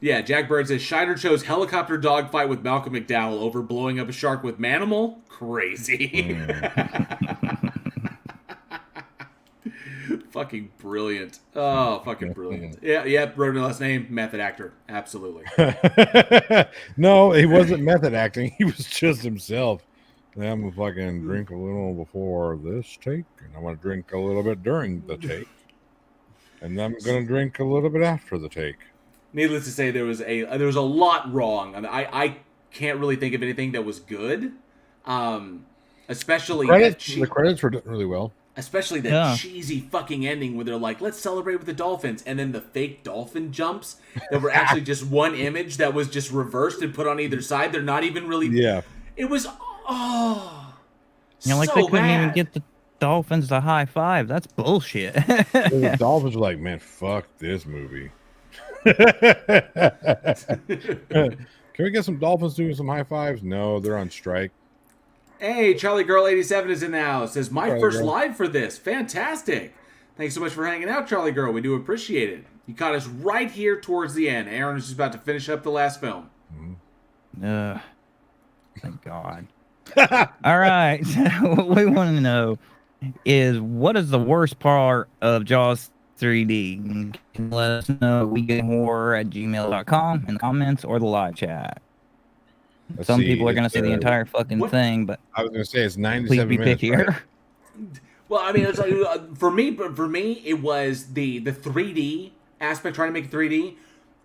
Yeah, Jack Bird says Scheider chose helicopter dogfight with Malcolm McDowell over blowing up a shark with Manimal. Crazy. Fucking brilliant. Oh, fucking brilliant. Yeah, wrote the last name, method actor. Absolutely. No, he wasn't method acting. He was just himself. I'm going to fucking drink a little before this take, and I'm going to drink a little bit during the take, and I'm going to drink a little bit after the take. Needless to say, there was a lot wrong. I mean, I can't really think of anything that was good. Especially the credits were done really well. Especially that cheesy fucking ending where they're like, let's celebrate with the dolphins. And then the fake dolphin jumps that were actually just one image that was just reversed and put on either side. They're not even really... Yeah. It was... Oh... Like so they couldn't bad. even get the dolphins to high five. That's bullshit. The dolphins were like, man, fuck this movie. Can we get some dolphins doing some high fives? No, they're on strike. Hey, Charlie Girl 87 is in the house. Says, my first live for this. Fantastic. Thanks so much for hanging out, Charlie Girl. We do appreciate it. You caught us right here towards the end. Aaron is just about to finish up the last film. Thank God. All right. So what we want to know is, what is the worst part of Jaws 3D? You can let us know at weekinhorror@gmail.com in the comments or the live chat. Some people are going to say the entire fucking thing, but I was going to say it's 97 please be minutes. pickier. Right? Well, I mean, it's like, for me, it was the 3D aspect. Trying to make it 3D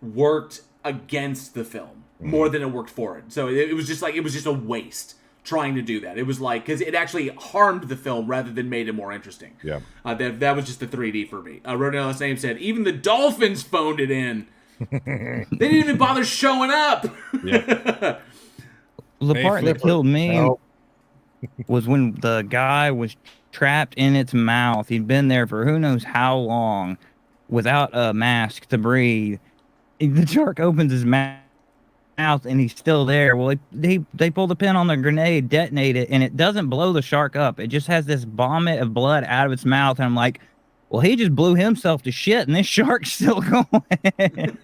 worked against the film more than it worked for it. So it was just a waste trying to do that. It was like, because it actually harmed the film rather than made it more interesting. Yeah. That was just the 3D for me. Rodinellis Name said, even the Dolphins phoned it in. They didn't even bother showing up. Yeah. The part that killed me was when the guy was trapped in its mouth. He'd been there for who knows how long without a mask to breathe. The shark opens his mouth and he's still there. Well, they pull the pin on the grenade, detonate it, and it doesn't blow the shark up. It just has this vomit of blood out of its mouth. And I'm like, well, he just blew himself to shit, and this shark's still going. It's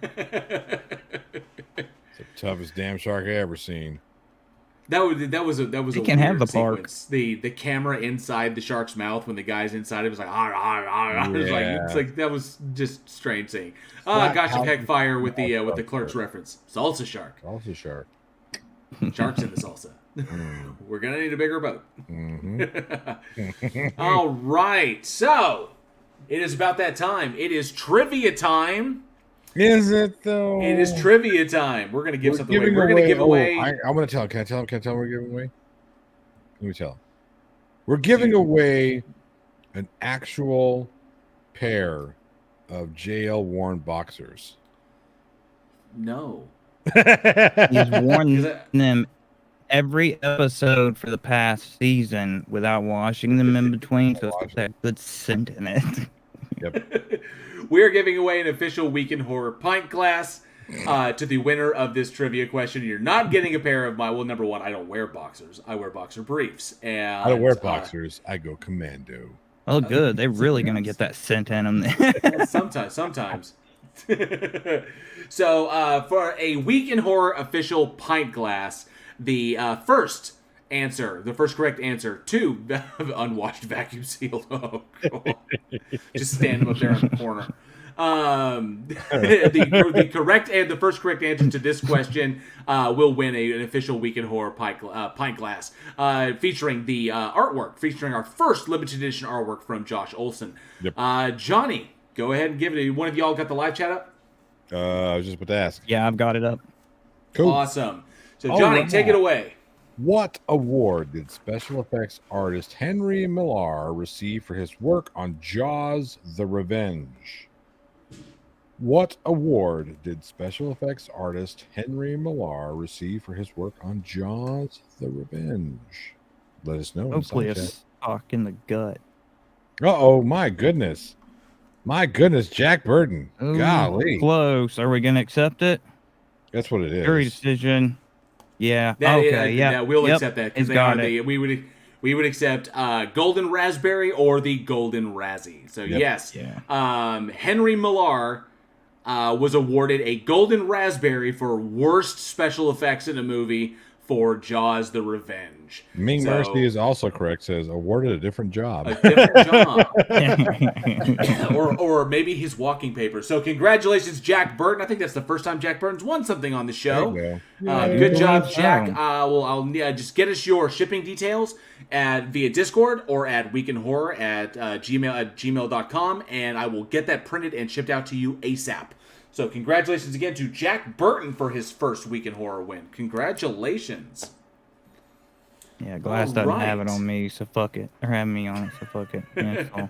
the toughest damn shark I ever seen. That was a can have the sequence. The camera inside the shark's mouth when the guy's inside it was like, it's like that was just strange seeing. Gotcha, Heckfire with the Clerks reference. Salsa shark. Salsa shark. Sharks in the salsa. We're gonna need a bigger boat. All right, so it is about that time. It is trivia time. Is it though? It is trivia time. We're gonna give something away. We're gonna give away. I'm gonna tell. Can I tell him? Can I tell him we're giving away? Let me tell him. We're giving away an actual pair of JL worn boxers. No. He's worn them every episode for the past season without washing them in between, so it's got that good scent in it. Yep. We are giving away an official Week in Horror pint glass to the winner of this trivia question. You're not getting a pair of my... Well, number one, I don't wear boxers. I wear boxer briefs. And I don't wear boxers. I go commando. Oh, good. They're really going to get that scent in them. Sometimes. So, for a Week in Horror official pint glass, the first correct answer to unwashed vacuum sealed. Oh, God. Just stand them up there in the corner. The correct and the first correct answer to this question will win an official Week in Horror pint glass featuring the artwork, featuring our first limited edition artwork from Josh Olsen. Yep. Johnny, go ahead and give it. One of y'all got the live chat up? I was just about to ask. Yeah, I've got it up. Cool. Awesome. So, Johnny, take it away. What award did special effects artist Henry Millar receive for his work on Jaws: The Revenge? What award did special effects artist Henry Millar receive for his work on Jaws: The Revenge? Let us know. Hopefully a sock in the gut. Uh-oh, my goodness. My goodness, Jack Burton. Ooh, golly. Close. Are we going to accept it? That's what it is. Jury decision. Yeah. We'll accept that because we would accept Golden Raspberry or the Golden Razzie. So yes, Henry Millar was awarded a Golden Raspberry for worst special effects in a movie for Jaws: The Revenge. Ming Mercy is also correct. Says awarded a different job. or maybe his walking papers. So congratulations, Jack Burton. I think that's the first time Jack Burton's won something on the show. Good job, Jack. I'll just get us your shipping details via Discord or at weekinhorror at gmail.com, and I will get that printed and shipped out to you ASAP. So congratulations again to Jack Burton for his first Week in Horror win. Congratulations. Yeah, Glass doesn't have it on me, so fuck it. Or have me on it, so fuck it. Yeah, so.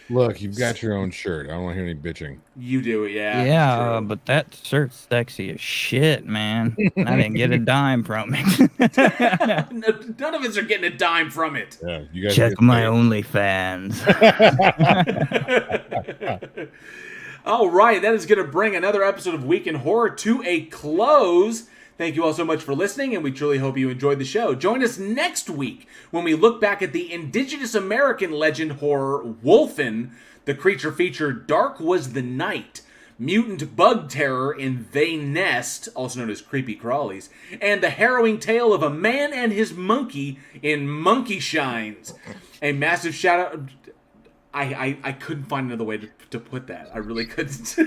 Look, you've got your own shirt. I don't want to hear any bitching. You do, yeah. Yeah, but that shirt's sexy as shit, man. I didn't get a dime from it. None of us are getting a dime from it. Yeah, you guys check my OnlyFans. All right, that is going to bring another episode of Week in Horror to a close. Thank you all so much for listening, and we truly hope you enjoyed the show. Join us next week when we look back at the indigenous American legend horror Wolfen, the creature featured Dark Was the Night, mutant bug terror in They Nest, also known as Creepy Crawlies, and the harrowing tale of a man and his monkey in Monkey Shines. A massive shout out... I couldn't find another way to put that. I really couldn't.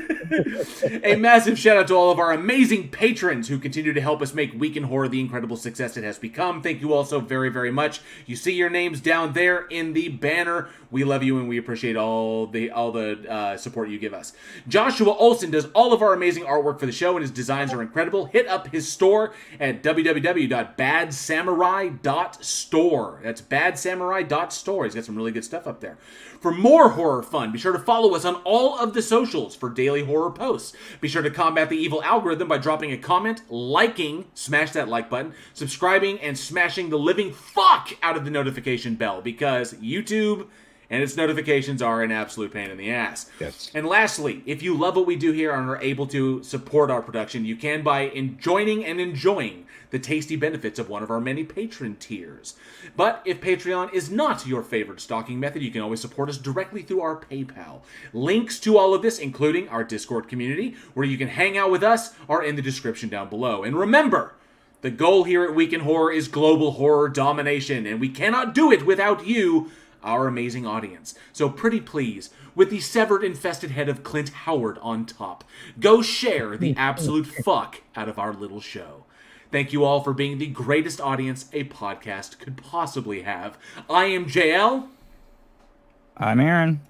A massive shout out to all of our amazing patrons who continue to help us make Week in Horror the incredible success it has become. Thank you all so very, very much. You see your names down there in the banner. We love you and we appreciate all the support you give us. Joshua Olsen does all of our amazing artwork for the show, and his designs are incredible. Hit up his store at www.badsamurai.store. That's badsamurai.store. He's got some really good stuff up there. For more horror fun, be sure to follow us on all of the socials for daily horror posts. Be sure to combat the evil algorithm by dropping a comment, liking, smash that like button, subscribing, and smashing the living fuck out of the notification bell, because YouTube and its notifications are an absolute pain in the ass. Yes. And lastly, if you love what we do here and are able to support our production, you can by joining and enjoying the tasty benefits of one of our many patron tiers. But if Patreon is not your favorite stocking method, you can always support us directly through our PayPal. Links to all of this, including our Discord community, where you can hang out with us, are in the description down below. And remember, the goal here at Week in Horror is global horror domination, and we cannot do it without you, our amazing audience. So pretty please, with the severed infested head of Clint Howard on top, go share the absolute fuck out of our little show. Thank you all for being the greatest audience a podcast could possibly have. I am JL. I'm Aaron.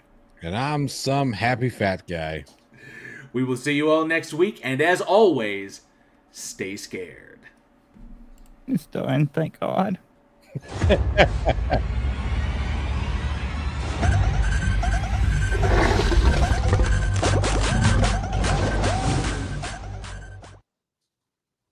And I'm some happy fat guy. We will see you all next week, and as always, stay scared. It's done, thank God.